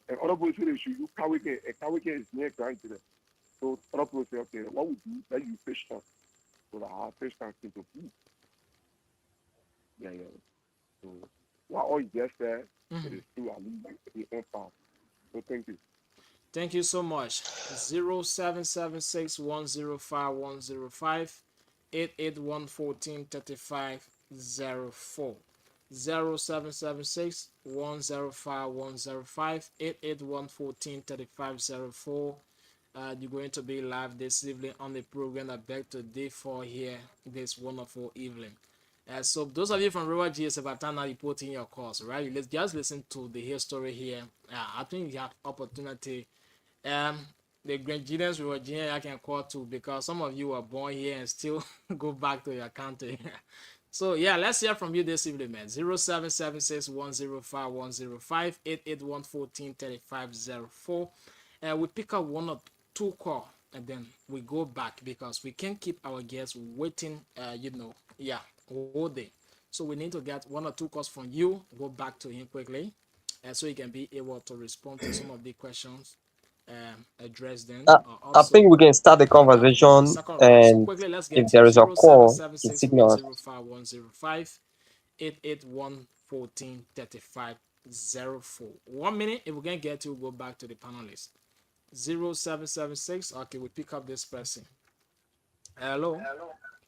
And other people say they should use Kawikin, and Kawikin is near Grand Junction. So other people say, okay, what would you let use Christian? So that our Christian came to be. Yeah. So what all you just said, it is true. I mean, the own power. So thank you. Thank you so much. 0776105105 881143504. 0776105105 881143504. You're going to be live this evening on the program. I beg to differ here this wonderful evening. So those of you from River GS Batana, you put in your calls, right? Let's just listen to the history here. I think you have opportunity. The Grenadians we were Virginia I can call too, because some of you were born here and still go back to your country. So yeah, let's hear from you this evening, man. 0776105105 881143504. We pick up one or two call and then we go back because we can't keep our guests waiting. All day. So we need to get one or two calls from you. Go back to him quickly, so he can be able to respond to some of the questions. Address them. I think we can start the The conversation, second round. So and quickly, let's if get you there is a call, you signal us. 0776105105 881143504. 1 minute. If we can get you, go back to the panelists. 0776. Okay, we pick up this person. Hello.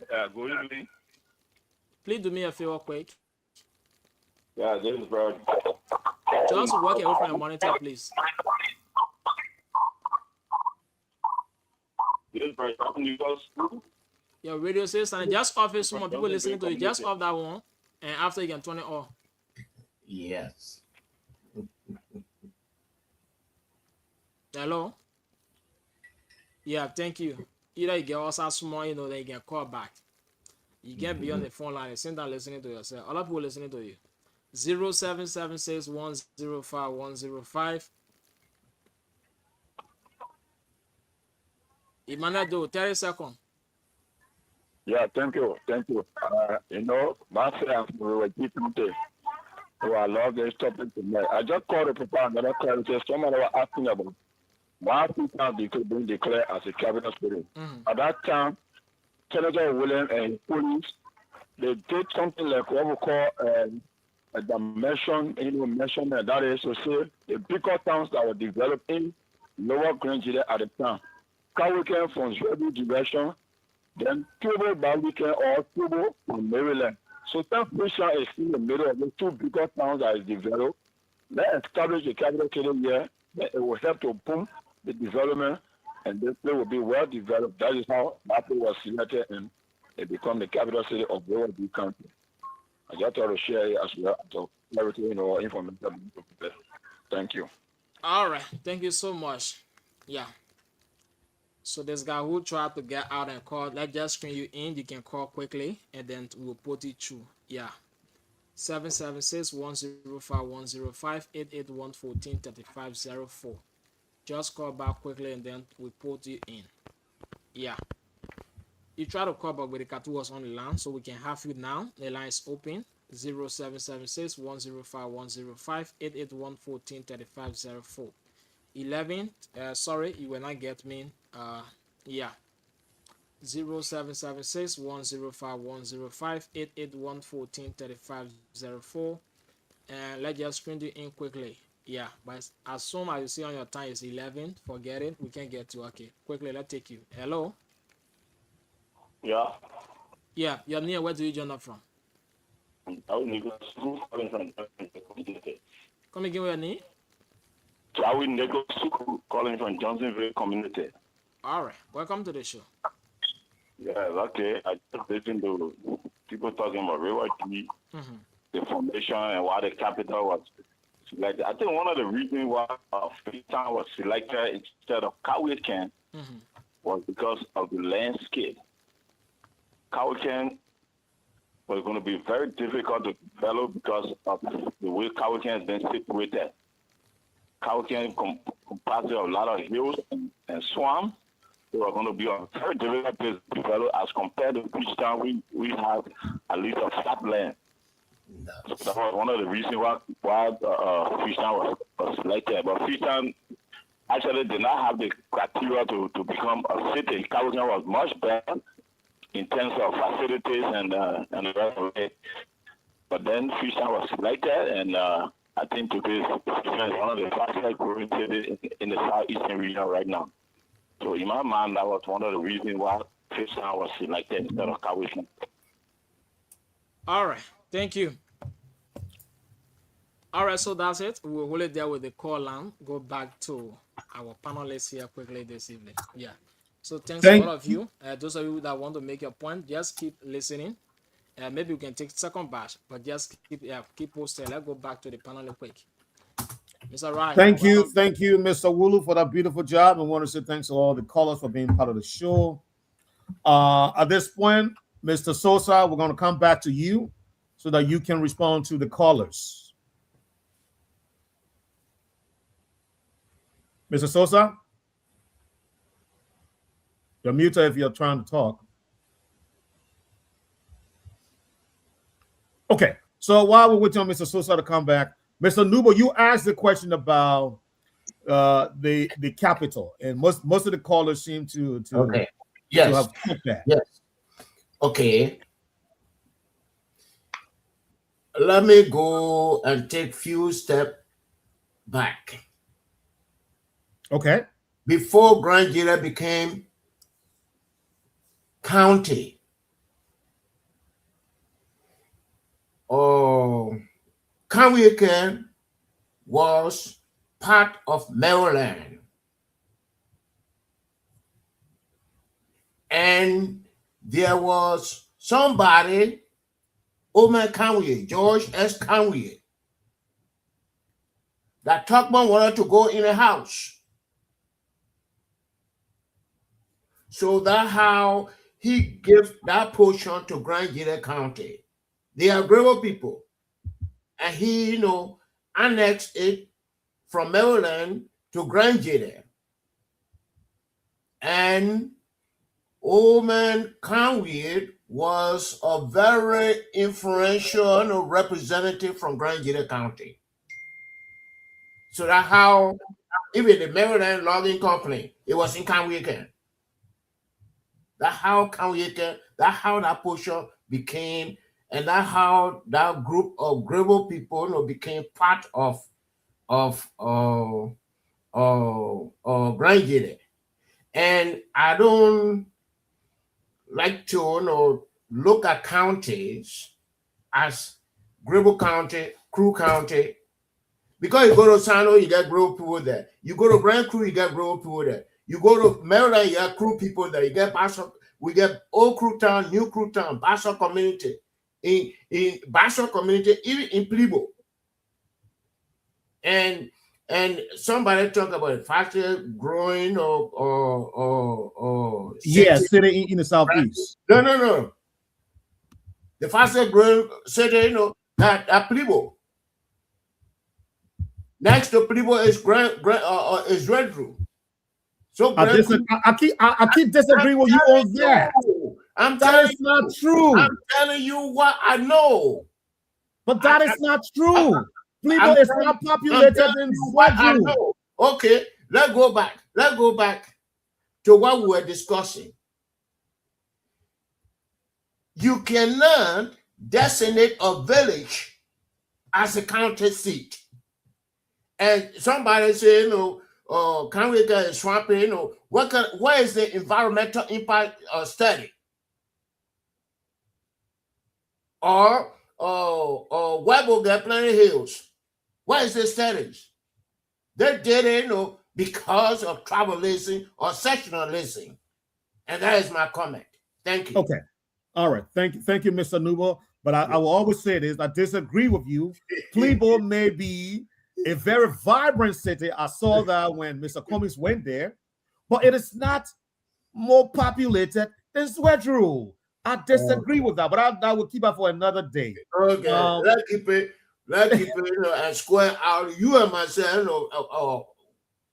Yeah, good evening. Please do me a favor, quick. Yeah, this is bro. Just walk away from your monitor, please. This is bro. Your radio station, just off it. Some people listening to you. Just off that one, and after you can turn it off. Yes. Hello. Yeah, thank you. Either you get also small, then you can call back. You can be on the phone line, same time listening to yourself. Other people listening to you. 0776105105. Emmanuel, do 30 seconds. Yeah, thank you. My friends were keeping this. So I love this topic tonight. I just called the people and another call because somebody was asking about why people could be declared as a cabinet spirit. At that time, Senator William and police, they did something like what we call a dimension, measurement. That is to say, the bigger towns that were developed in Lower Grand GEDEH at the time. Kawiken from Zwebu direction, then Tubo Bawiken or Tubo from Maryland. So Temperature is in the middle of the two bigger towns that is developed. Let's establish the capital city here. Then it will help to boom the development, and this place will be well developed. That is how Mapo was selected and it become the capital city of Lower B County. I just thought to share it as well. So everything, information. Thank you. All right. Thank you so much. Yeah. So this guy who tried to get out and call, let's just screen you in. You can call quickly and then we'll put it through. Yeah. 776-105-105 881-14-3504. Just call back quickly and then we put you in. Yeah. You try to call back with the cat was on the line, so we can have you now. The line is open. 0776-105-105 881-14-3504. 11. Sorry, you will not get me. Yeah. 0776-105-105 881-14-3504. And let's just screen you in quickly. Yeah, but as soon as you see on your time is 11, forget it. We can get to okay. Quickly, let's take you. Hello. Yeah. Yeah, you're near. Where do you join up from? Trawi Nicholas Suku calling from Johnson Community. Come again with your name? Trawi Nicholas Suku calling from Johnsonville Community. All right. Welcome to the show. Yeah, okay. I just listened to people talking about River G, the formation and why the capital was selected. I think one of the reasons why Freetown was selected instead of Cowichan was because of the landscape. Cowichan was going to be very difficult to develop because of the way Cowichan has been situated. Cowichan comprises of a lot of hills and swamps. They are going to be a very difficult place to develop as compared to Freetown. We have at least a flat land. So that was one of the reasons why Freetown was selected. But Freetown actually did not have the criteria to become a city. Cowichan was much better in terms of facilities and the rest of it. But then Freetown was selected, and I think today is one of the fastest growing cities in the southeastern region right now. So in my mind, that was one of the reasons why Freetown was selected instead of Cowichan. All right. Thank you. All right, so that's it. We'll hold it there with the call line. Go back to our panelists here quickly this evening. Yeah. So thanks to all of you. Those of you that want to make your point, just keep listening. Maybe we can take second batch, but just keep posting. Let's go back to the panel quick. Mr. Ryan. Thank you, Mr. Wulu, for that beautiful job. I want to say thanks to all the callers for being part of the show. At this point, Mr. Sosa, we're going to come back to you so that you can respond to the callers. Mr. Sosa? You're muted if you're trying to talk. Okay, so while we're waiting on Mr. Sosa to come back, Mr. Nubo, you asked the question about the capital, and most of the callers seem to have put that. Yes. Okay. Let me go and take few steps back. Okay. Before Grand GEDEH became county, Kanwike was part of Maryland. And there was somebody, Omer Kanwike, George S. Kanwike, that Tuckman wanted to go in a house. So that's how he gave that portion to Grand GEDEH County. They are Grebo people. And he, annexed it from Maryland to Grand GEDEH. And Old Man Conway was a very influential representative from Grand GEDEH County. So that's how even the Maryland Logging Company, it was in Conway. That's how that portion became, and that's how that group of Grebo people became part of Grand GEDEH. And I don't like to look at counties as Grebo County, Crew County, because you go to Sano, you get Grebo people there. You go to Grand Crew, you get Grebo people there. You go to Maryland, you have Crew people there. You get Basso, we get Old Crew Town, New Crew Town, Basso community. In Basso community, even in Plibo. And somebody talk about faster growing or city in the southeast. No. The fastest growing city, that Plibo. Next to Plibo is Red Room. So I keep disagreeing with you on that. That is not true. I'm telling you what I know. But that is not true. Plibo is not populated in Red Room. Okay, let's go back. Let's go back to what we were discussing. You cannot designate a village as a county seat. And somebody say, Kanwika is swampy, what is the environmental impact study? Or Weibo get plenty hills. Why is this settings? They did it, because of tribalism or sectionalism. And that is my comment. Thank you. Okay. All right. Thank you, Mr. Nubo. But I will always say this, I disagree with you. Plebo may be a very vibrant city. I saw that when Mr. Cummings went there, but it is not more populated than Swedru. I disagree with that, but I will keep that for another day. Okay, let's keep it and square out. You and myself,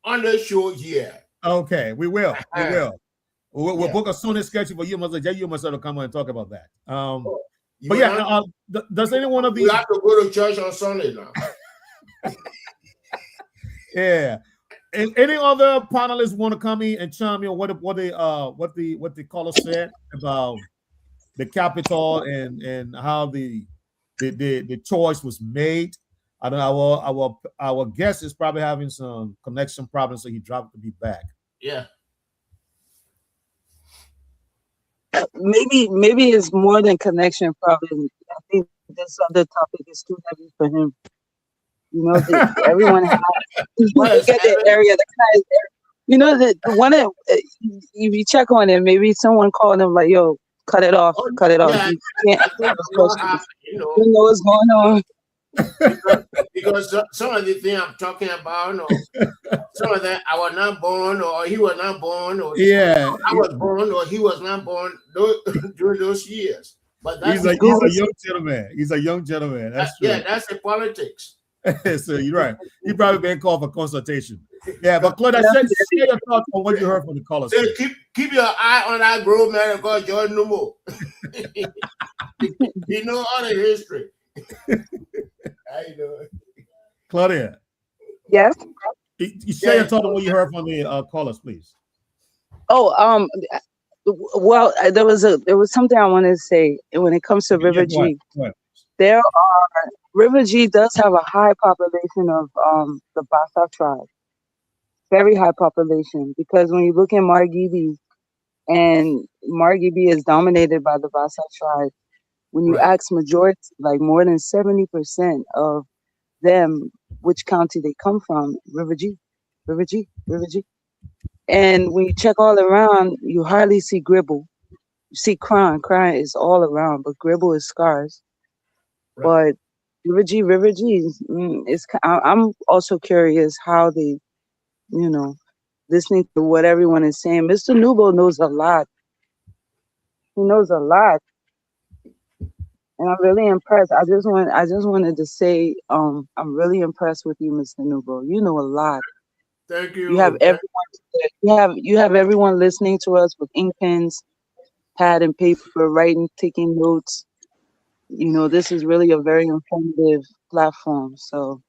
on the show here. Okay, we will. We'll book a Sunday schedule for you must come on and talk about that. But yeah, does any one of these? We have to go to church on Sunday now. Yeah. And any other panelists want to come in and chime in what the caller said about the Capitol and how the choice was made? I don't know. Our guest is probably having some connection problems, so he dropped to be back. Yeah. Maybe it's more than connection problem. I think this other topic is too heavy for him. Everyone has look at the area, the kind of area. The one that if you check on it, maybe someone called him like, "Yo, cut it off, cut it off." Yeah, you can't have a person. you know what's going on. because some of the things I'm talking about, some of that I was not born, or he was not born, or I was born, or he was not born during those years. But that's he's a young gentleman. He's a young gentleman. That's true. Yeah, that's the politics. So you're right. You probably been called for consultation. Yeah, but Claudia, share your thoughts on what you heard from the callers. Keep your eye on that grown man called Jordan Numo. He know all the history. How you doing? Claudia. Yes. You share your thoughts on what you heard from the callers, please. Oh, well, there was something I wanted to say when it comes to River G. River G does have a high population of the Bassa tribe, very high population, because when you look at Margibi, and Margibi is dominated by the Bassa tribe. When you ask majority, like more than 70% of them, which county they come from, River G. And when you check all around, you hardly see Gribble. You see Crying is all around, but Gribble is scarce. But River G is. I'm also curious how they, listening to what everyone is saying. Mr. Nubo knows a lot. He knows a lot, and I'm really impressed. I just wanted to say, I'm really impressed with you, Mr. Nubo. You know a lot. Thank you. You have everyone. You have everyone listening to us with ink pens, pad and paper, writing, taking notes. This is really a very informative platform. So,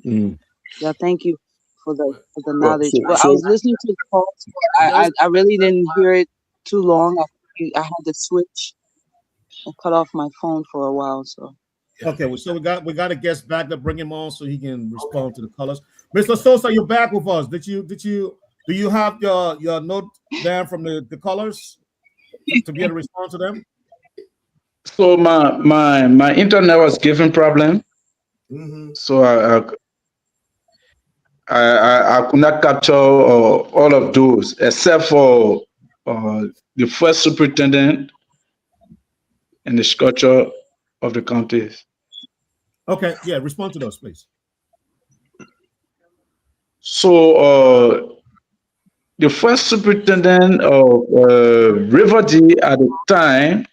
yeah, thank you for the knowledge. I was listening to the call. I really didn't hear it too long. I had to switch and cut off my phone for a while. So. Okay, so we got a guest back to bring him on so he can respond to the callers. Mr. Sosa, you're back with us. Do you have your note down from the callers to be able to respond to them? So my internet was giving problem. So I could not capture all of those except for the first superintendent and the structure of the counties. Okay, yeah, respond to those, please. So the first superintendent of River G at the time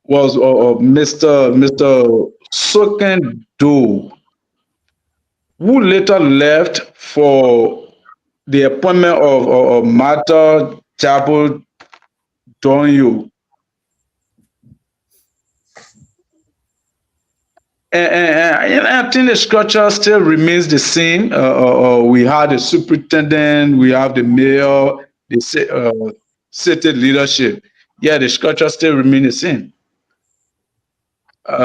was Mr. Soken Do, who later left for the appointment of Martha Chapel Donyu. And I think the structure still remains the same. We had the superintendent, we have the mayor, the city leadership. Yeah, the structure still remains the same.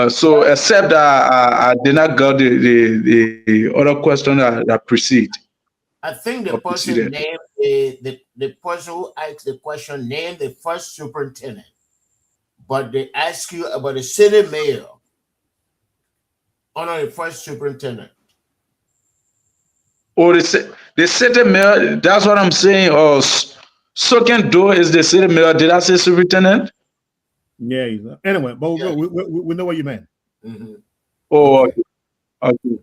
So except that I did not get the other question that precede. I think the person named the person who asked the question named the first superintendent, but they ask you about the city mayor. under the first superintendent. Or the city mayor, that's what I'm saying. Or Soken Do is the city mayor. Did I say superintendent? Yeah. Anyway, but we know what you meant. Mm-hmm. Or Okay.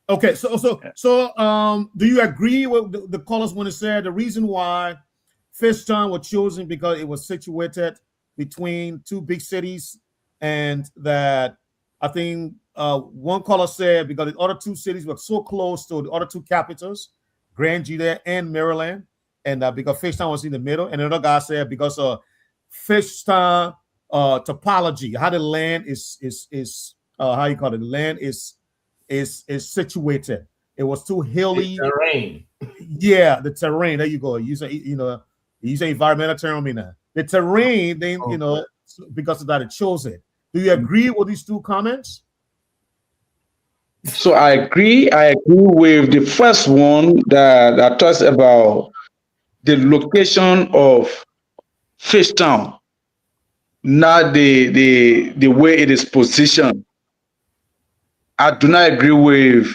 Okay, so do you agree with the callers when it said the reason why Fishtown was chosen because it was situated between two big cities, and that I think one caller said because the other two cities were so close to the other two capitals, Grand GEDEH and Maryland, and because Fishtown was in the middle, and another guy said because of Fishtown topology, how the land is how you call it, the land is situated. It was too hilly. The terrain. Yeah, the terrain. There you go. You say environmental term in there. The terrain, then because of that, it chose it. Do you agree with these two comments? so I agree with the first one that talks about the location of Fishtown, not the way it is positioned. I do not agree with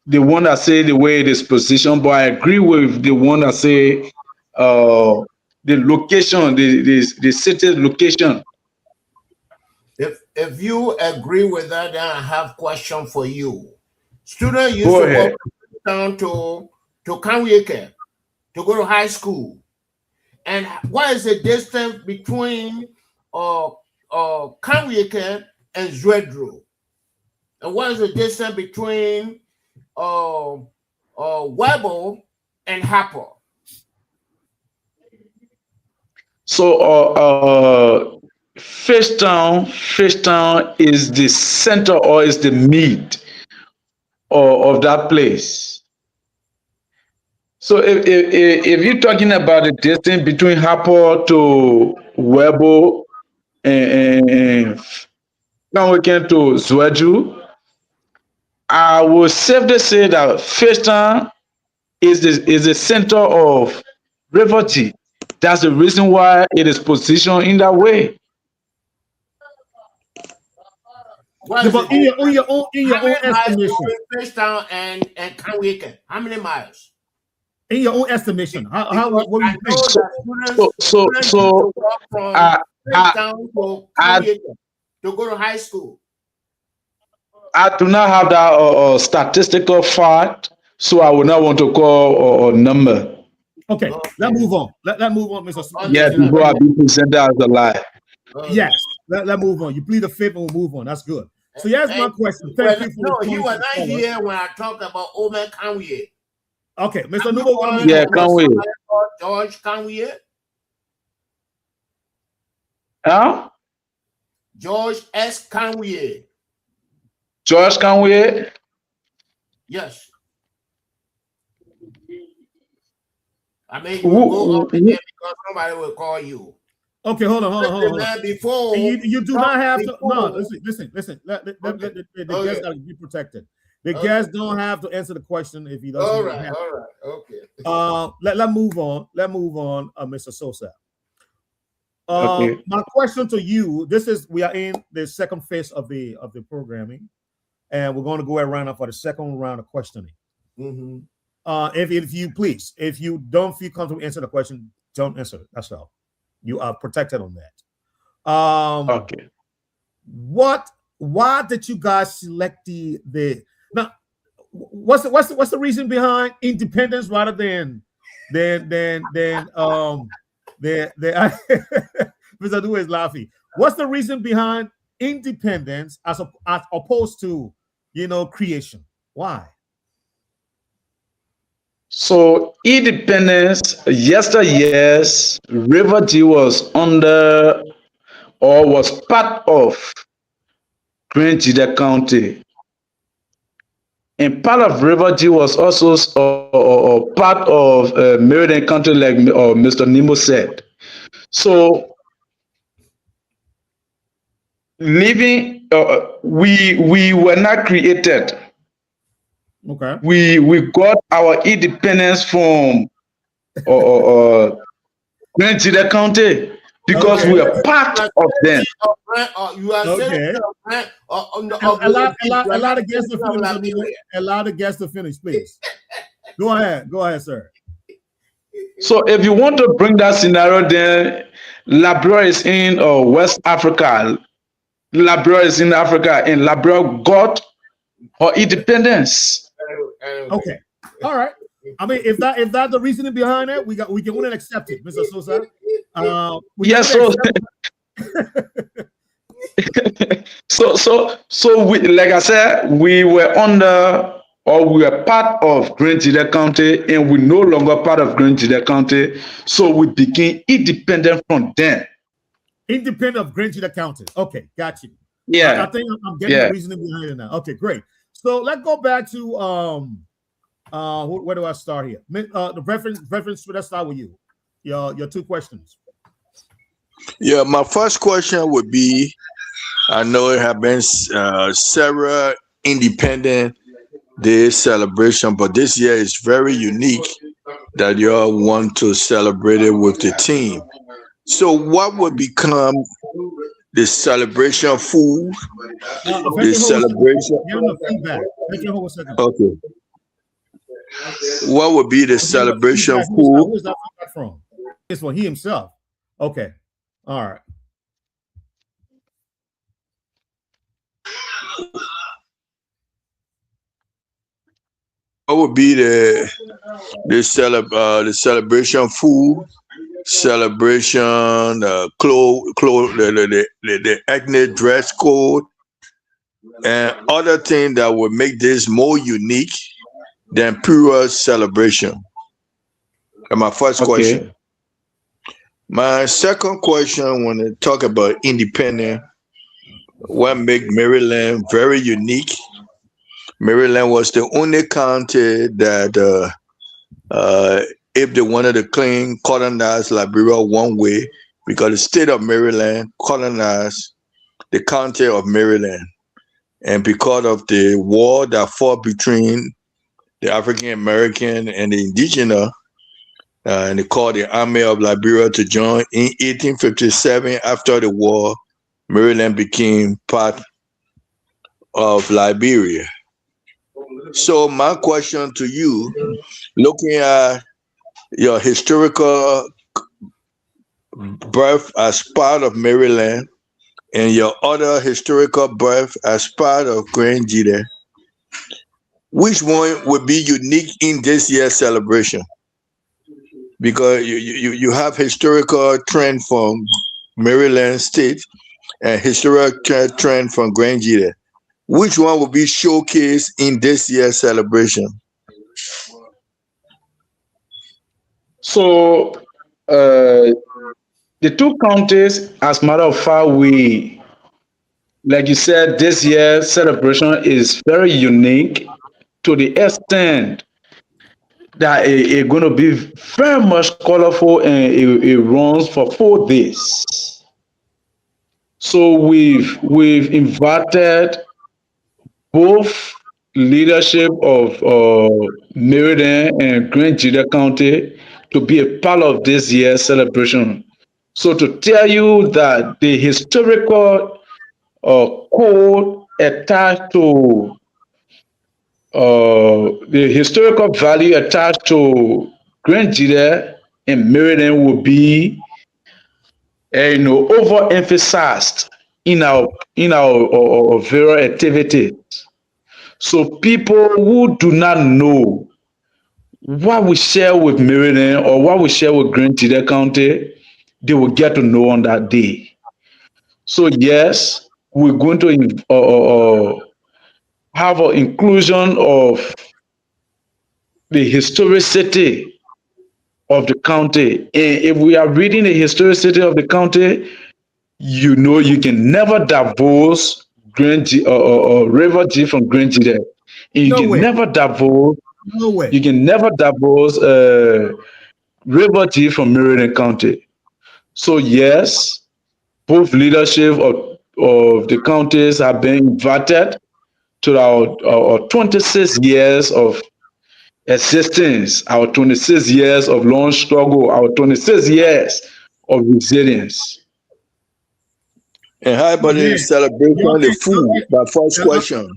the one that say the way it is positioned, but I agree with the one that say the location, the city location. If you agree with that, then I have question for you. Students used Go to ahead. walk down to Kanweke to go to high school. And what is the distance between Kanweke and Zwedru? And what is the distance between Webble and Harper? So Fishtown is the center or is the mid of that place. So if you're talking about the distance between Harper to Webo and Kanweken to Zwedru, I would safely say that Fishtown is the center of Riverty. That's the reason why it is positioned in that way. What Yeah, is but it? in your own How many miles estimation, between Fishtown and Kanweke? How many miles? in your own estimation, how Because what do I you think? know that students used So to walk from I I Fishtown to I Kanweke to go to high school. I do not have that statistical fact, so I would not want to call a number. Okay, let's move on. Let move on, Mr. Yeah, Understand. people are being presented as a lie. Yes, let move on. You plead the fifth and we'll move on. That's good. So here's my question. Thank you for No, you responding were to the not caller. here when I talked about Omer Kanweke. Okay, Mr. Nubo, want to move Yeah, on. can we? George Kanweke? Huh? George S. Kanweke. George, can we? Yes. I mean, you will go up again because somebody will call you. Okay, hold on. Man, before You do not have to. No, before- listen. The Okay. guest got to be protected. The guest don't have to answer the question if he doesn't. All really right, have to. okay. Let move on. Mr. Sosa. Okay. My question to you: we are in the second phase of the programming, and we're going to go around for the second round of questioning. Mm-hmm. If you please, if you don't feel comfortable answering the question, don't answer it. That's all. You are protected on that. Okay. Why did you guys select the now? What's the reason behind independence rather than the Mr. Du is laughing. What's the reason behind independence as opposed to creation? Why? So independence, yesteryears, River G was under or was part of Grand GEDEH County. And part of River G was also part of Meriden County, like Mr. Nemo said. So living, we were not created. Okay. We got our independence from Grand GEDEH County. because Okay. we are part of them. You are saying Okay. A lot of guests to finish. A lot of guests to finish, please. Go ahead, sir. So if you want to bring that scenario, then Liberia is in West Africa. Liberia is in Africa, and Liberia got her independence. Okay. All right. I mean, if that's the reasoning behind it, we can win and accept it, Mr. Sosa. Yes, so we, like I said, we were under or we were part of Grand GEDEH County, and we no longer part of Grand GEDEH County, so we became independent from them. Independent of Grand GEDEH County. Okay, got you. Yeah, I think I'm getting the reasoning behind it now. Okay, great. So let's go back to where do I start here? The reference. Let's start with you. Your two questions. Yeah, my first question would be, I know it have been several Independent Day celebration, but this year is very unique that y'all want to celebrate it with the team. So what would become the celebration food? The celebration. Okay. What would be the celebration food? Where's that from? This one, he himself. Okay. All right. What would be the celebration food, celebration the ethnic dress code, and other things that would make this more unique than pure celebration? And my first question. My second question, when I talk about independent, what make Maryland very unique? Maryland was the only county that, if they wanted to claim colonize Liberia one way, because the state of Maryland colonized the county of Maryland. And because of the war that fought between the African American and the indigenous, and they called the Army of Liberia to join in 1857. After the war, Maryland became part of Liberia. So my question to you, looking at your historical birth as part of Maryland and your other historical birth as part of Grand GEDEH, which one would be unique in this year's celebration? Because you have historical trend from Maryland State and historical trend from Grand GEDEH. Which one will be showcased in this year's celebration? So the two counties, as a matter of fact, we, like you said, this year's celebration is very unique to the extent that it's going to be very much colorful, and it runs for 4 days. So we've invited both leadership of Meriden and Grand GEDEH County to be a part of this year's celebration. So to tell you that the historical code attached to the historical value attached to Grand GEDEH and Meriden will be overemphasized in our various activities. So people who do not know what we share with Meriden or what we share with Grand GEDEH County, they will get to know on that day. So yes, we're going to have an inclusion of the historicity of the county. And if we are reading the historicity of the county, you know you can never divorce River G from Grand GEDEH. And you can never divorce you can never divorce River G from Meriden County. So yes, both leadership of the counties have been invited to our 26 years of existence, our 26 years of long struggle, our 26 years of resilience. And how about the celebration of the food? My first question.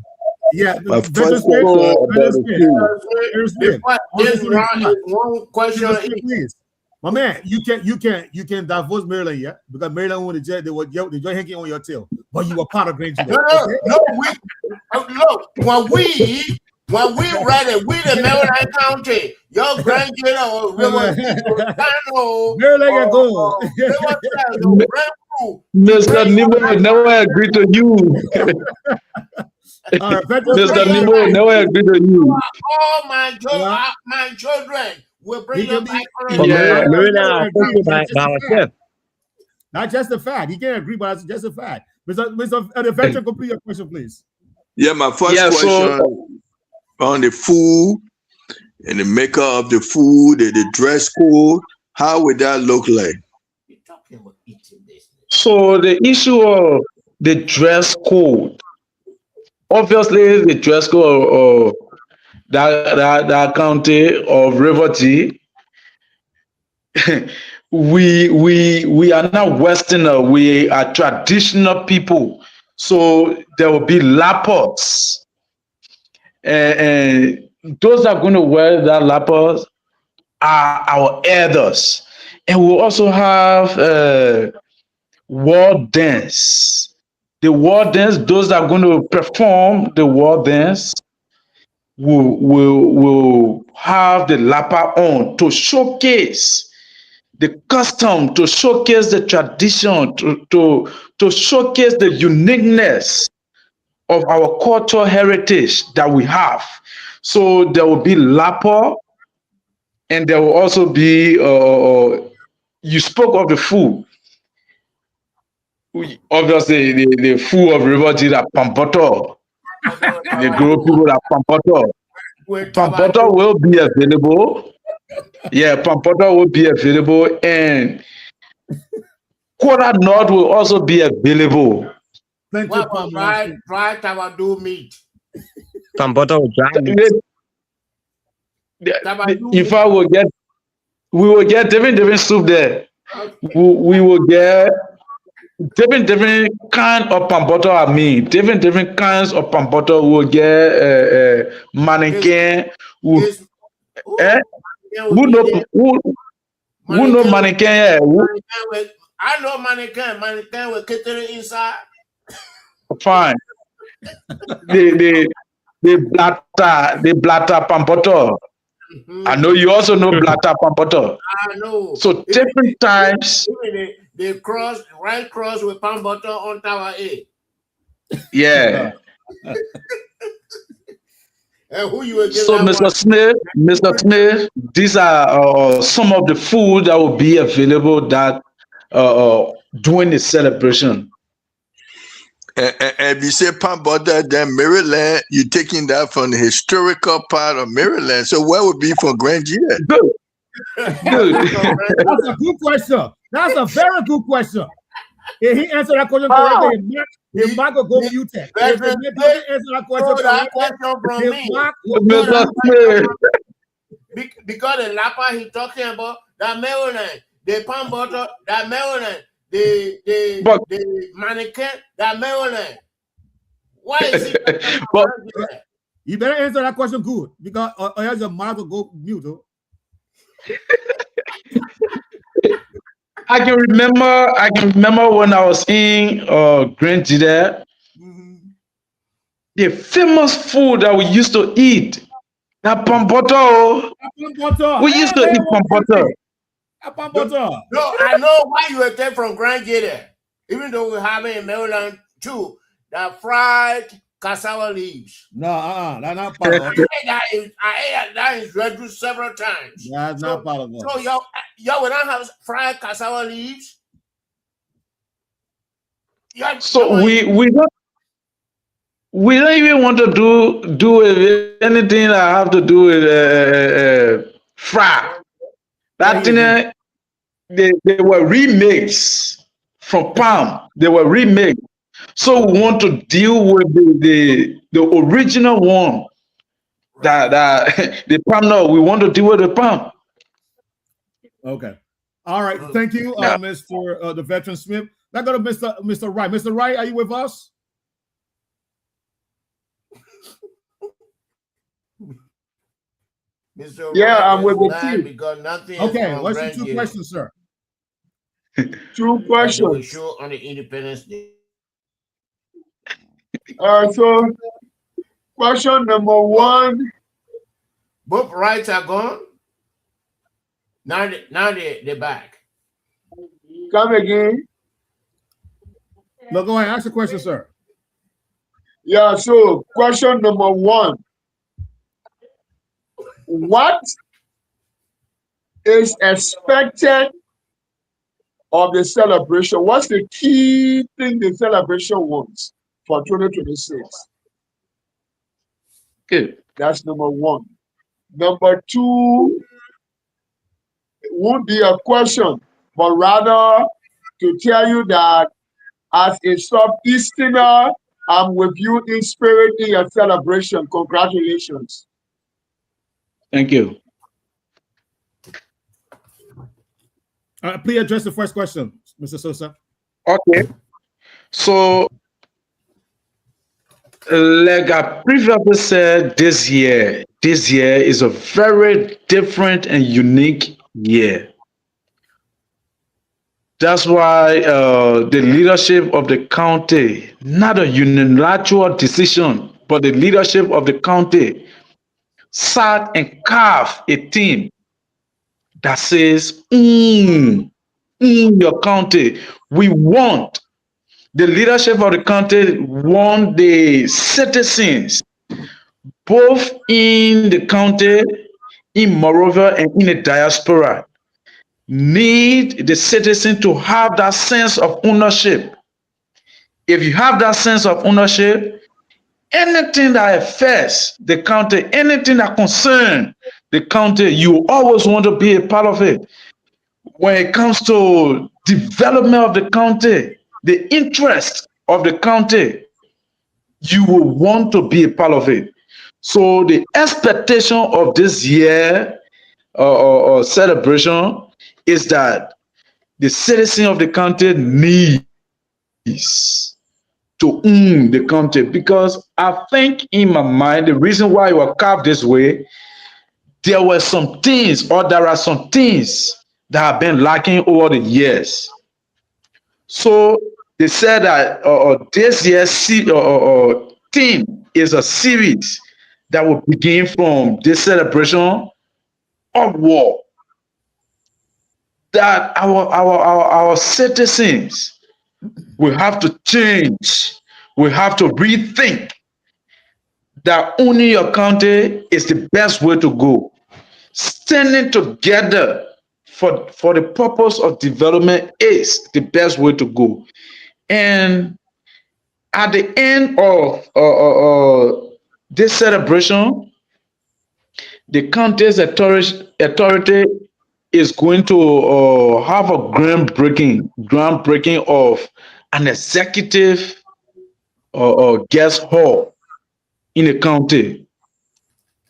Yeah, My Veteran first Smith, question about Veteran the Smith, food. Veteran Smith. This round is one question. Veteran Smith, please. My man, you can divorce Maryland, yeah? Because Maryland won the judge, they were hanging on your tail. But you were part of Grand Judah. No, look, when we read it, we the Maryland County, your Grand Judah or River Maryland got gold. Mr. Nemo will never agree to you. Mr. Nemo will never agree to you. All my children will bring you back. Not just a fact. He can't agree, but it's just a fact. Mr. The veteran, complete your question, please. Yeah, my first question on the food and the maker of the food and the dress code. How would that look like? So the issue of the dress code, obviously the dress code of that county of Riverty, we are not Westerner, we are traditional people. So there will be lappers. And those that are going to wear that lappers are our elders. And we'll also have war dance. The war dance, those that are going to perform the war dance will have the lapper on to showcase the custom, to showcase the tradition, to showcase the uniqueness of our cultural heritage that we have. So there will be lapper, and there will also be, you spoke of the food. Obviously, the food of Riverty are pampoto. The group people are pampoto. Pampoto will be available. Yeah, pampoto will be available, and Quarter North will also be available. What about dry tabado meat? Pampoto dry meat. In fact, we will get different soup there. We will get different kind of pampoto. I mean, different kinds of pampoto. We will get mannequin. Who know mannequin? Yeah. I know mannequin with catering inside. Fine. the blatter pampoto. I know you also know blatter pampoto. I know. So different times. They cross with pampoto on Tower A. Yeah. And who you will give So, Mr. Smith, these are some of the food that will be available that during the celebration. And if you say pampoto, then Maryland, you're taking that from the historical part of Maryland. So what would be for Grand Judah? Good. That's a good question. That's a very good question. If he answered that question correctly, if Mark will go mute it. If he doesn't answer that question correctly, because the lapa he talking about, that Maryland, the pampoto, that Maryland, the mannequin, that Maryland. Why is he you better answer that question good, because or else your Mark will go mute. I can remember when I was in Grand GEDEH, the famous food that we used to eat, that pampoto. We used to eat pampoto. No, I know why you were there from Grand GEDEH, even though we have it in Maryland too. That fried cassava leaves. No, that's not part of it. I ate that is reduced several times. That's not part of it. So y'all will not have fried cassava leaves. So we don't even want to do anything that have to do with fry. That thing they were remixed from palm. They were remixed. So we want to deal with the original one. That the palm. No, we want to deal with the palm. Okay. All right, thank you, Mr. The Veteran Smith. Now go to Mr. Wright. Mr. Wright, are you with us? Mr. Yeah, Wright I'm is with the mad team. because nothing is Okay, on what's your Grand two Jam questions, sir? Two that they will questions. show on the Independence Day. So question number one. Both rights are gone. Now they're back. Come again. No, go ahead. Ask the question, sir. Yeah, so question number one. What is expected of the celebration? What's the key thing the celebration wants for 2026? Good. That's number one. Number two, it won't be a question, but rather to tell you that as a Southeasterner, I'm with you in spirit in your celebration. Congratulations. Thank you. Please address the first question, Mr. Sosa. Okay. So, like I previously said, this year is a very different and unique year. That's why the leadership of the county, not a unilateral decision, but the leadership of the county sat and carved a team that says, your county, we want the leadership of the county, want the citizens, both in the county, in Moreover, and in the diaspora, need the citizen to have that sense of ownership. If you have that sense of ownership, anything that affects the county, anything that concerns the county, you always want to be a part of it. When it comes to development of the county, the interest of the county, you will want to be a part of it. So the expectation of this year celebration is that the citizen of the country needs to own the country, because I think in my mind the reason why you were carved this way, there were some things, or there are some things that have been lacking over the years. So they said that this year's theme is a series that will begin from this celebration upward. That our citizens will have to change. We have to rethink that owning your country is the best way to go. Standing together for the purpose of development is the best way to go. And at the end of this celebration, the county's authority is going to have a groundbreaking of an executive guest hall in the county.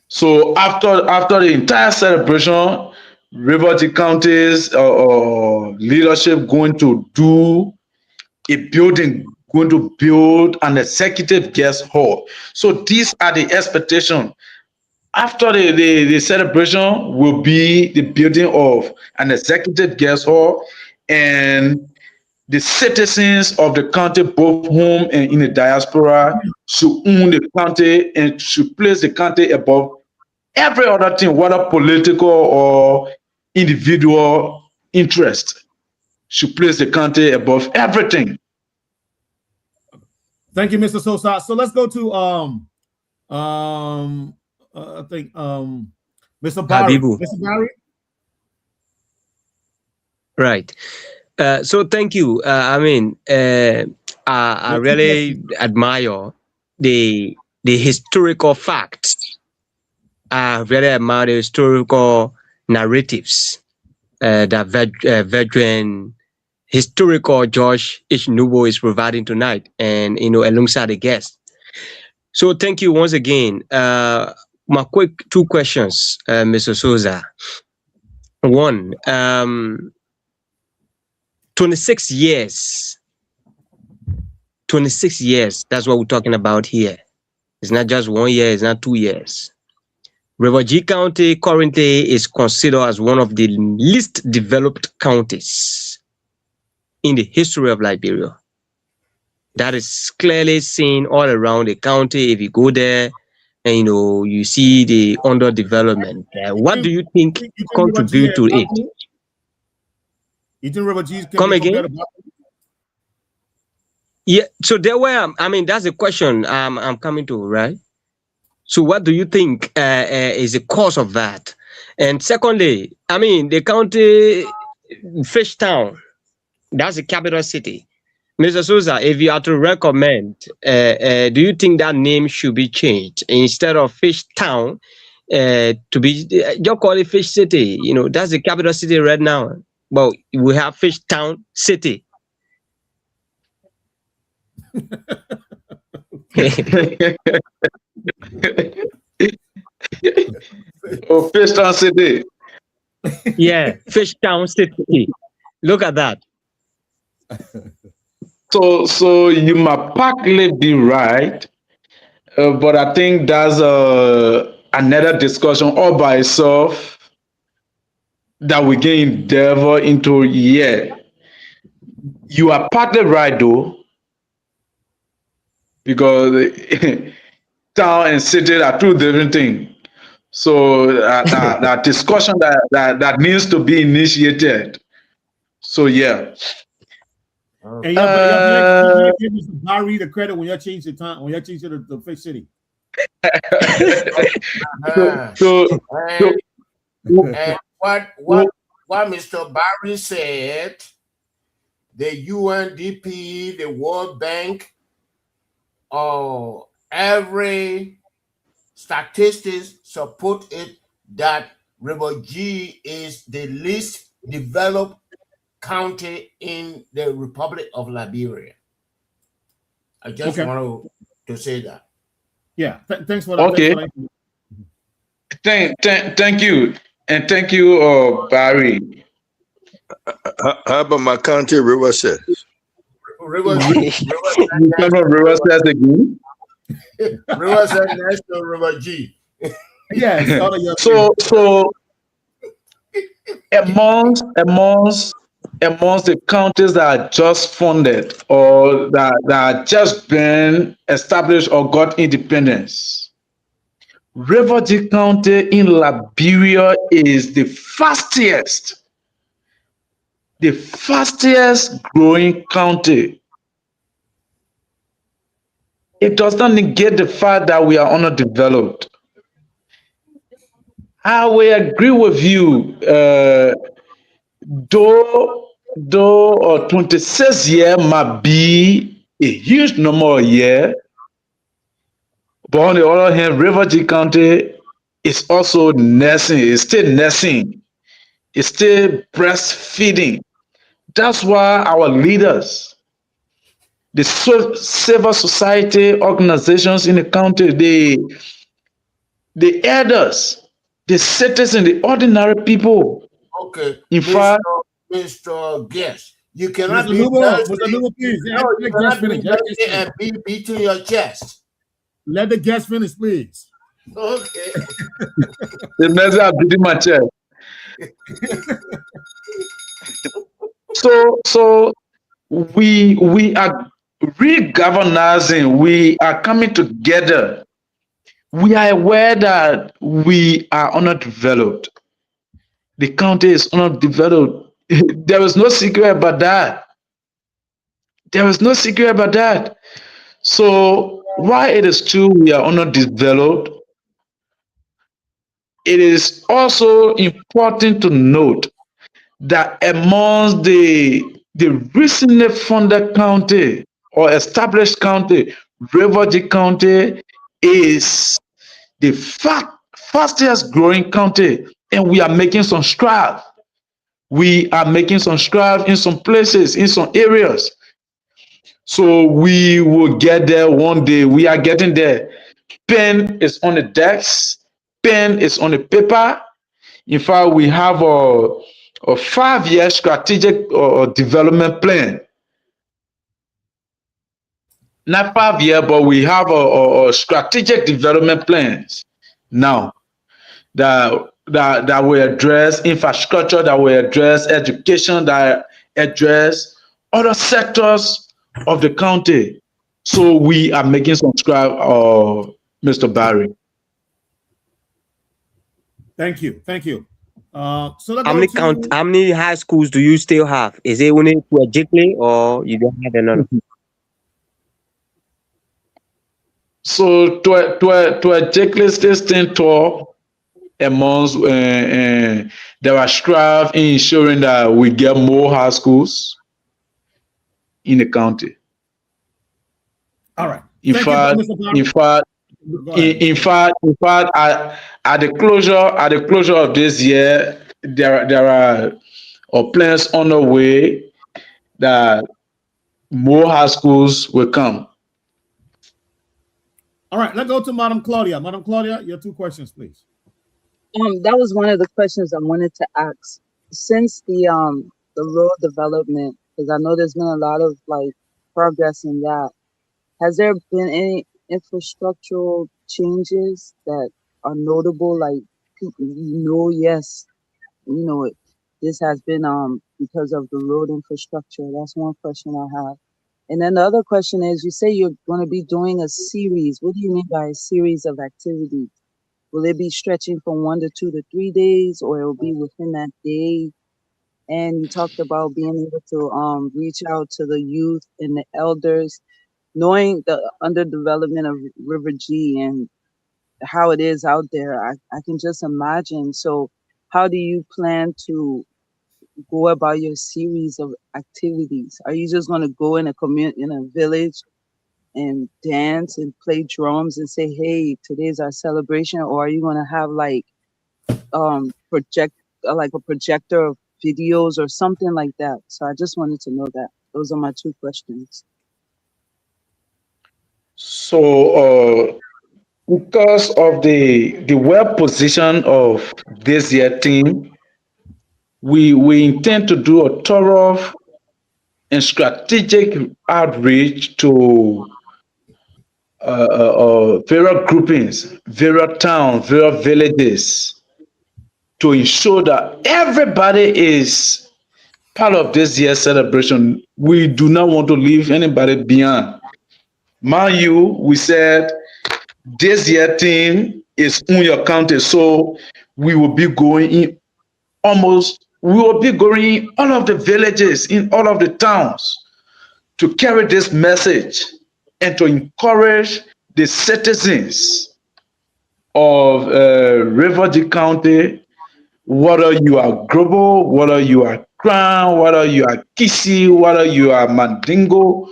So after the entire celebration, Liberty County's leadership going to build an executive guest hall. So these are the expectations. After the celebration will be the building of an executive guest hall, and the citizens of the county, both home and in the diaspora, should own the county and should place the county above every other thing, whether political or individual interest. Should place the country above everything. Thank you, Mr. Sosa. So let's go to I think Mr. Barry. Habibu. Mr. Barry. Right. So thank you. I really admire the historical facts. I really admire the historical narratives that veteran historical George H. Nubo is providing tonight, and alongside the guests. So thank you once again. My quick two questions, Mr. Souza. One, 26 years. 26 years. That's what we're talking about here. It's not just 1 year, it's not 2 years. River G County currently is considered as one of the least developed counties in the history of Liberia. That is clearly seen all around the county. If you go there and you see the underdevelopment. What do you think You think River G contribute has to it? Baku? You think River G can Come be again? compared to Baku? Yeah, so there were, I mean, that's the question I'm coming to, right? So what do you think is the cause of that? And secondly, I mean, the county, Fishtown, that's the capital city. Mr. Souza, if you are to recommend, do you think that name should be changed instead of Fishtown to be, you call it Fish City? That's the capital city right now. But we have Fishtown City. Oh, Fishtown City. Yeah, Fishtown City. Look at that. So you might partly be right, but I think that's another discussion all by itself that we can endeavor into. Yeah, you are partly right though, because town and city are two different things. So that discussion that needs to be initiated. So yeah. And you give Mr. Barry the credit when you change the time, when you change it to Fish City. so And what Mr. Barry said, the UNDP, the World Bank, every statistics support it that River G is the least developed county in the Republic of Liberia. I just wanted to say that. Yeah, thanks for that. Okay. Thank you. And thank you, Barry. How about my county, Riverside? Riverside again. Riverside National River G. Yeah. So amongst the counties that are just funded or that are just been established or got independence, River G County in Liberia is the fastest growing county. It does not negate the fact that we are underdeveloped. I will agree with you. Though 26 years might be a huge number of years, but on the other hand, River G County is also nursing. It's still nursing. It's still breastfeeding. That's why our leaders, the civil society organizations in the county, the elders, the citizens, the ordinary people. Okay, in fact, Mr. Guest, you cannot Mr. be Lubo, please. you cannot be thirsty and be beating your chest. Let the guest finish, please. Okay. The message I'm beating my chest. So we are regoverning. We are coming together. We are aware that we are underdeveloped. The county is underdeveloped. There is no secret about that. There is no secret about that. So while it is true we are underdeveloped, it is also important to note that amongst the recently funded county or established county, River G County is the fastest growing county, and we are making some strides. We are making some strides in some places, in some areas. So we will get there one day. We are getting there. Pen is on the desk. Pen is on the paper. In fact, we have a 5-year strategic development plan. Not 5 year, but we have a strategic development plans now that will address infrastructure, that will address education, that address other sectors of the county. So we are making some strive, Mr. Barry. Thank you. Thank you. So let's How go many to how many high schools do you still have? Is it only to a Jiggly or you don't have another? So to a checklist testing tour amongst there are strive in ensuring that we get more high schools in the county. all right. In Thank you, fact, Mr. in Barry. fact, Go ahead. in fact, at the closure of this year, there are plans on the way that more high schools will come. All right, let's go to Madam Claudia. Madam Claudia, your 2 questions, please. That was one of the questions I wanted to ask. Since the road development, because I know there's been a lot of like progress in that. Has there been any infrastructural changes that are notable? Like people, yes, this has been because of the road infrastructure. That's one question I have. And then the other question is, you say you're going to be doing a series. What do you mean by a series of activities? Will it be stretching from 1 to 2 to 3 days, or it will be within that day? And you talked about being able to reach out to the youth and the elders, knowing the underdevelopment of River G and how it is out there. I can just imagine. So, how do you plan to go about your series of activities? Are you just going to go in in a village and dance and play drums and say, "Hey, today's our celebration," or are you going to have like project like a projector of videos or something like that? So I just wanted to know that. Those are my 2 questions. So because of the well position of this year team, we intend to do a thorough and strategic outreach to various groupings, various towns, various villages to ensure that everybody is part of this year's celebration. We do not want to leave anybody behind. Mind you, we said this year theme is on your county, so we will be going in we will be going in all of the villages, in all of the towns to carry this message and to encourage the citizens of River County, whether you are Global, whether you are Crown, whether you are Kisi, whether you are Mandingo,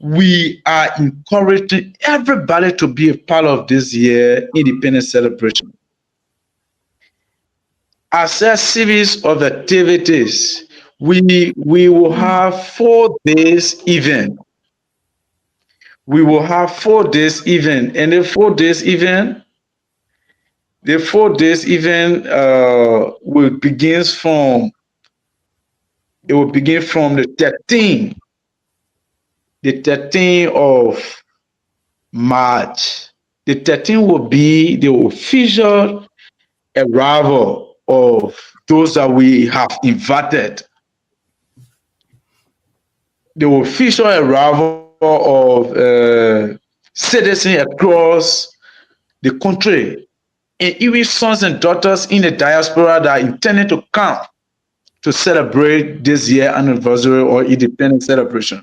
we are encouraging everybody to be a part of this year independence celebration. As a series of activities, we will have 4 days event. We will have 4 days event, and the 4 days event will begin from the 13th of March. The 13th will be the official arrival of those that we have invited. The official arrival of citizens across the country, and even sons and daughters in the diaspora that are intending to come to celebrate this year anniversary or independence celebration.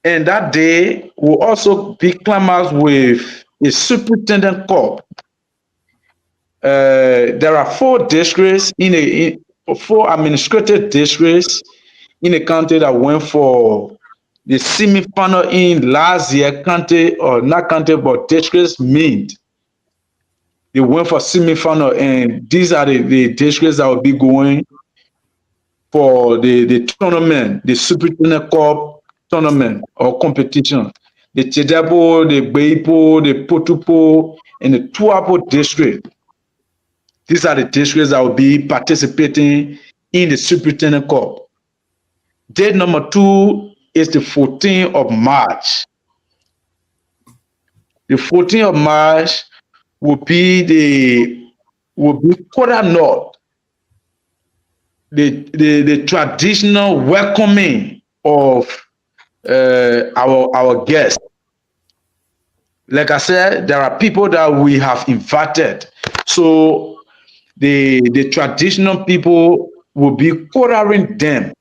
And that day will also be climaxed with a superintendent corps. There are 4 administrative districts in the county that went for the semi-final in last year county, or not county, but districts meet. They went for semi-final, and these are the districts that will be going for the tournament, the Superintendent Cup tournament or competition. The Chedabo, the Beipo, the Potupo, and the Tuapo district. These are the districts that will be participating in the Superintendent Cup. Date number 2 is the 14th of March. The 14th of March will be Koda North, the traditional welcoming of our guests. Like I said, there are people that we have invited. So the traditional people will be quartering them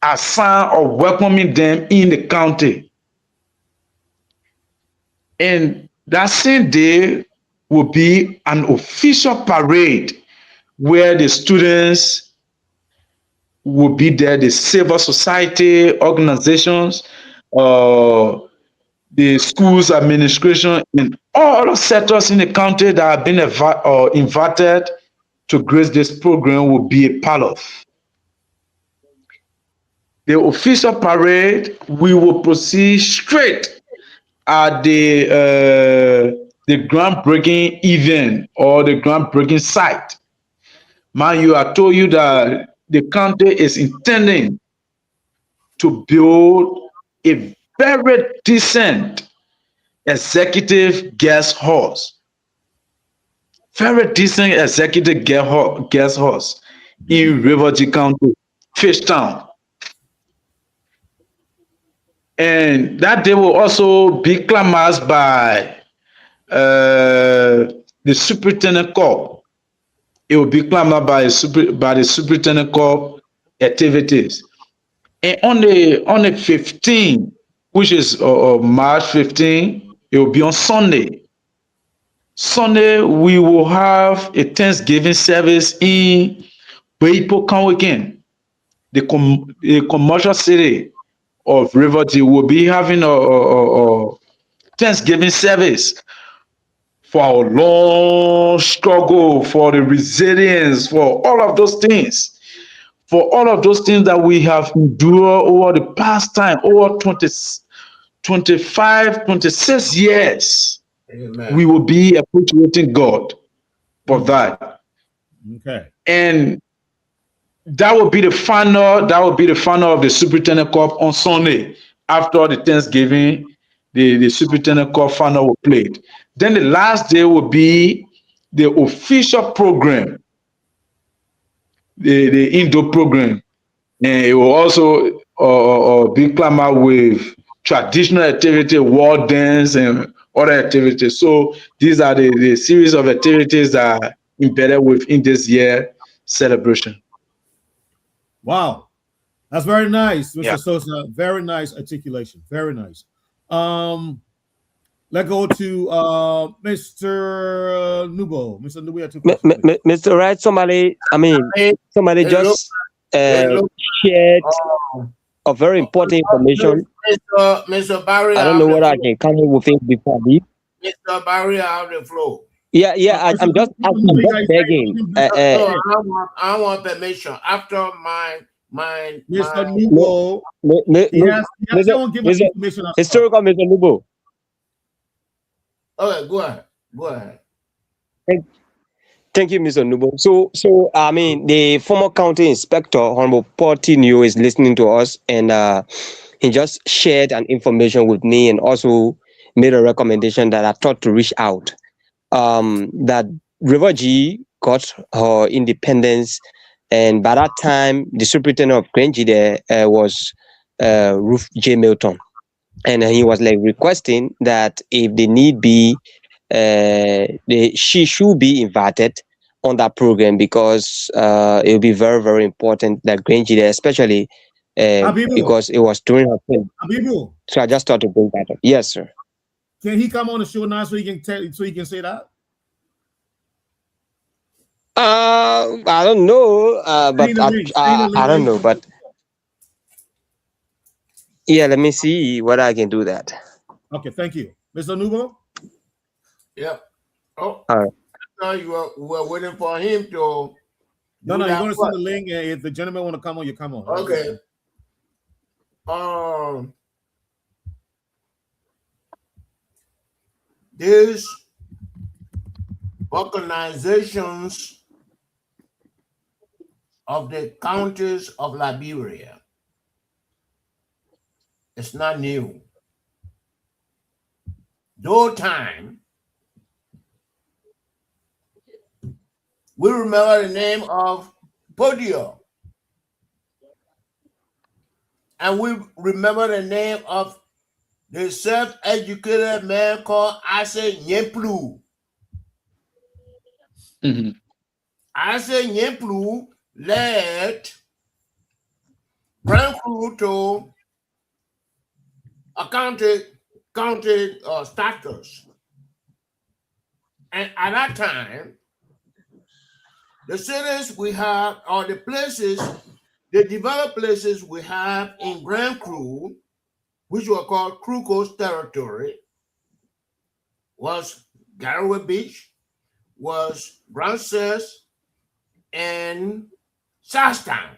as sign of welcoming them in the county. And that same day will be an official parade where the students will be there, the civil society organizations, the schools administration, and all the sectors in the county that have been invited to grace this program will be a part of. The official parade, we will proceed straight at the groundbreaking event or the groundbreaking site. Man, you, I told you that the county is intending to build a very decent executive guest house. Very decent executive guest house in Riverview County, Fishtown. And that day will also be climaxed by the Superintendent Cup. It will be climaxed by the Superintendent Cup activities. And on the 15th, which is March 15, it will be on Sunday. Sunday, we will have a Thanksgiving service in Beipo Kanwakin, the commercial city of Riverview. Will be having a Thanksgiving service for our long struggle, for the resilience, for all of those things. For all of those things that we have endured over the past time, over 20, 25, 26 years, Amen. we will be appreciating God for that. Okay. And that will be the final of the Superintendent Cup on Sunday. After the Thanksgiving, the Superintendent Cup final will play. Then the last day will be the official program, the indoor program. And it will also be clamored with traditional activity, war dance, and other activities. So these are the series of activities that are embedded within this year celebration. Wow. That's very nice, Mr. Yeah. Sosa. Very nice articulation. Very nice. Let's go to Mr. Nubo. Mr. Nubo, you have two questions. Mr. Wright, somebody Hello. just Hello. shared a very important information. Mr. Barry, I don't know whether I can come in with it before I leave. Mr. Barry, I have the floor. Yeah, I'm just asking, just begging. No, I want permission. After Mr. Nubo, historical Mr. Nubo. Okay, go ahead. Go ahead. Thank you, Mr. Nubo. So I mean, the former county inspector, Honorable Portinho, is listening to us, and he just shared an information with me, and also made a recommendation that I thought to reach out. That River G got her independence, and by that time, the superintendent of GEDEH was Ruth J. Milton, and he was like requesting that if the need be, she should be invited on that program, because it will be very, very important that GEDEH, especially because it was during her term. So I just thought to bring that up. Yes, sir. Can he come on the show now so he can say that? I don't know, but I don't know, but yeah, let me see whether I can do that. Okay, thank you, Mr. Nubo. Yep. Oh, all right. No, you were waiting for him to. No, you're going to send the link, and if the gentleman want to come on, you come on. Okay. These organizations of the counties of Liberia. It's not new. Though time, we remember the name of Podio. And we remember the name of the self-educated man called Ase Nyemplu. Ase Nyemplu led Grand Crew to a county status. And at that time, the cities we have, or the places, the developed places we have in Grand Crew, which were called Crew Coast Territory, was Garaway Beach, was Grand Cess, and Charlestown.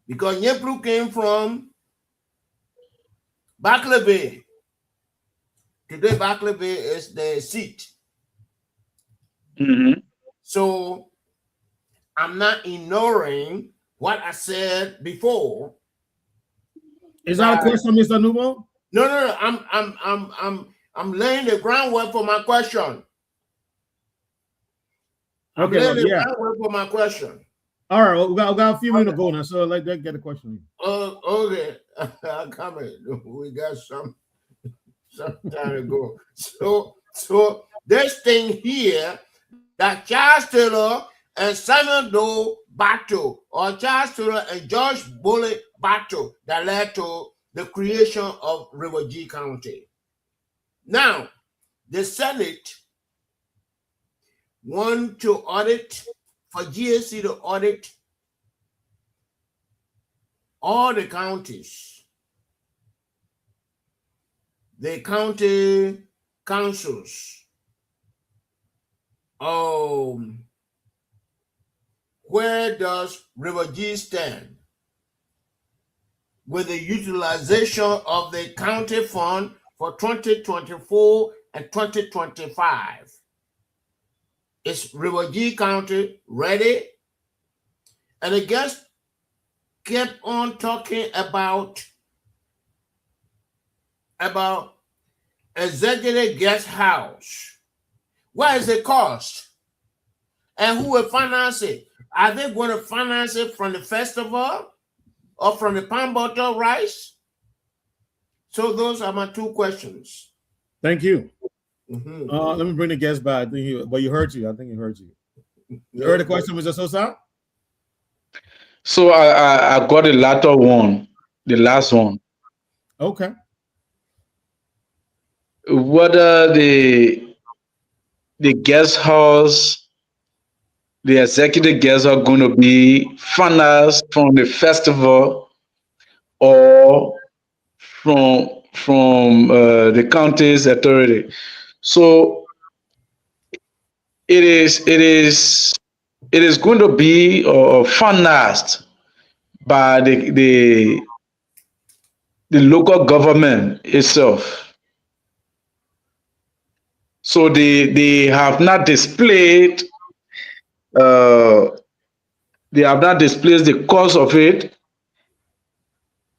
Because Nyemplu came from Barclay Bay. Today, Barclay Bay is the seat. So I'm not ignoring what I said before. Is that a question, Mr. Nubo? No. I'm laying the groundwork for my question. Okay, well, yeah. Groundwork for my question. All right, well, we got a few minutes to go now, so let's get a question. Okay. I'm coming. We got some time to go. So this thing here that Charles Taylor and Samuel Doe battle, or Charles Taylor and George Bullitt battle, that led to the creation of River G County. Now, the Senate want to audit, for GSC to audit all the counties, the county councils, where does River G stand with the utilization of the county fund for 2024 and 2025? Is River G County ready? And the guest kept on talking about executive guest house. What is the cost? And who will finance it? Are they going to finance it from the festival or from the palm butter rice? So those are my two questions. Thank you. Let me bring the guest back. But you heard you. I think he heard you. You heard the question, Mr. Sosa? So I got the latter one, the last one. Okay. Whether the guest house, the executive guests are going to be financed from the festival or from the county's authority. So it is going to be financed by the local government itself. So they have not displayed the cost of it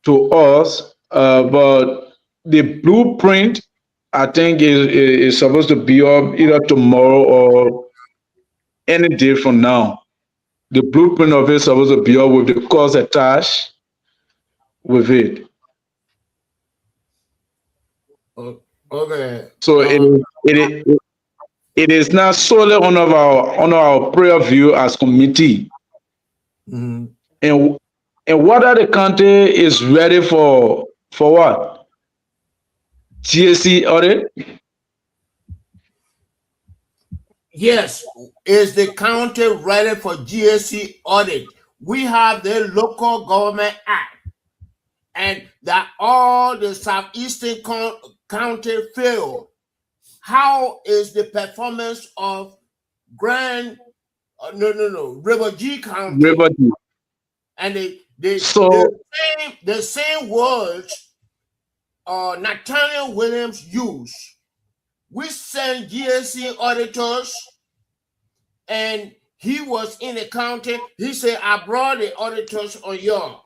to us, but the blueprint, I think, is supposed to be up either tomorrow or any day from now. The blueprint of it is supposed to be up with the cost attached with it. Okay. So it is not solely on our prayer view as committee. And whether the country is ready for what? GSC audit? Yes. Is the county ready for GSC audit? We have the Local Government Act, and that all the southeastern county failed. How is the performance of River G County? River G. And the same words Nathaniel Williams used. We send GSC auditors, and he was in the county. He said, I brought the auditors on y'all.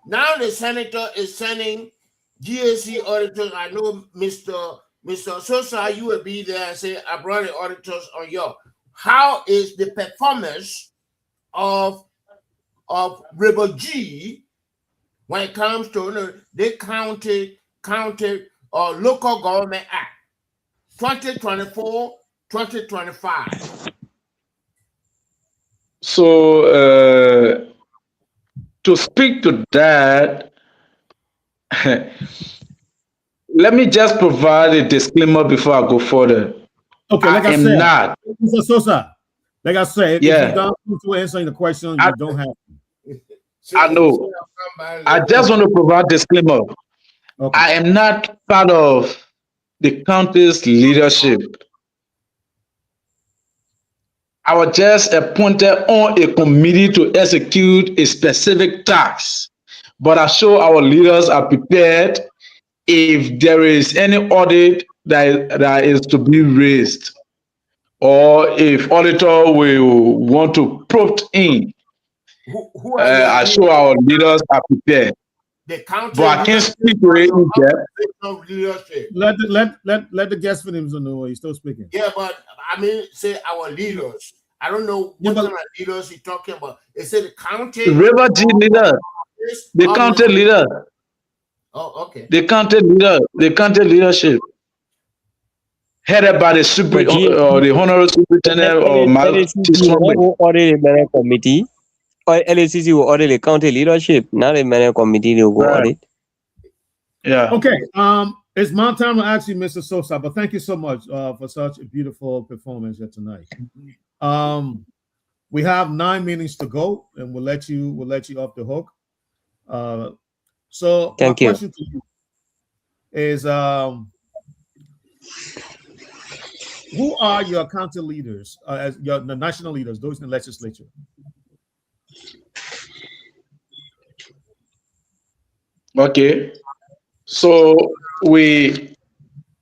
Now the senator is sending GSC auditors. I know Mr. Sosa, you will be there and say, I brought the auditors on y'all. How is the performance of River G when it comes to the county or local government act 2024-2025? So to speak to that, let me just provide a disclaimer before I go further. Okay, like I am said, not. Mr. Sosa, like I said, if Yeah. you don't to answering the question, you don't have to. I know. I just want to provide disclaimer. Okay. I am not part of the county's leadership. I was just appointed on a committee to execute a specific task. But I sure our leaders are prepared if there is any audit that is to be raised, or if auditor will want to probe in. Who are your I leaders? sure our leaders are prepared. The county But I can't speak to it in depth. leadership. Let the guest for him know he's still speaking. Yeah, but I mean, say our leaders. I don't know what kind of leaders he's talking about. It said the county. River G leader, the county leader. Oh, okay. The county leadership, headed by the honorable superintendent or will order the mayor committee, or LACC will order the county leadership. Now the mayor committee will go audit. Yeah. Okay. It's my time to ask you, Mr. Sosa, but thank you so much for such a beautiful performance here tonight. We have 9 minutes to go, and we'll let you off the hook. So my question to you is, who are your county leaders, as the national leaders, those in the legislature? Okay. So we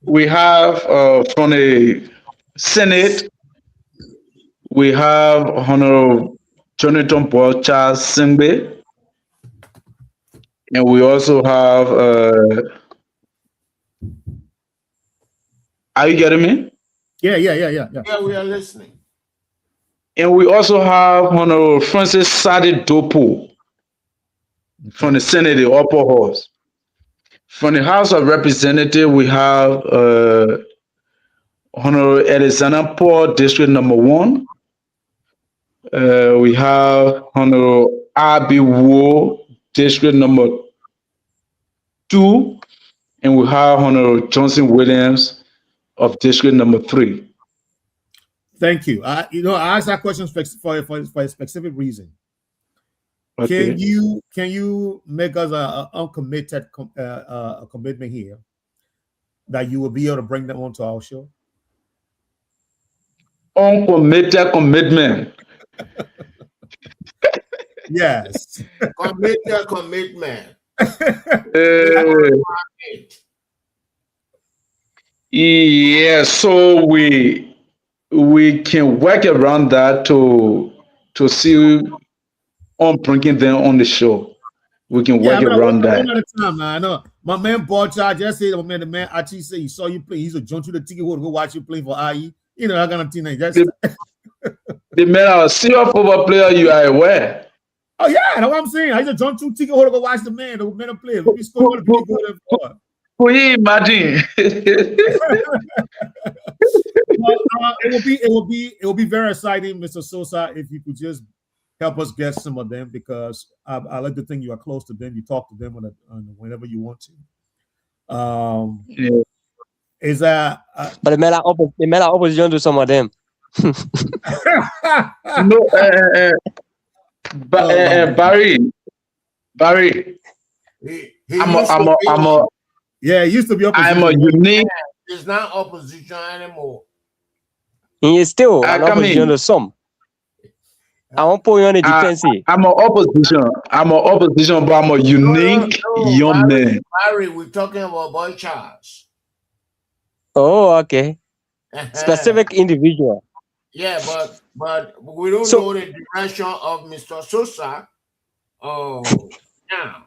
have from the Senate, we have Honorable Jonathan Paul Charles Singbe, and we also have are you getting me? Yeah. Yeah, we are listening. And we also have Honorable Francis Sadi Dopo from the Senate, the upper house. From the House of Representatives, we have Honorable Alexander Paul, District Number 1. We have Honorable Abi Wu, District Number 2. And we have Honorable Johnson Williams of District Number 3. Thank you. I asked that question for a specific reason. Okay. Can you make us a uncommitted commitment here that you will be able to bring them onto our show? Uncommitted commitment. Yes. Commitment. Yeah, so we can work around that to see on bringing them on the show. We can work around that. One at a time, man. I know my man Archie just said, the man Archie said he saw you play. He's a jump to the ticket holder go watch you play for IE. You know, that kind of thing. The man, a serious football player, you are aware. Oh yeah, that's what I'm saying. I just jump to ticket holder go watch the man play. If he score, Can you imagine? It will be very exciting, Mr. Sosa, if you could just help us get some of them, because I like to think you are close to them. You talk to them whenever you want to. Yeah. Is that? But the men are opposition to some of them. No, Barry. Yeah, he used to be opposition. I'm a unique. It's not opposition anymore. He is still an opposition to some. I won't put you on the defensive. I'm an opposition, but I'm a unique young man. Barry, we're talking about Boy Charles. Oh, okay. Specific individual. Yeah, but but we don't So know the direction of Mr. Sosa. Oh, now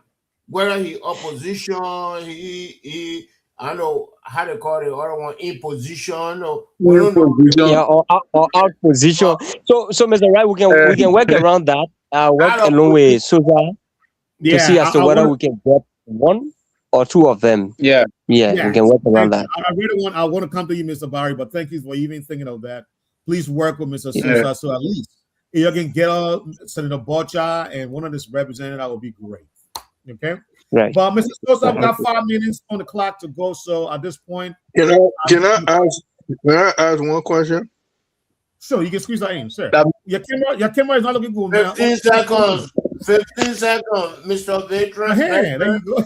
whether he opposition, I don't know how they call the other one, imposition, or we In don't know. yeah, position. or out position. But So Mr. Right, we can work around that. Work out of along position, with Susan to see Yeah, as to I whether want. we can get one or two of them. Yeah. Yeah, we Yes, can work around thank you. that. I really want. I want to come to you, Mr. Barry, but thank you for even thinking of that. Please work with Mr. Yeah. Sosa so at least if you can get Senator Bocha and one of this representative, that would be great. Okay. Right. But Mr. Sosa, I've got Okay. 5 minutes on the clock to go. So at this point, Can I I'm can I ask can I ask one question? sure you can squeeze that in, sir. That- Your camera is not looking good, man. 15 seconds. 15 seconds, Mr. Veteran. There you go.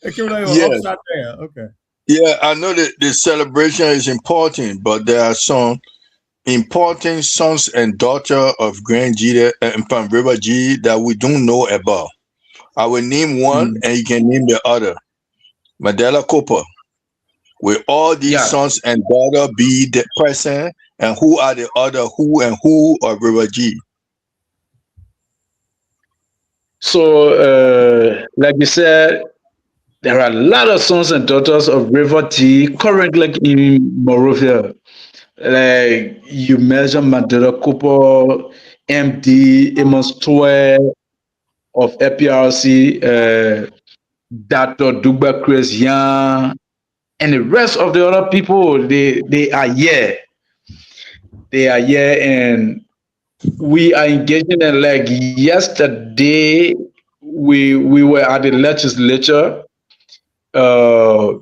The camera is Yeah, upside down. Okay. yeah. I know that the celebration is important, but there are some important sons and daughters of Grand GEDEH and from River G that we don't know about. I will name one, and you can name the other. Mandela Cooper. Will all these Yeah. sons and daughters be the present, and who are the other who of River G? So, like you said, there are a lot of sons and daughters of River T currently in Morovia. Like you mentioned Mandela Cooper, MD, Amos Toy of APRC, Dr. Dugba Chris Young, and the rest of the other people, they are here. They are here, and we are engaging in. Like yesterday, we were at the legislature uh,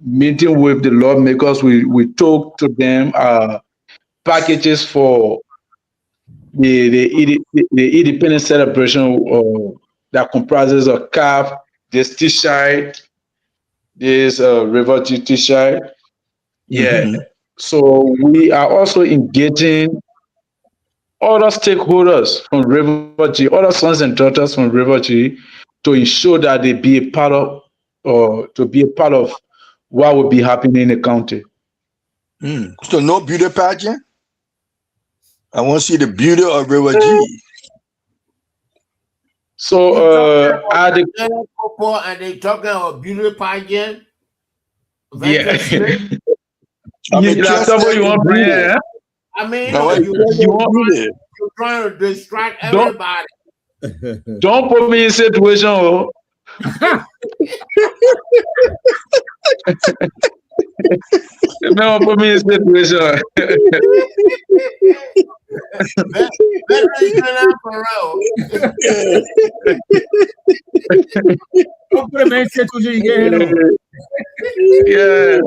meeting with the lawmakers. We talked to them packages for the independent celebration that comprises of CAF, this T-shirt, this River T-shirt. Yeah. Mm-hmm. So we are also engaging other stakeholders from River G, other sons and daughters from River G, to ensure that they be a part of, or to be a part of what will be happening in the county. So no beauty pageant. I want to see the beauty of River G. So You talking about at the Mandela Cooper and they talking about beauty pageant, yeah, Veteran Smith. I'm that's interested what you in want to bring beauty. in. I mean, I no, want you interested You in want beauty. you're trying to distract don't everybody. don't put me in situation. Oh. Don't put me in situation. Veterans turn out for real. Don't put a man situation you get hit on. Yeah.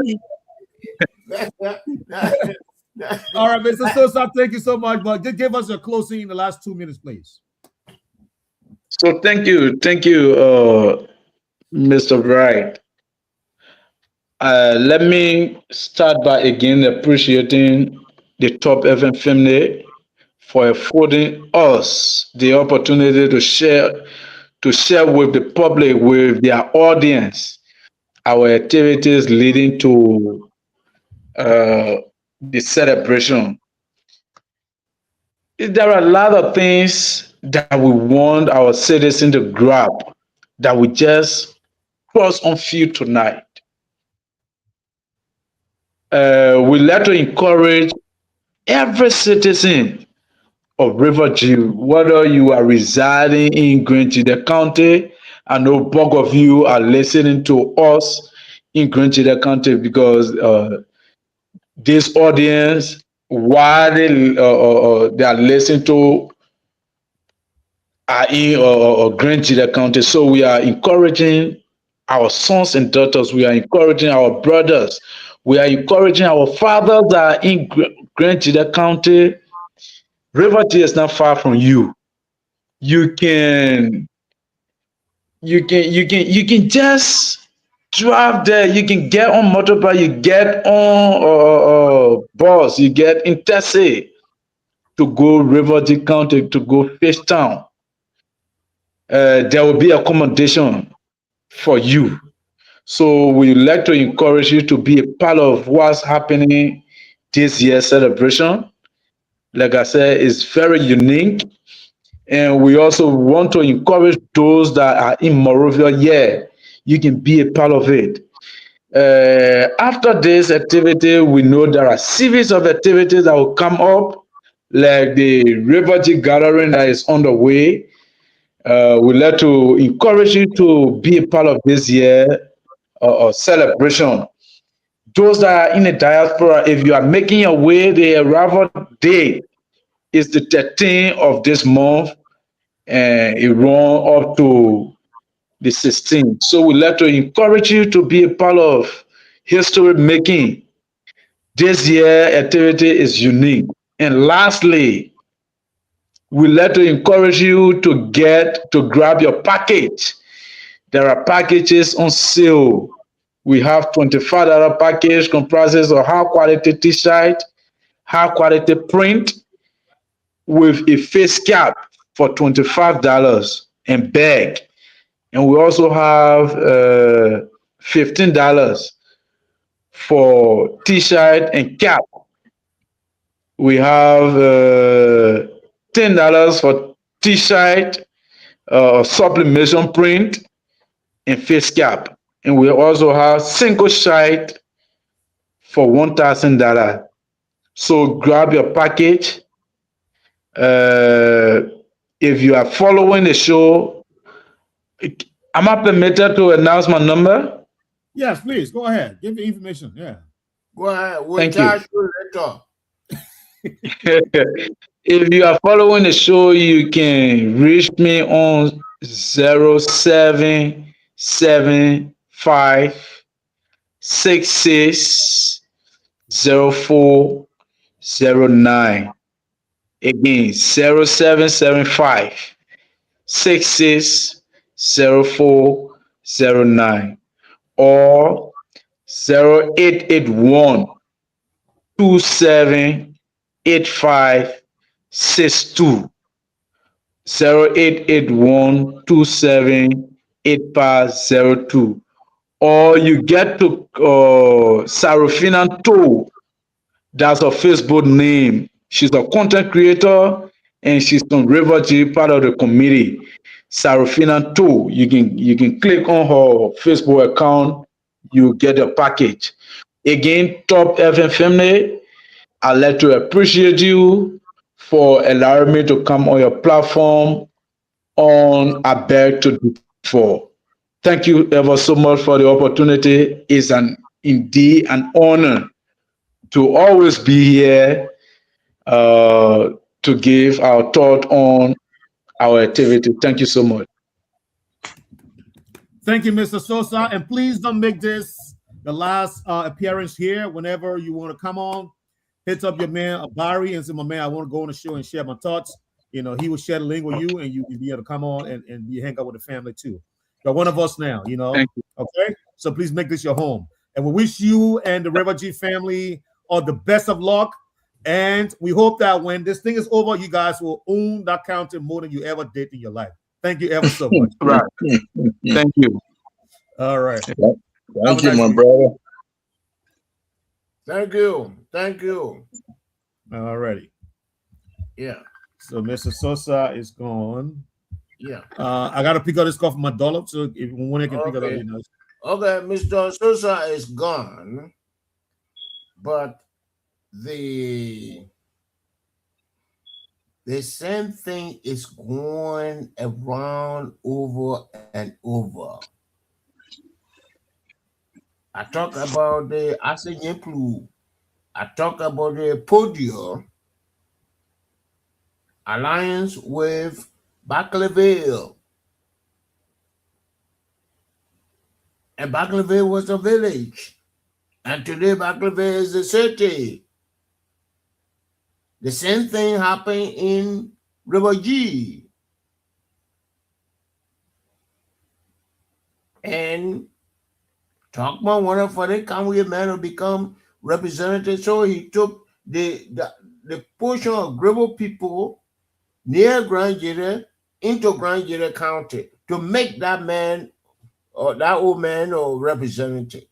All right, Mr. Sosa, thank you so much. But just give us a closing in the last 2 minutes, please. So thank you, Mr. Bright. Let me start by again appreciating the Top FM family for affording us the opportunity to share with the public, with their audience, our activities leading to the celebration. There are a lot of things that we want our citizens to grab that we just cross on field tonight. We like to encourage every citizen of River G, whether you are residing in Grand GEDEH County. I know bulk of you are listening to us in Grand GEDEH County because this audience, while they are listening to, are in Grand GEDEH County. So we are encouraging our sons and daughters. We are encouraging our brothers. We are encouraging our fathers that are in Grand GEDEH County. River G is not far from you. You can you can just drive there. You can get on motorbike. You get on bus. You get in taxi to go River G County to go Fish Town. There will be accommodation for you. So we like to encourage you to be a part of what's happening this year's celebration. like I said, is very unique. And we also want to encourage those that are in Morovia. Yeah, you can be a part of it. After this activity, we know there are series of activities that will come up, like the refugee gathering that is on the way. We'd like to encourage you to be a part of this year celebration. Those that are in the diaspora, if you are making your way, the arrival date is the 13th of this month, and it run up to the 16th. So we'd like to encourage you to be a part of history making. This year activity is unique. And lastly, we like to encourage you to get to grab your package. There are packages on sale. We have $25 package comprises of high quality t-shirt, high quality print with a face cap for $25 and bag. And we also have $15 for t-shirt and cap. We have $10 for t-shirt, sublimation print, and face cap. And we also have single shirt for $1,000. So grab your package. Uh, if you are following the show, am I permitted to announce my number? Yes, please go ahead. Give the information. Yeah. Go ahead. We'll Thank you. charge you later. If you are following the show, you can reach me on 0775 66 0409. Again, 0775 66 0409 or 0881 278562. 0881 278502. Or you get to Sarafina Toe. That's her Facebook name. She's a content creator and she's on River G, part of the committee. Sarafina Toe. You can click on her Facebook account. You get a package. Again, Top FM family, I'd like to appreciate you for allowing me to come on your platform on I Beg to Differ. Thank you ever so much for the opportunity. It's indeed an honor to always be here to give our thought on our activity. Thank you so much. Thank you, Mr. Sosa. And please don't make this the last appearance here. Whenever you want to come on, hit up your man Barry and say, my man, I want to go on the show and share my thoughts. He will share the link with you and you can be able to come on and be hang out with the family too. You're one of us now, Thank you. Okay? So please make this your home. And we wish you and the River G family all the best of luck. And we hope that when this thing is over, you guys will own that county more than you ever did in your life. Thank you ever so much. Right. Thank you. All right. Thank you, my brother. Thank you. Thank you. All righty. Yeah. So Mr. Sosa is gone. Yeah. I got to pick up this call from my dollar. So if one can pick it up, Okay, Mr. Sosa is gone. But the same thing is going around over and over. I talk about the Asenyeplu. I talk about the Podio alliance with Barclayville. And Barclayville was a village. And today Barclayville is a city. The same thing happened in River G. And Talkman wanted for the Conway man to become representative, so he took the portion of Gribble people near Grand GEDEH into Grand GEDEH County to make that man or that old man or representative.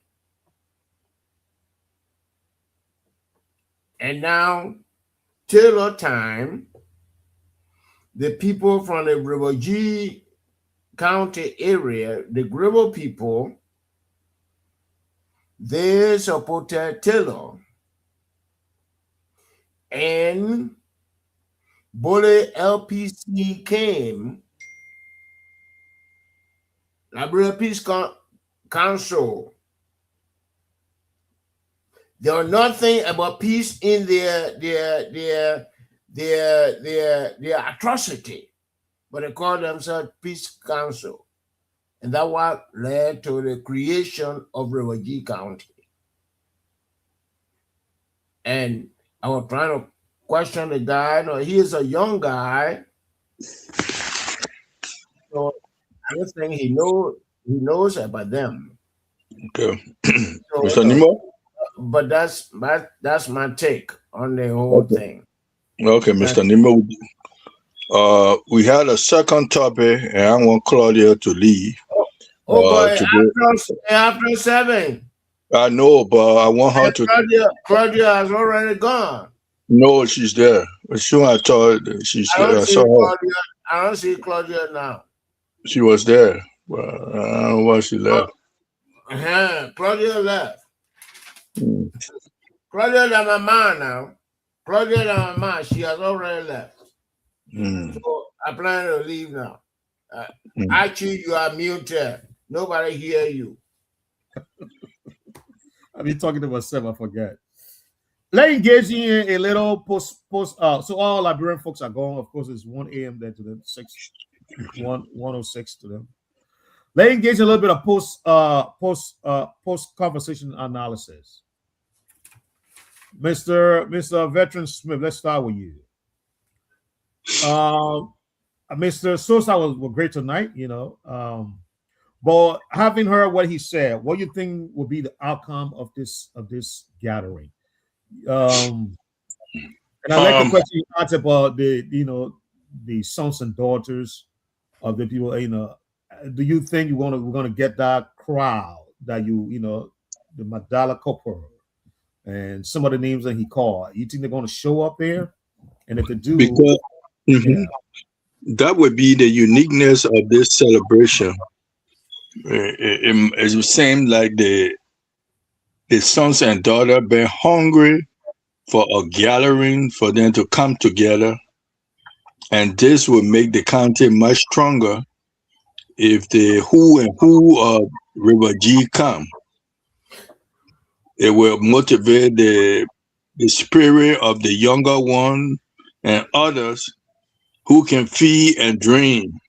And now Taylor time, the people from the River G County area, the Gribble people, they supported Taylor. And Bully LPC came, Liberia Peace Council. There was nothing about peace in their atrocity, but they called themselves Peace Council. And that what led to the creation of River G County. And I was trying to question the guy. No, he is a young guy. So I don't think he knows about them. Okay. So, Mr. Nimo? but that's my take on the whole thing. Okay, Mr. Nimo. We had a second topic, and I want Claudia to leave. Boy, after 7. I know, but I want her to. Claudia has already gone. No, she's there. As soon as I told her, she's there. I saw her. I don't see Claudia now. She was there, but I don't know why she left. Claudia left. Claudia is my man now. Claudia is my man. She has already left. So I plan to leave now. Archie, you are muted. Nobody hear you. I've been talking to myself, I forget. Let's engage in a little post. So all Liberian folks are gone. Of course, it's 1 a.m. there to them, 1:06 to them. Let's engage a little bit of post conversation analysis. Mr. Veteran Smith, let's start with you. Mr. Sosa was great tonight, but having heard what he said, what do you think will be the outcome of this gathering? And I like the question you asked about the sons and daughters of the people. Do you think we're gonna get that crowd that the Madala Copper and some of the names that he called? You think they're gonna show up there? And if they do, because that would be the uniqueness of this celebration. It would seem like the sons and daughters been hungry for a gathering, for them to come together, and this will make the county much stronger if the who and who of River G come. It will motivate the spirit of the younger one and others who can feed and dream.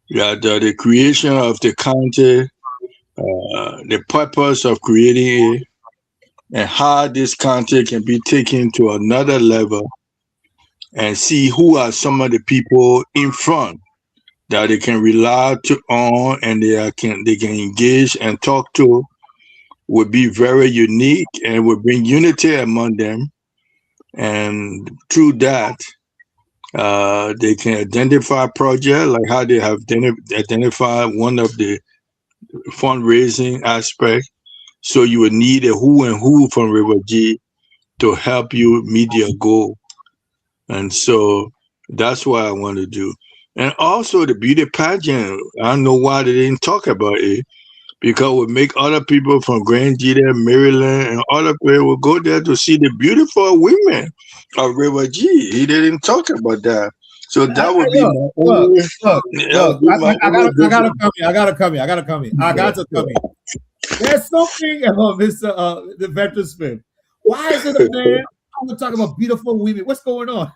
The creation of the county, the purpose of creating it, and how this county can be taken to another level, and see who are some of the people in front that they can rely on and they can engage and talk to, would be very unique and would bring unity among them. And through that, they can identify projects like how they have identified one of the fundraising aspects. So you would need a who and who from River G to help you meet your goal. And so that's what I want to do. And also the beauty pageant, I don't know why they didn't talk about it, because it would make other people from Grand GEDEH, Maryland, and other people will go there to see the beautiful women of River G. He didn't talk about that. So that would be my only. I gotta come here. There's something about the Veteran Smith. Why is it a man? I'm gonna talk about beautiful women. What's going on?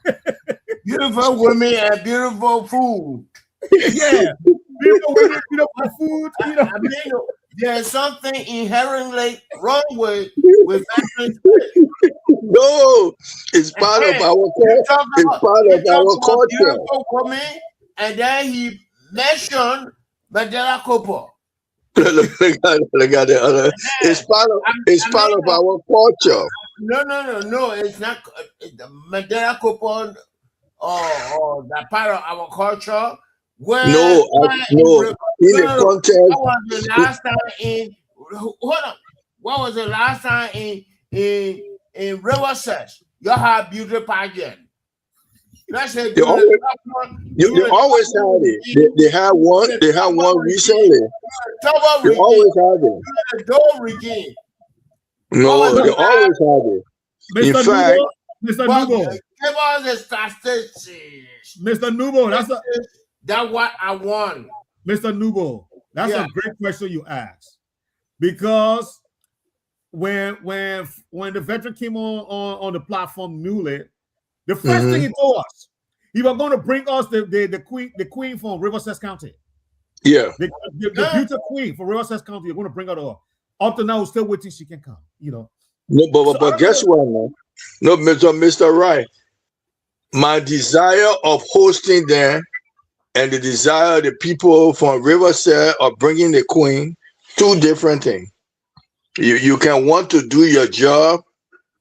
Beautiful women and beautiful food. Yeah, beautiful women, beautiful food. I mean, there's something inherently wrong with Veteran Smith. No, it's part of our culture. It's part of our culture. Beautiful woman, and then he mentioned Mandela Cooper. Look at the other. It's part of our culture. No. It's not Mandela Cooper or that part of our culture. Where, no. In the context. What was the last time in? Hold on. What was the last time in River Search? you have beauty pageant. Let's say They always, they always have it. They have one. They have one recently. They always have it. The Dove regime. No, they always have it. In Mr. fact, Nubo, Mr. Nubo, give us the statistics. Mr. Nubo, that's what I want. Mr. Nubo, that's a great question you asked, because when the veteran came on the platform newly, the first thing he told us, he was going to bring us the queen from Riverside County. Yeah, the beauty queen from Riverside County. You're going to bring her to. Up to now, we're still waiting. She can come. You know. No, but guess what, man? No, Mr. Wright. My desire of hosting them and the desire of the people from Riverside of bringing the queen, two different things. You can want to do your job,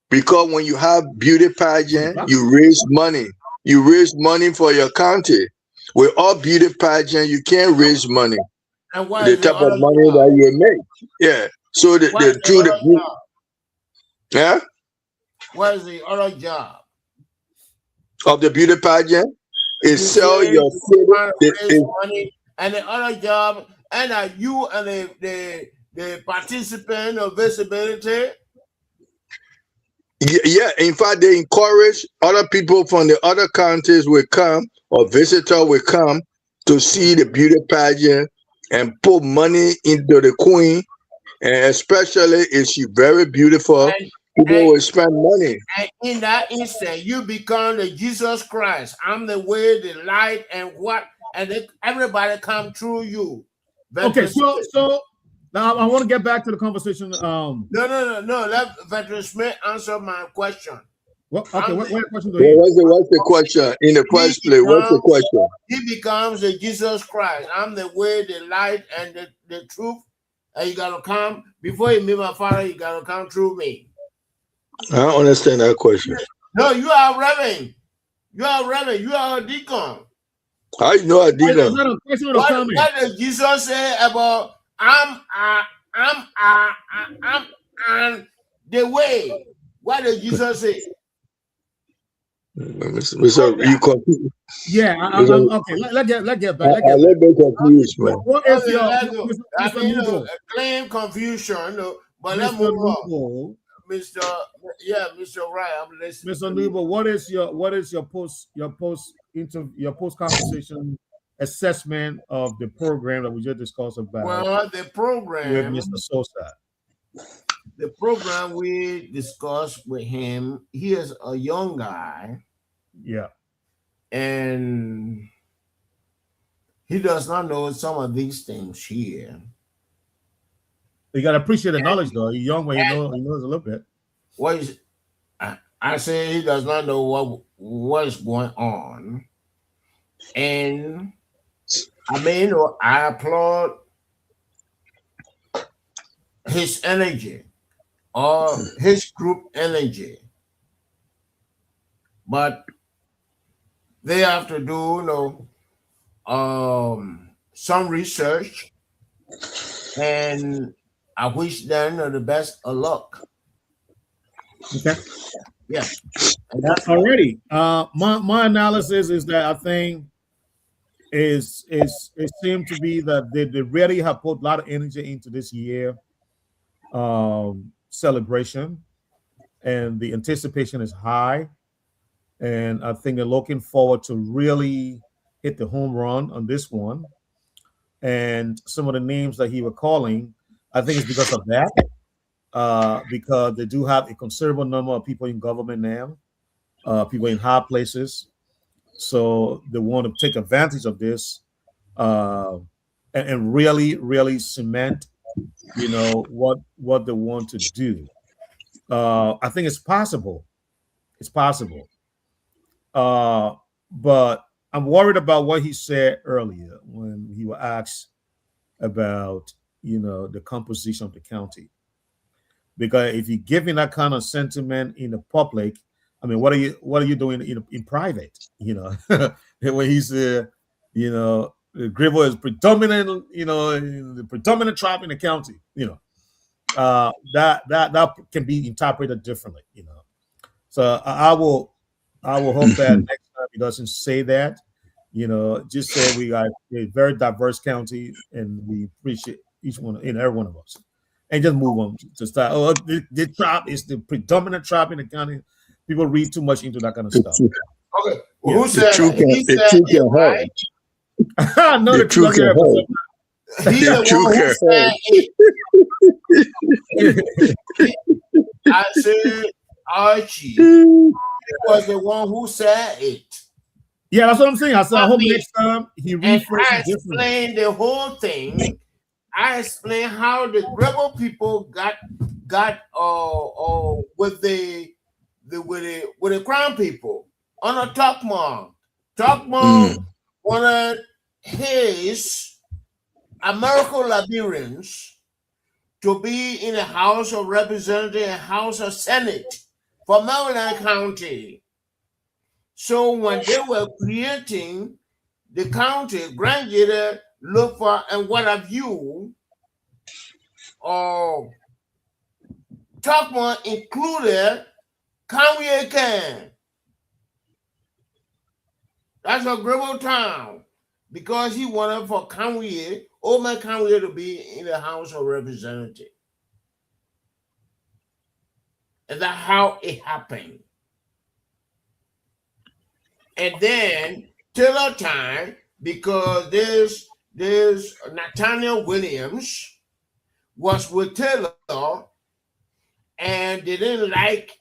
because when you have beauty pageant, you raise money. You raise money for your county. With all beauty pageant, you can't raise money. And what the type of money that you make. Yeah. So the yeah. What is the other job of the beauty pageant? Is sell your money, and the other job, and you and the participant of visibility. Yeah, in fact, they encourage other people from the other counties will come, or visitor will come to see the beauty pageant and put money into the queen, and especially if she's very beautiful, people will spend money. And in that instant, you become the Jesus Christ. I'm the way, the light, and everybody come through you. Okay, so now I want to get back to the conversation. No. Let Veteran Smith answer my question. What question what's the question in the first place? What's the question? He becomes the Jesus Christ. I'm the way, the light, and the truth. And you gotta come before you meet my Father. You gotta come through me. I don't understand that question. No, you are Reverend. You are Reverend. You are a deacon. How you know a deacon? What does Jesus say about I'm the way? What does Jesus say? Mr. You confused. Yeah, okay. Let's get back. I let me confused, man. What is your a claim confusion? No, but let's move on. Mr. Wright, I'm listening. Mr. Nubo, what is your post conversation assessment of the program that we just discussed about? Well, the program with Mr. Sosa. The program we discussed with him, he is a young guy. Yeah. And he does not know some of these things here. You gotta appreciate the knowledge, though. He's young, but he knows a little bit. What is? I say he does not know what is going on, and I applaud his energy or his group energy, but they have to do some research, and I wish them the best of luck. Okay. Yeah. Already. My analysis is that I think it seemed to be that they really have put a lot of energy into this year celebration, and the anticipation is high. And I think they're looking forward to really hit the home run on this one. And some of the names that he was calling, I think it's because of that. Because they do have a considerable number of people in government now, people in high places. So they want to take advantage of this and really, really cement, what they want to do. I think it's possible. It's possible. But I'm worried about what he said earlier when he was asked about, the composition of the county. Because if you're giving that kind of sentiment in the public, I mean, what are you doing in private? When he said, Gribble is predominant, the predominant tribe in the county, that can be interpreted differently, So I will hope that next time he doesn't say that. Just say we got a very diverse county and we appreciate each one in every one of us, and just move on to start. Oh, the tribe is the predominant tribe in the county. People read too much into that kind of stuff. Okay, Yeah. who said truth he the said truth it can right? I know the truth can hurt. He's The the truth one who can said it. I said Archie. He was the one who said it. Yeah, that's what I'm saying. I said I hope Me. next time he And rephrases I it differently. explained the whole thing. I explained how the rebel people got with the crown people on a Tokmar. Tokmar wanted his American Liberians to be in the House of Representatives and House of Senate for Maryland County. So when they were creating the county, Grand GEDEH, look for, and what have you, Tokmar included Kanwye. That's a Gribble town, because he wanted for Kanwye, old man Kanwye, to be in the House of Representatives. And that's how it happened. And then Taylor time, because there's Nathaniel Williams was with Taylor, and they didn't like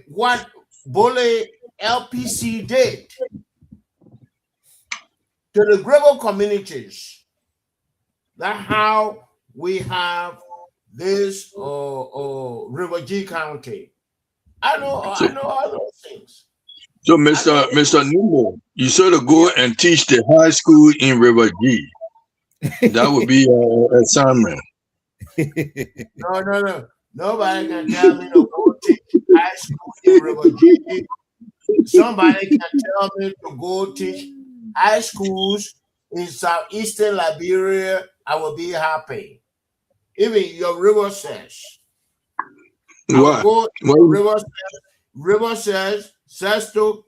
what Bole LPC did to the Gribble communities. That's how we have this River G County. I know all those things. So, Mr. Numo, you sort of go and teach the high school in River G. That would be an assignment. No. Nobody can tell me to go teach high school in River G. Somebody can tell me to go teach high schools in southeastern Liberia. I will be happy. Even your river says. What? River says to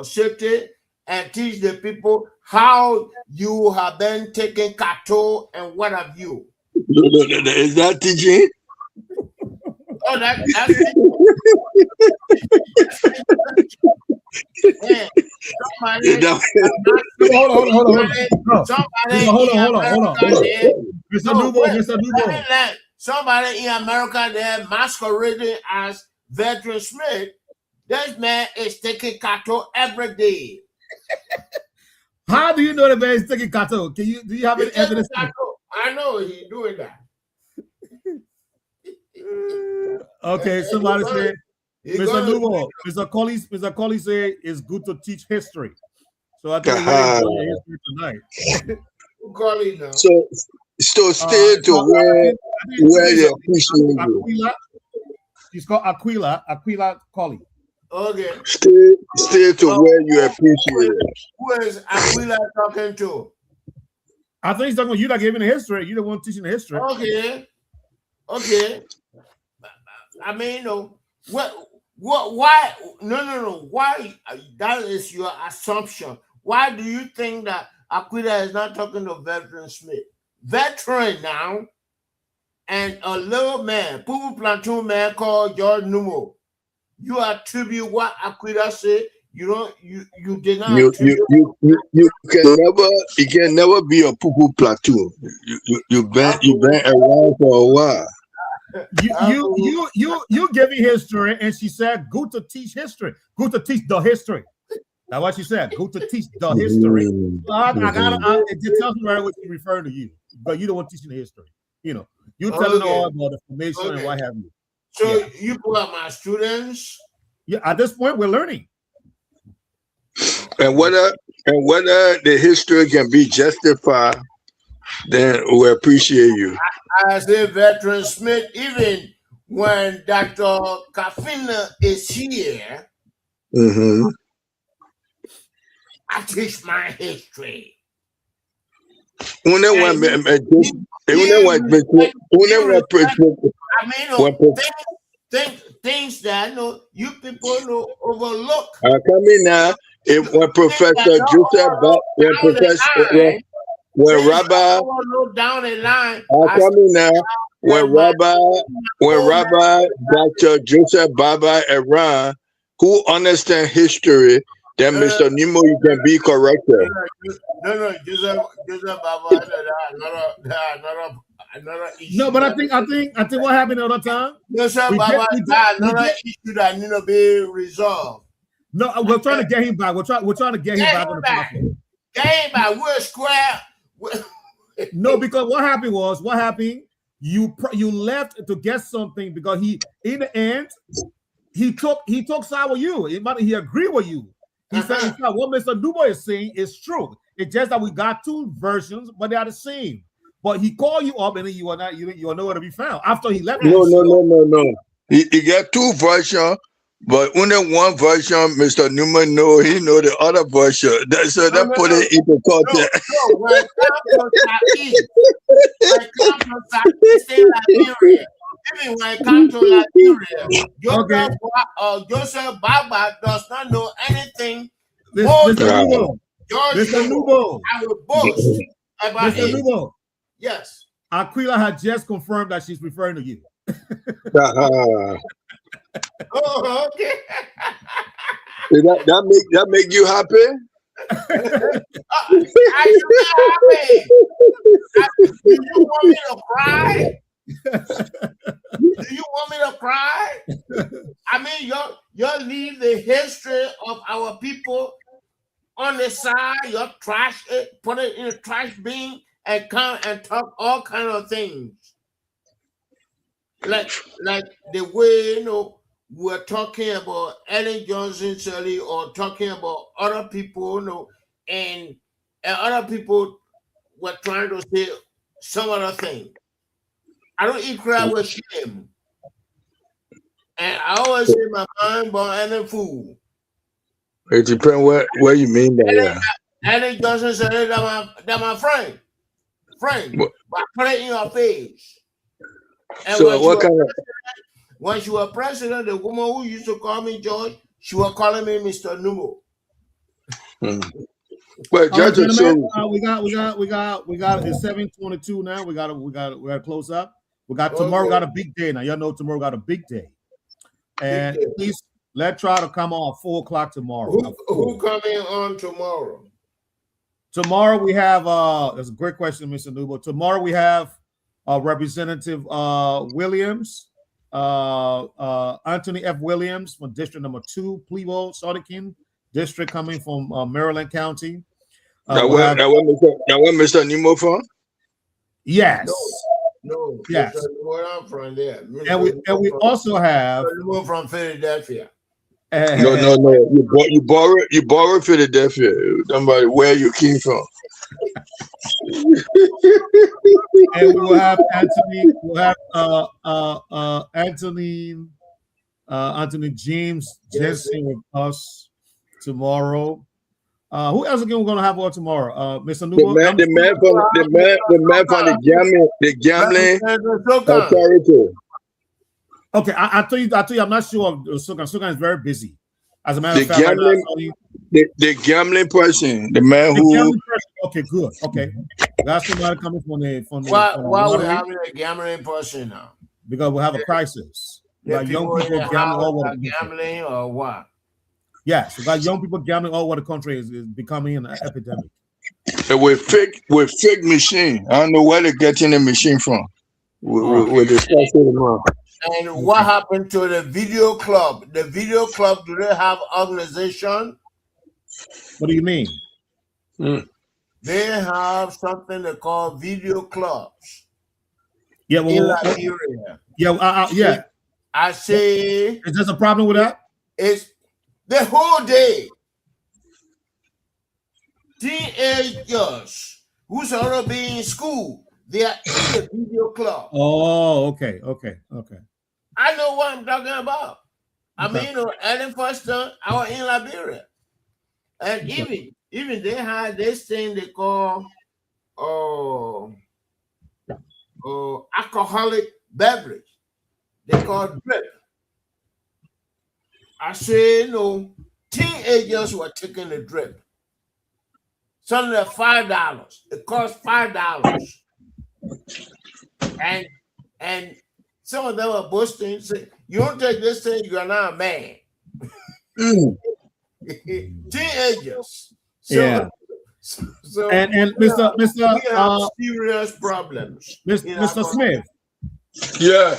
city and teach the people how you have been taking cattle and what have you. No. Is that teaching? Oh, that's it. Yeah. Hold on. Mr. Nubo. Somebody in America there masquerading as Veteran Smith. This man is taking cattle every day. How do you know the man is taking cattle? Do you have any evidence? I know he's doing that. Okay, somebody said, Mr. Nubo, Mr. Colley said it's good to teach history. So I think we're going to history tonight. So stay to where they appreciate you. He's called Aquila Colley. Okay. Stay to where you appreciate it. Who is Aquila talking to? I think he's talking about you that gave him the history. You're the one teaching the history. Okay. I mean, why? No. Why? That is your assumption. Why do you think that Aquila is not talking to Veteran Smith? Veteran now, and a little man, Pupu platoon man called George Numo. You attribute what Aquila said. You did not. You can never be a Pupu platoon. You been around for a while. You giving history, and she said, "Go to teach history. Go to teach the history." That's what she said. Go to teach the history. It tells me right what she's referring to you, but you don't want teaching the history. You telling all about the information and what have you. So you pull out my students. Yeah, at this point we're learning. And whether the history can be justified, then we appreciate you. I say Veteran Smith, even when Dr. Kafina is here, I teach my history. things that you people overlook. Coming now. If when Professor Joseph, when Professor, when Rabbi, Down the line, coming now. When Rabbi Dr. Joseph Baba Iran, who understand history, then Mr. Nemo, you can be corrected. No, Joseph Baba, another issue. No, but I think what happened the other time. Joseph Baba, another issue that need to be resolved. No, we're trying to get him back. We're trying to get him back on the platform. Get him back. We're square. No, because what happened? You left to get something because he in the end he took side with you. He agreed with you. He said what Mr. Nubo is saying is true. It's just that we got two versions, but they are the same. But he called you up and then you are nowhere to be found after he left. No. He got two versions, but only one version. Mr. Newman he know the other version. That put it into context. No, when Liberia. Even when it comes to Liberia, Joseph Baba does not know anything more than Mr. Nubo. I will boast about Mr. Nubo. Yes. Aquila had just confirmed that she's referring to you. Oh, okay. that make you happy? Are you happy? Do you want me to cry? Do you want me to cry? I mean, you leave the history of our people on the side. You trash it, put it in a trash bin, and come and talk all kind of things. Like the way we're talking about Ellen Johnson Shirley or talking about other people, and other people were trying to say some other thing. I don't eat crab with shame. And I always say my mind born any fool. It depends what you mean by that. Ellen Johnson Shirley, that my friend. But I put it in your face. And so what kind of... When she was president, the woman who used to call me George, she was calling me Mr. Numo. Well, Judge, we got it's 7:22 now. We got to close up. We got tomorrow. We got a big day now. Y'all know tomorrow got a big day, and please let's try to come on at 4 o'clock tomorrow. Who coming on tomorrow? Tomorrow we have that's a great question, Mr. Nubo. Tomorrow we have Representative Williams, Anthony F. Williams from District Number 2, Plebo, Sauterkin District, coming from Maryland County. That one Mr. Nemo from? Yes. No. Yes. Where I'm from there. And we also have from Philadelphia. No. You borrow Philadelphia. Somebody where you came from. And we will have Anthony. We'll have Anthony James Jensen with us tomorrow. Who else again we're gonna have on tomorrow? Mr. Nubo. The man from the gambling authority. Okay, I tell you, I'm not sure of Sukan. Sukan is very busy. As a matter of fact, the gambling person, the man who. Okay, good. Okay, that's somebody coming from the. Why we having a gambling person now? Because we have a crisis. Like young people gambling all over the country. Gambling or what? Yes, we got young people gambling all over the country is becoming an epidemic. With fake machine. I don't know where they're getting the machine from. We're discussing tomorrow. And what happened to the video club? The video club, do they have organization? What do you mean? They have something they call video clubs. Yeah, well, in Liberia. Yeah. I say. Is there a problem with that? It's the whole day. Teenagers who's already been in school, they are in the video club. Oh, okay. I know what I'm talking about. I mean, Ellen Foster, I was in Liberia. And even they had this thing they call alcoholic beverage. They call drip. I say no. Teenagers were taking the drip. Some of $5. It cost $5. And some of them were boasting, say, you don't take this thing, you are not a man. Teenagers. Yeah. So And we Mr. have serious problems. Mr. Smith, Yeah.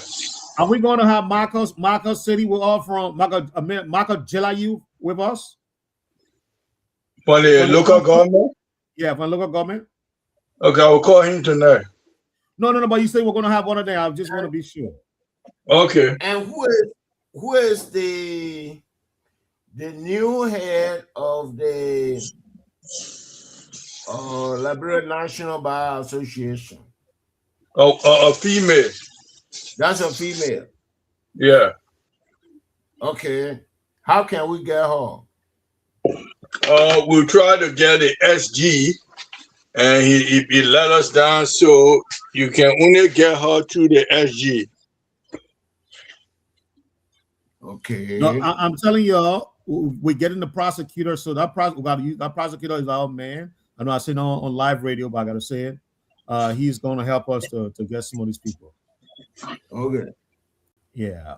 are we going to have Marcus City with all from Marcus Jelayu with us? For the local government? Yeah, for local government. Okay, I will call him tonight. No, but you say we're going to have one of them. I just want to be sure. Okay. And who is the new head of the Liberia National Bar Association? A female. That's a female. Yeah. Okay. How can we get her? We'll try to get the SG, and he let us down, so you can only get her through the SG. Okay. No, I'm telling y'all, we're getting the prosecutor. So that prosecutor is our man. I know I said on live radio, but I gotta say it. He's going to help us to get some of these people. Okay. Yeah,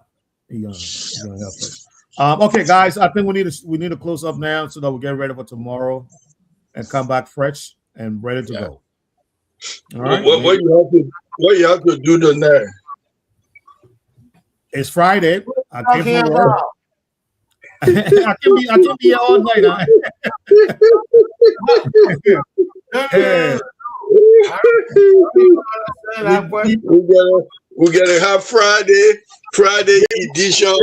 he's gonna help us. Okay, guys, I think we need to close up now so that we get ready for tomorrow and come back fresh and ready to go. All right. What you have to do tonight? It's Friday. I came from work. I can be here all night. We gotta have Friday edition.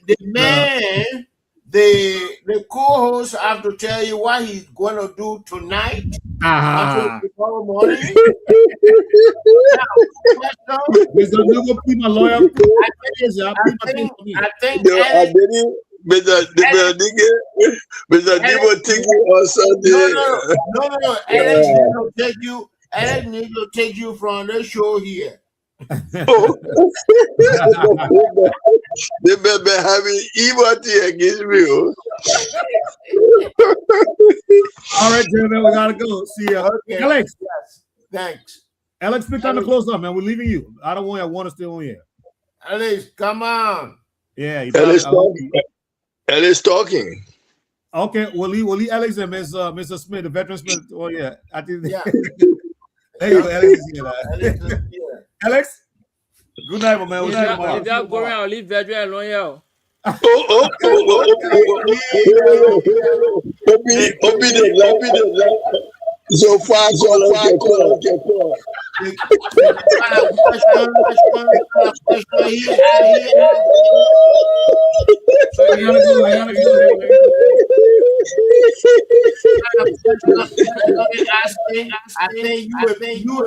The man, the co-host have to tell you what he's going to do tonight until tomorrow morning. Mr. Nigga, be my lawyer. I think Mr. Debo take you on Sunday. No. Alex need to take you from the show here. They been having evil against me. All right, gentlemen, we gotta go. See ya. Okay. Alex. Yes. Thanks. Alex, pick time to close up, man. We're leaving you. I don't want to stay on here. Alex, come on. Yeah, Alex talking. Okay, we'll leave Alex and Mr. Smith, the veteran Smith. Oh yeah, I think. Yeah. There you go. Alex is here. Alex, good night, my man. We'll see you tomorrow. If you're going, I'll leave veteran alone, yo. So far, I think you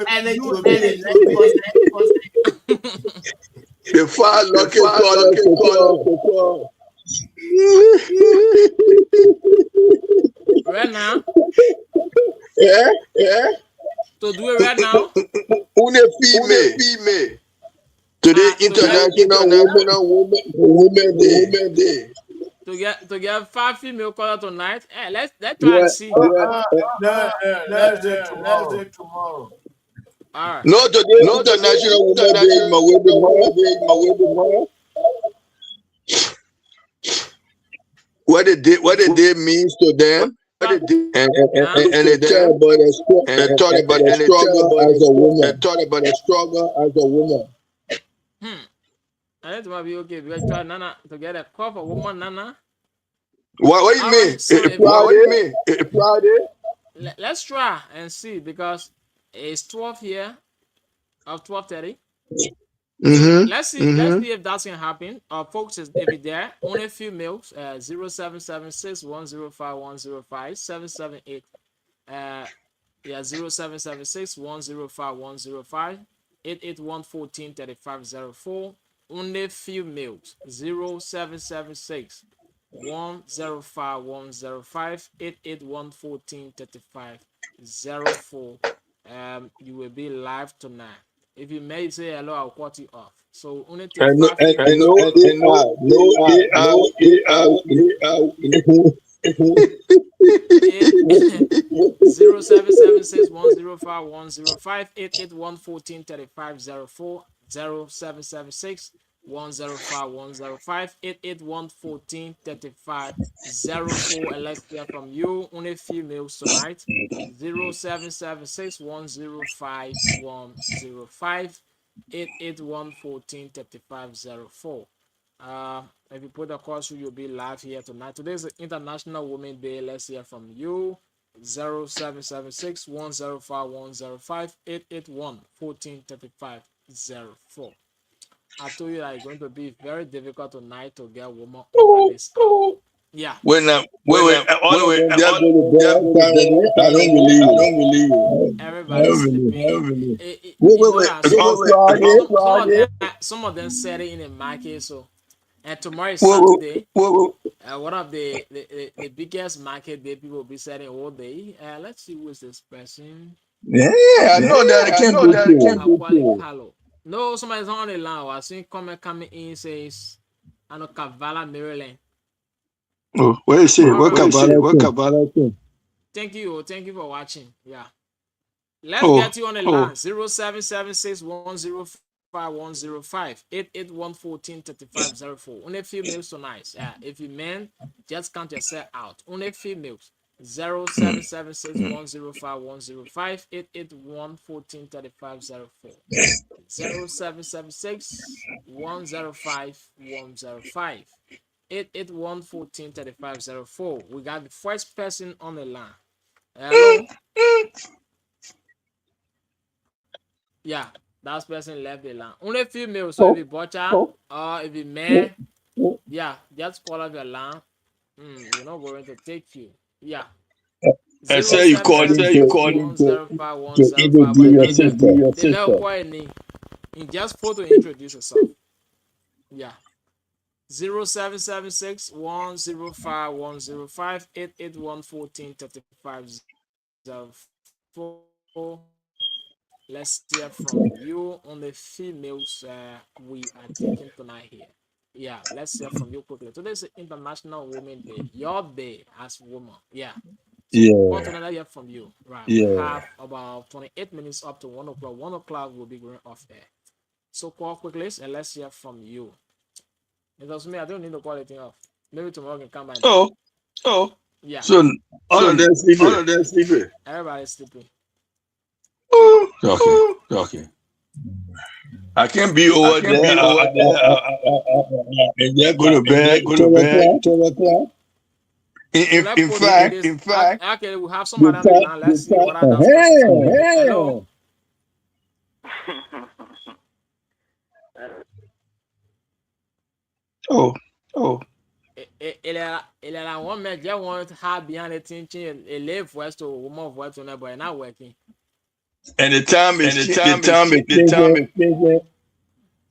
and the fire looking call. Right now? Yeah. To do it right now? Une female. Today International Women Day. To get 5 female color tonight. Hey, let's try and see. Let's do it tomorrow. All right. No, today International Women Day. My way tomorrow. What the day means to them, and they talk about the struggle as a woman. I think it might be okay. We'll try Nana to get a cup of woman, Nana. What you mean? What do you mean? Friday? Let's try and see because it's 12 here of 12:30. Let's see if that can happen. Folks, if it's there, only females, 0776-105-105, 778, 0776-105-105, 881-14-3504. Only females, 0776-105-105, 881-14-3504. You will be live tonight. If you may say hello, I'll cut you off. So only take And no, 5 minutes. and no AI, Eight 0776 105 105 88 114 3504 0776 105 105 88 114 3504. And let's hear from you. Only females tonight. 0776 105 105 88 114 3504. If you put the call through, you'll be live here tonight. Today is International Women's Day. Let's hear from you. 0776 105 105 881 14 35 04. I told you that it's going to be very difficult tonight to get a woman over this hour. Yeah. wait, all of them just go to bed. I don't believe it. Everybody's sleeping. Some of them said it in the market. So, and tomorrow is Saturday. One of the biggest market day people will be selling all day. Let's see who is this person. Yeah, I know that. I can't do it. No, somebody's on the line. I see comment coming in says, I know Cavala, Maryland. Oh, what is it? What Cavala? Thank you for watching. Yeah. Let's get you on the line. 0776 105 105 881 14 3504. Only females tonight. If you men, just count yourself out. Only females. 0776 105 105 881 14 3504. 0776 105 105 881 14 3504. We got the first person on the line. Hello. Yeah, that person left the line. Only females, so if you butcher or if you man, yeah, just call up your line. We're not going to take you. Yeah. I say you call him to 105 105. They never call your name. You just photo introduce yourself. Yeah. 0776 105 105 881 14 3504. Let's hear from you on the females we are taking tonight here. Yeah, let's hear from you quickly. Today is International Women's Day. Your day as woman. Yeah. So want to hear from you. Right. We have about 28 minutes up to 1 o'clock. 1 o'clock will be going off air. So call quickly and let's hear from you. It doesn't mean I don't need to call anything off. Maybe tomorrow I can come back. Oh. Yeah. So all of them sleeping. Everybody's sleeping. Okay. I can't be over there. And just go to bed. 12 o'clock. In fact. Okay, we have somebody on the line. Let's see what I Hello. Il est la one man just want to have behind the teaching a live voice to woman voice to but not working. And the time is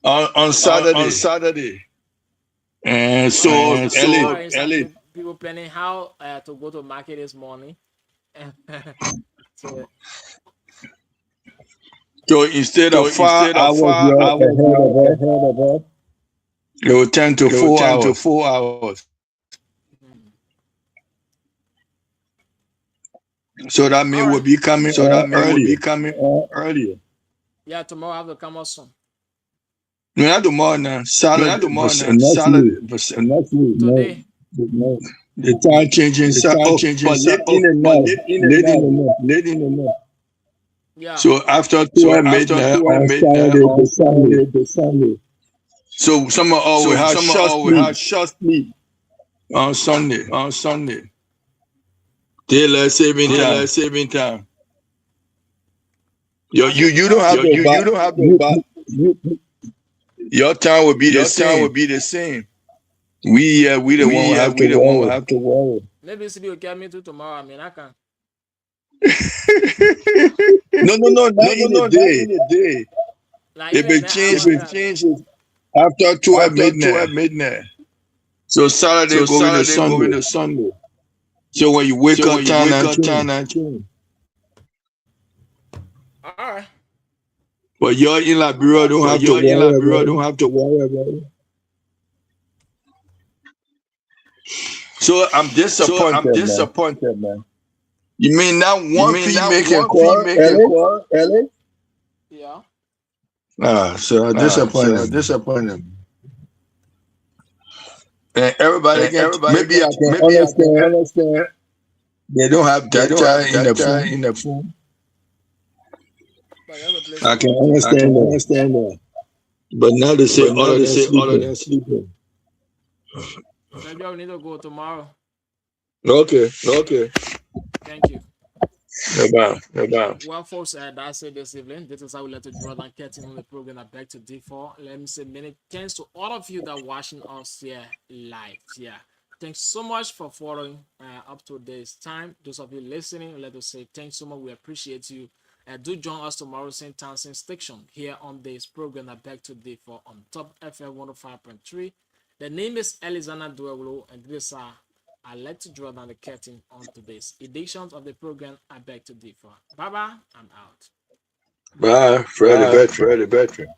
on Saturday. And so early. People planning how to go to market this morning. So instead of 5 hours ahead of us, it will turn to 4 hours. So that means we'll be coming. Earlier. Yeah, tomorrow I have to come out soon. No, not tomorrow now. Saturday. Next week. Today. No. The time changing. Late in the night. Yeah. So after 12 midnight on Saturday to Sunday. So some of us will have short sleep on Sunday. Daylight saving time. You don't have to. Your time will be the same. We the one will have to worry. Maybe somebody will get me to tomorrow. I mean, I can. No, not in the day. Like If it changes after 12 midnight. So Saturday going to Sunday. So when you wake up, time and change. All right. But you're in Liberia, don't have to worry about it. So I'm disappointed, man. You mean not one fee making call, Ellie? Yeah. So I'm disappointed. And everybody maybe I can understand. They don't have data in the phone. But that's a place I to can go to. understand that. But now they say all of them sleeping. Maybe I need to go tomorrow. Okay. Thank you. No bad. Well, folks, that's it this evening. This is how we let the Jordan Curtain on the program. I beg to differ. Let me say many thanks to all of you that are watching us here live. Yeah. Thanks so much for following up to this time. Those of you listening, let us say thanks so much. We appreciate you. Do join us tomorrow, same time, same station here on this program. I beg to differ on Top FM 105.3. The name is Elizana Duelo, and this I like to draw down the curtain on today's editions of the program. I beg to differ. Bye bye. I'm out. Bye, Freddie Bertrand.